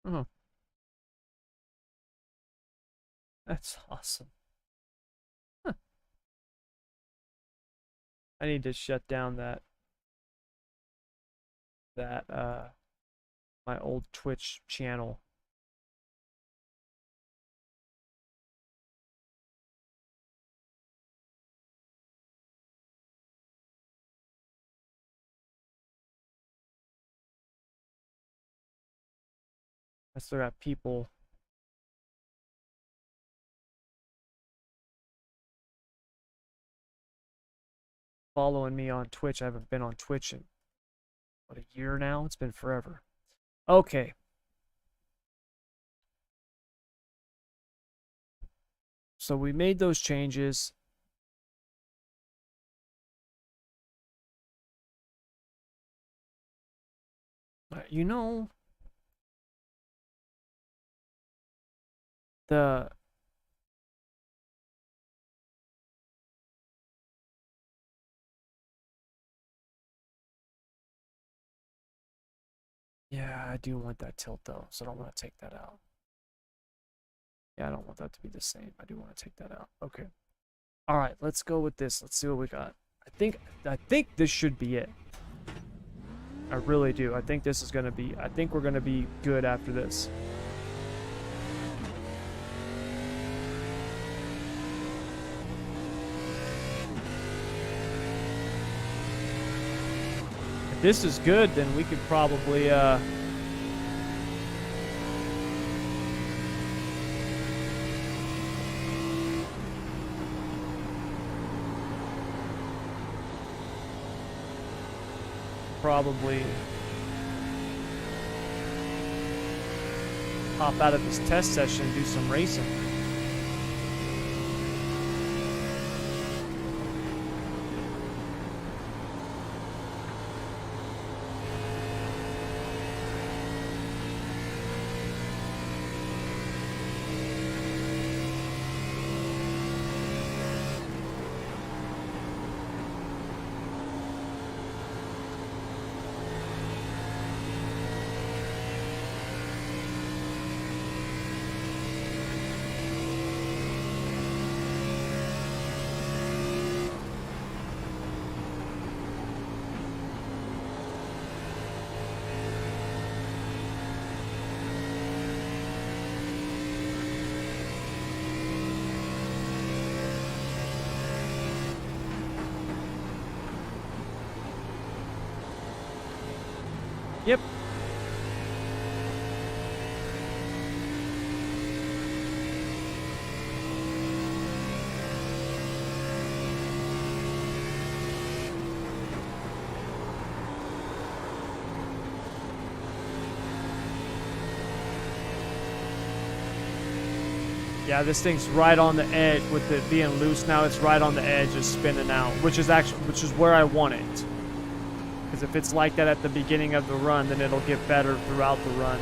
Oh, that's awesome. Huh. I need to shut down that my old Twitch channel. I still got people following me on Twitch. I haven't been on Twitch in what, a year now? It's been forever. Okay. So we made those changes. You know, the yeah, I do want that tilt though, so I don't want to take that out. Yeah, I don't want that to be the same. I do want to take that out. Okay. All right, let's go with this. Let's see what we got. I think this should be it. I really do. I think this is going to be, I think we're going to be good after this. If this is good, then we could probably, hop out of this test session and do some racing. Yep. Yeah, this thing's right on the edge with it being loose now. It's right on the edge of spinning out, which is where I want it. Because if it's like that at the beginning of the run, then it'll get better throughout the run.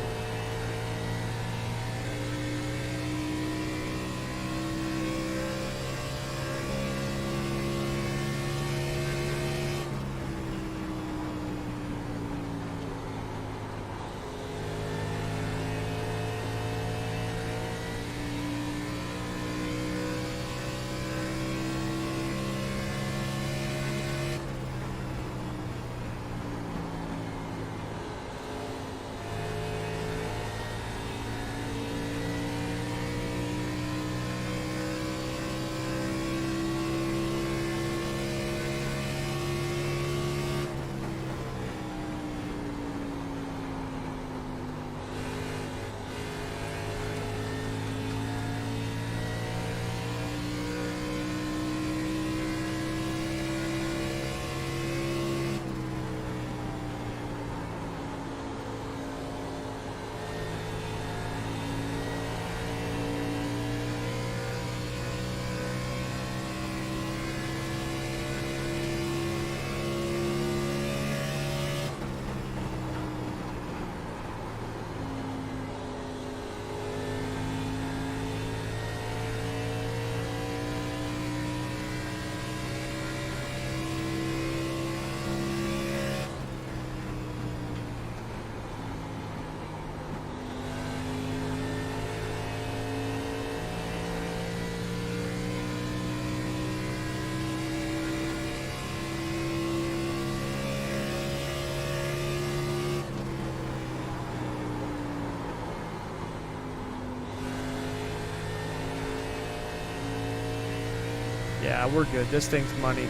Yeah, we're good. This thing's money.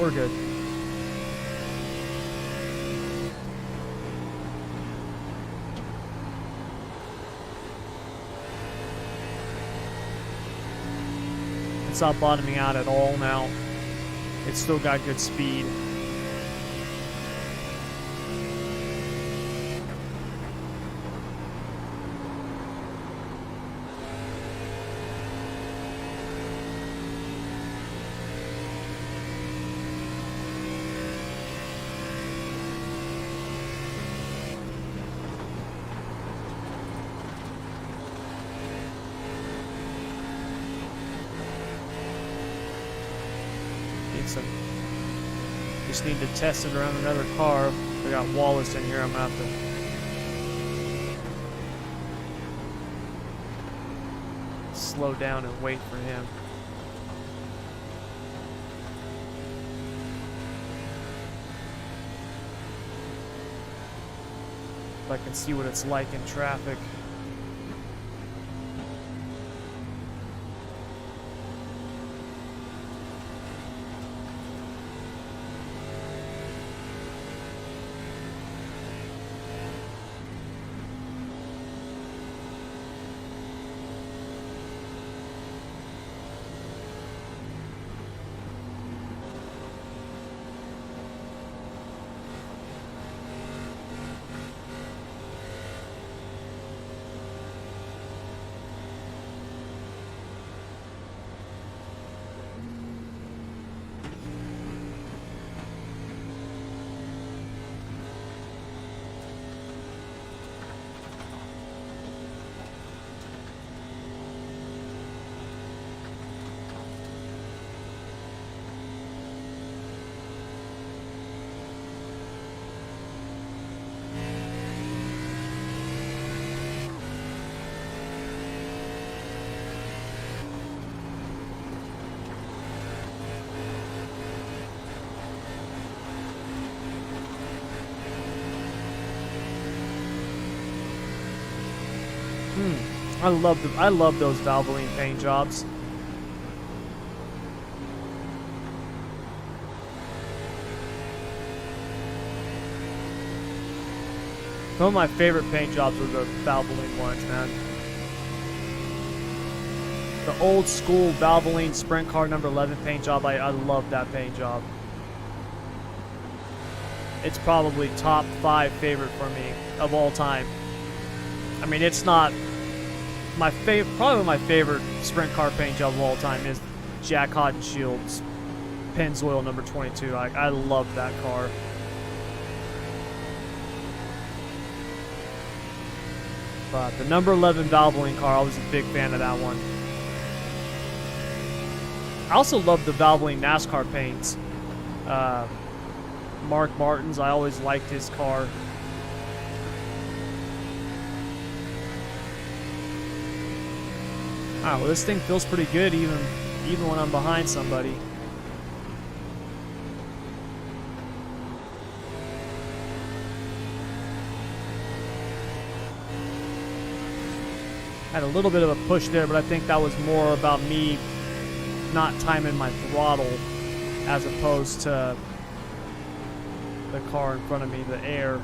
We're good. It's not bottoming out at all now. It's still got good speed. points, and just need to test it around another car. We got Wallace in here. I'm gonna have to slow down and wait for him. If I can see what it's like in traffic. I love those Valvoline paint jobs. Some of my favorite paint jobs were the Valvoline ones, man. The old school Valvoline Sprint Car number 11 paint job, I love that paint job. It's probably top 5 favorite for me of all time. I mean, it's not my favorite. Probably my favorite sprint car paint job of all time is Jack Hot and Shields Pennzoil number 22. I love that car. But the number 11 Valvoline car, I was a big fan of that one. I also love the Valvoline NASCAR paints. Mark Martin's, I always liked his car. Alright, well this thing feels pretty good even when I'm behind somebody. Had a little bit of a push there, but I think that was more about me not timing my throttle as opposed to the car in front of me, the air.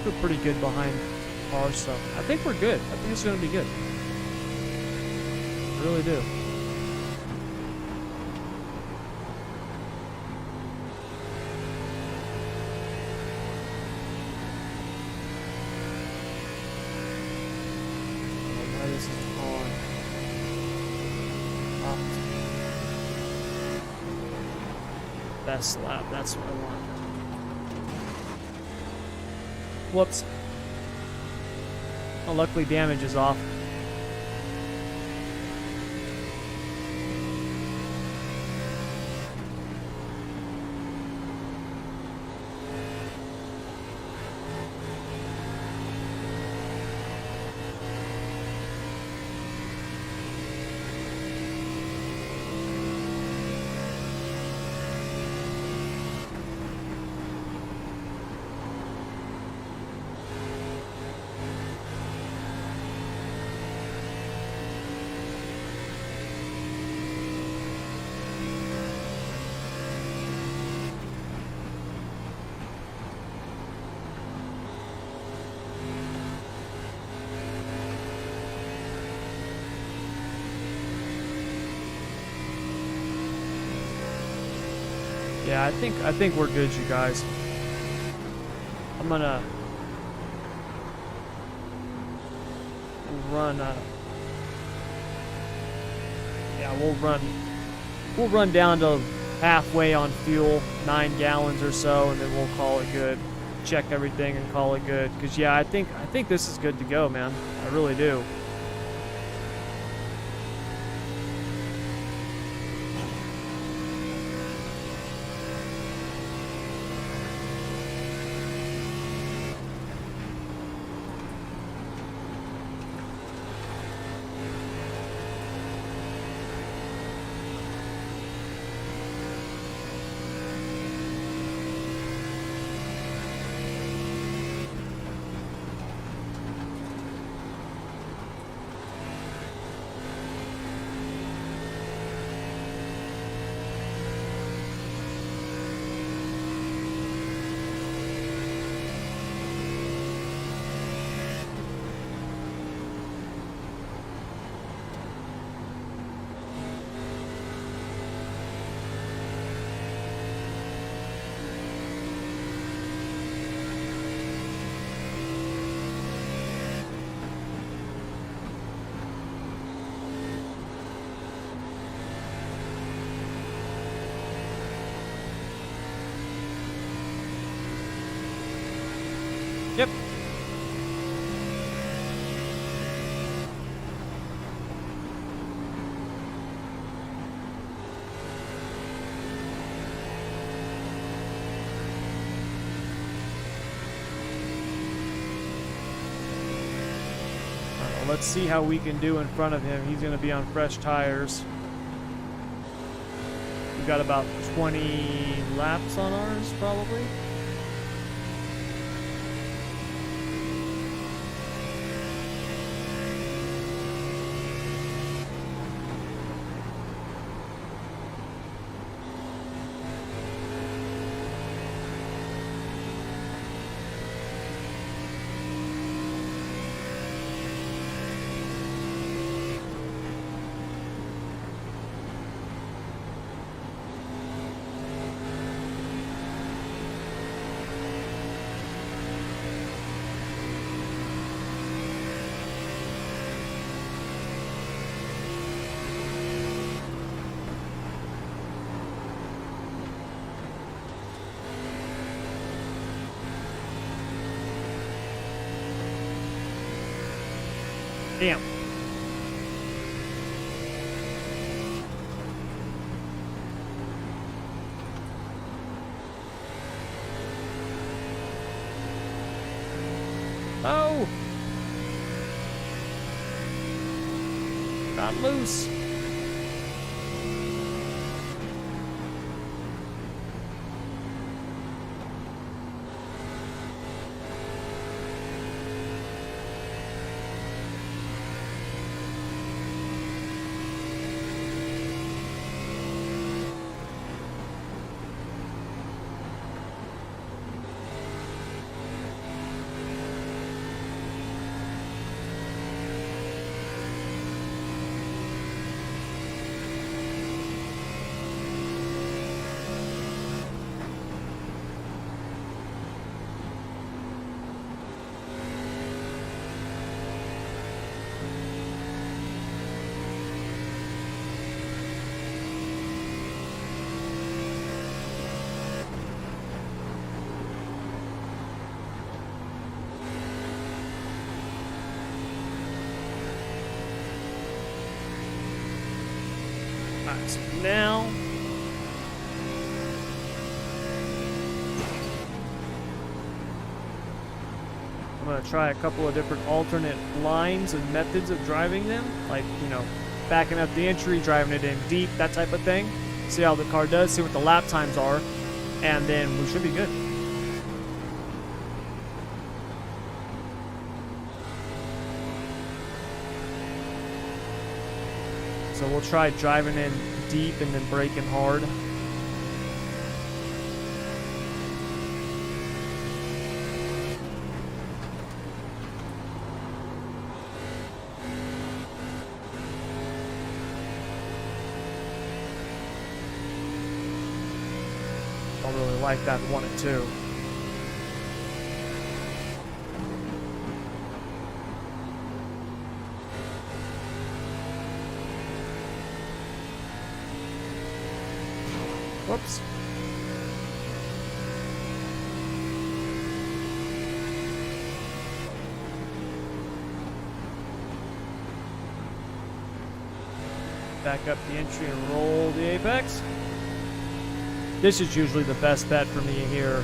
We're pretty good behind cars, so I think we're good. I think it's going to be good. I really do. Why this is on? Best lap. That's what I want. Whoops. Well, luckily damage is off. I think we're good, you guys. I'm gonna run. Yeah, we'll run down to halfway on fuel, 9 gallons or so, and then we'll call it good. Check everything and call it good. Cause yeah, I think this is good to go, man. I really do. Yep. Let's see how we can do in front of him. He's going to be on fresh tires. We've got about 20 laps on ours, probably. Damn. Oh! Got loose. Alright, so now I'm going to try a couple of different alternate lines and methods of driving them, like, you know, backing up the entry, driving it in deep, that type of thing. See how the car does, see what the lap times are, and then we should be good. So we'll try driving in deep and then braking hard. really like that 1 and 2. Whoops. Back up the entry and roll the apex. This is usually the best bet for me here.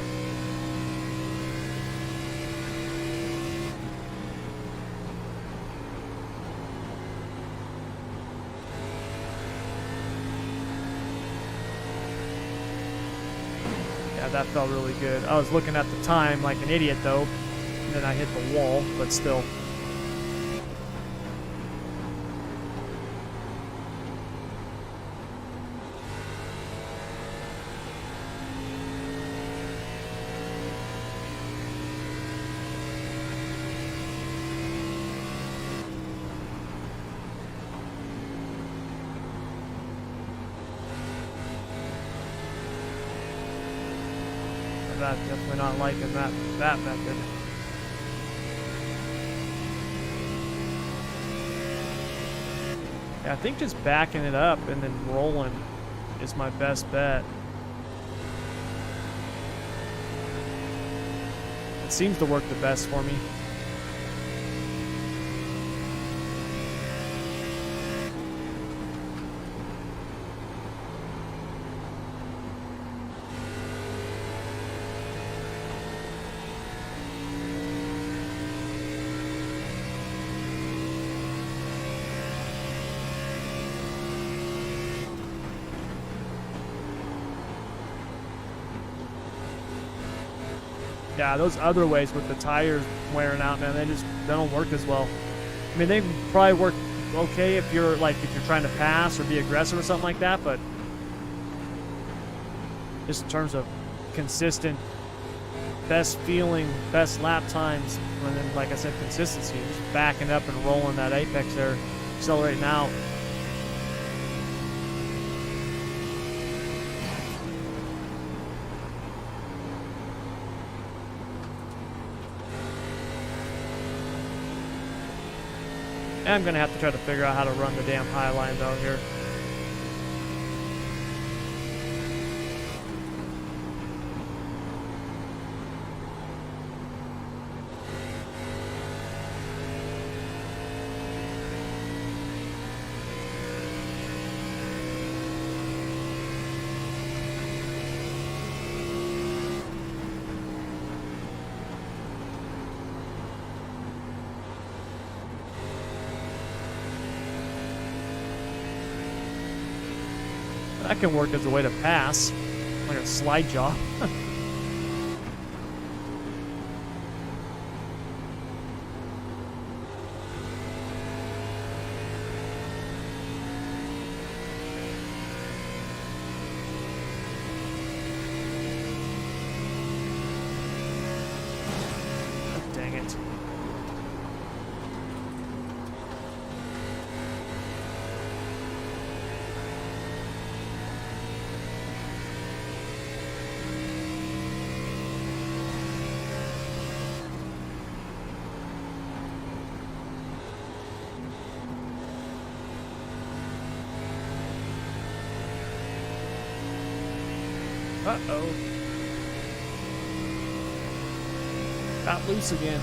Yeah, that felt really good. I was looking at the time like an idiot though, and then I hit the wall, but still. That definitely not liking that method. Yeah, I think just backing it up and then rolling is my best bet. It seems to work the best for me. Yeah, those other ways with the tires wearing out, man, they don't work as well. I mean, they probably work okay if you're trying to pass or be aggressive or something like that, but just in terms of consistent, best feeling, best lap times, and then, like I said, consistency, just backing up and rolling that apex there, accelerating out. And I'm going to have to try to figure out how to run the damn high line though here. That can work as a way to pass, like a slide jaw. Dang it. Uh-oh. Got loose again.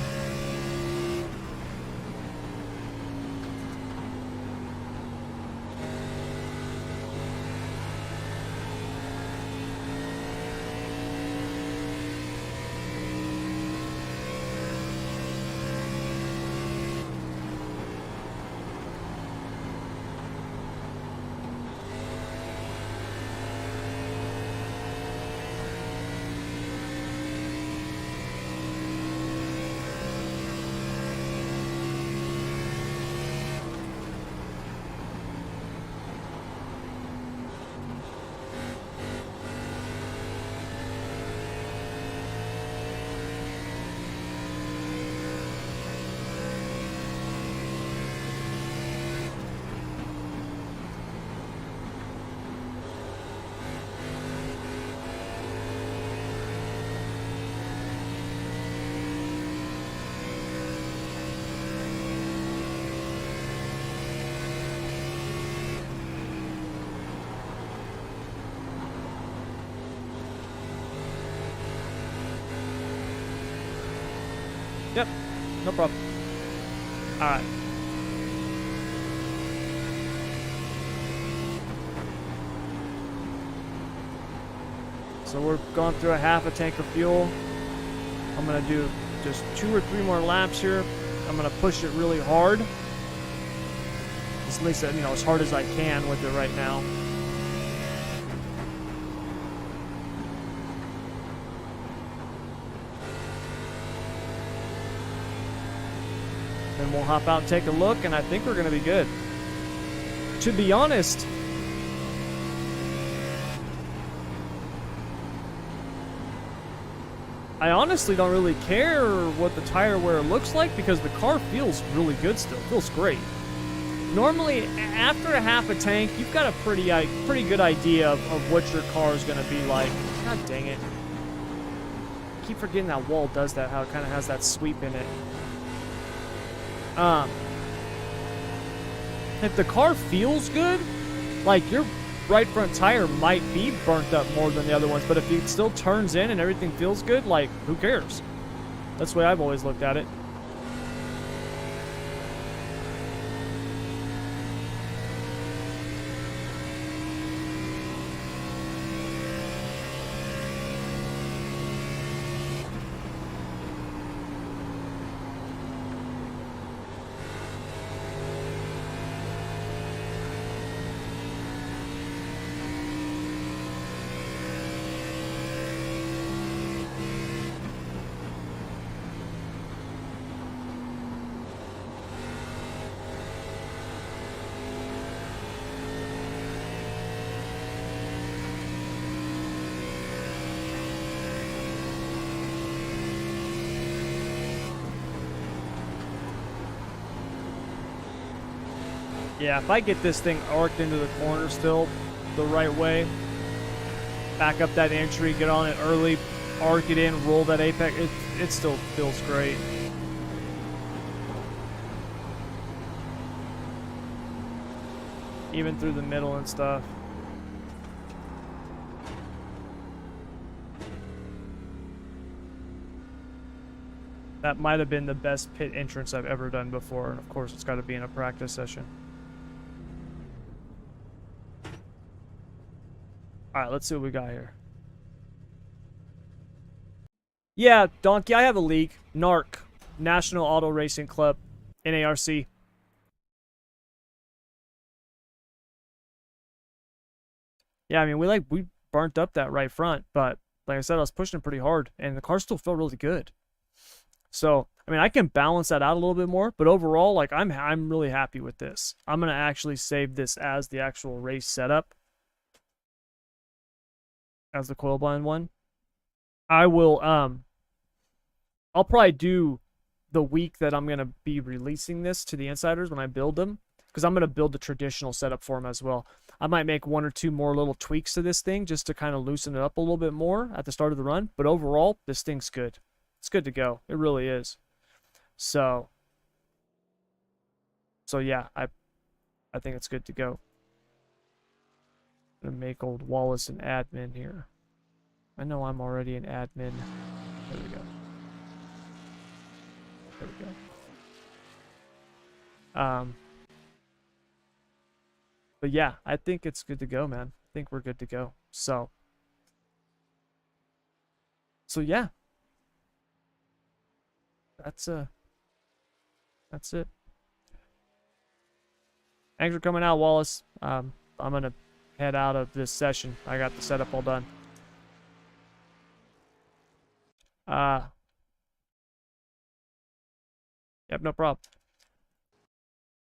Yep, no problem. All right. So we're going through a half a tank of fuel. I'm gonna do just 2 or 3 more laps here. I'm gonna push it really hard. At least, you know, as hard as I can with it right now. Then we'll hop out and take a look, and I think we're gonna be good. To be honest, I honestly don't really care what the tire wear looks like because the car feels really good still. It feels great. Normally, after a half a tank, you've got a pretty good idea of what your car is going to be like. God dang it. I keep forgetting that wall does that, how it kind of has that sweep in it. If the car feels good, like your right front tire might be burnt up more than the other ones, but if it still turns in and everything feels good, like, who cares? That's the way I've always looked at it. Yeah, if I get this thing arced into the corner still the right way, back up that entry, get on it early, arc it in, roll that apex, it still feels great. Even through the middle and stuff. That might have been the best pit entrance I've ever done before, and of course it's got to be in a practice session. Alright, let's see what we got here. Yeah, Donkey, I have a league. NARC, National Auto Racing Club, NARC. Yeah, I mean, we burnt up that right front, but like I said, I was pushing it pretty hard, and the car still felt really good. So, I mean, I can balance that out a little bit more, but overall, like, I'm really happy with this. I'm gonna actually save this as the actual race setup, as the coil blind one. I will, I'll probably do the week that I'm gonna be releasing this to the insiders when I build them, because I'm gonna build the traditional setup for them as well. I might make 1 or 2 more little tweaks to this thing just to kind of loosen it up a little bit more at the start of the run. But overall, this thing's good. It's good to go. It really is. So yeah, I think it's good to go. I'm gonna make old Wallace an admin here. I know I'm already an admin. There we go. There we go. But yeah, I think it's good to go, man. I think we're good to go. So yeah. That's it. Thanks for coming out, Wallace. I'm gonna head out of this session. I got the setup all done. Yep, no problem.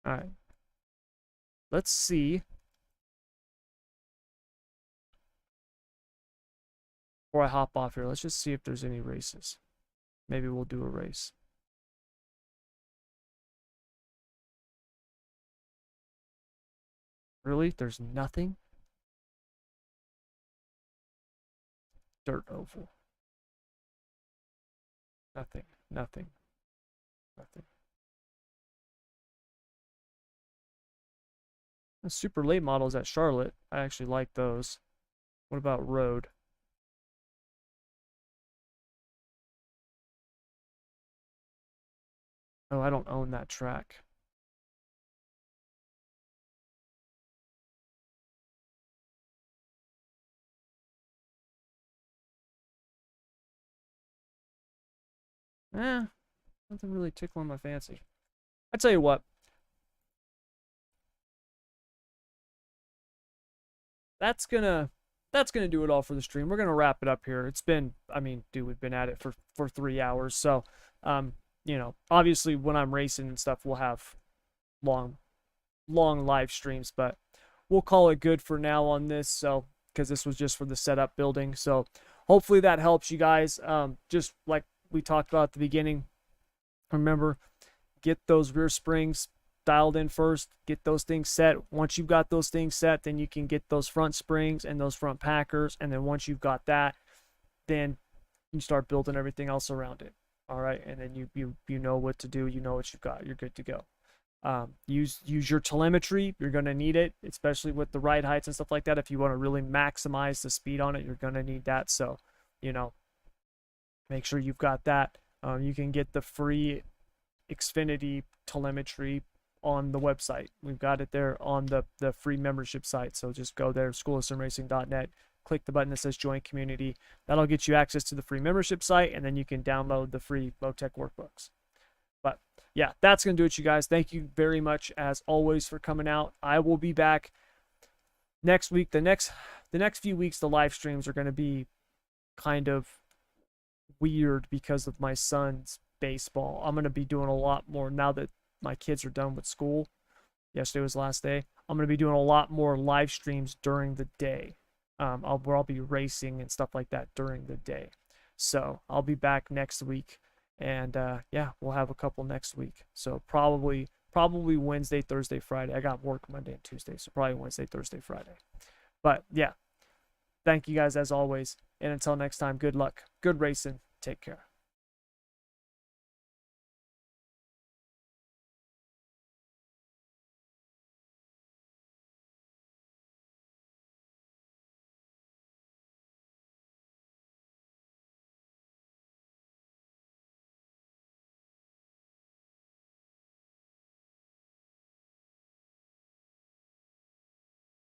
All right. Let's see. Before I hop off here, let's just see if there's any races. Maybe we'll do a race. Really? There's nothing? Dirt oval. Nothing. Nothing. Nothing. The super late models at Charlotte. I actually like those. What about road? Oh, I don't own that track. Nothing really tickling my fancy. I tell you what, that's gonna do it all for the stream. We're gonna wrap it up here. It's been, I mean, dude, we've been at it for 3 hours. So, obviously when I'm racing and stuff, we'll have long live streams, but we'll call it good for now on this. So, because this was just for the setup building. So, hopefully that helps you guys. Just like we talked about at the beginning, remember, get those rear springs dialed in first, get those things set. Once you've got those things set, then you can get those front springs and those front packers. And then once you've got that, then you start building everything else around it. All right. And then you know what to do. You know what you've got. You're good to go. Use your telemetry. You're going to need it, especially with the ride heights and stuff like that. If you want to really maximize the speed on it, you're going to need that. So, make sure you've got that. You can get the free Xfinity telemetry on the website. We've got it there on the free membership site. So just go there, schoolofsimracing.net, click the button that says join community. That'll get you access to the free membership site, and then you can download the free Motec workbooks. But yeah, that's going to do it, you guys. Thank you very much, as always, for coming out. I will be back next week. The next few weeks, the live streams are going to be kind of weird because of my son's baseball. I'm going to be doing a lot more now that my kids are done with school. Yesterday was the last day. I'm going to be doing a lot more live streams during the day. I'll be racing and stuff like that during the day. So I'll be back next week, and yeah, we'll have a couple next week. So probably Wednesday, Thursday, Friday. I got work Monday and Tuesday, so probably Wednesday, Thursday, Friday. But yeah, thank you guys as always, and until next time, good luck, good racing, take care.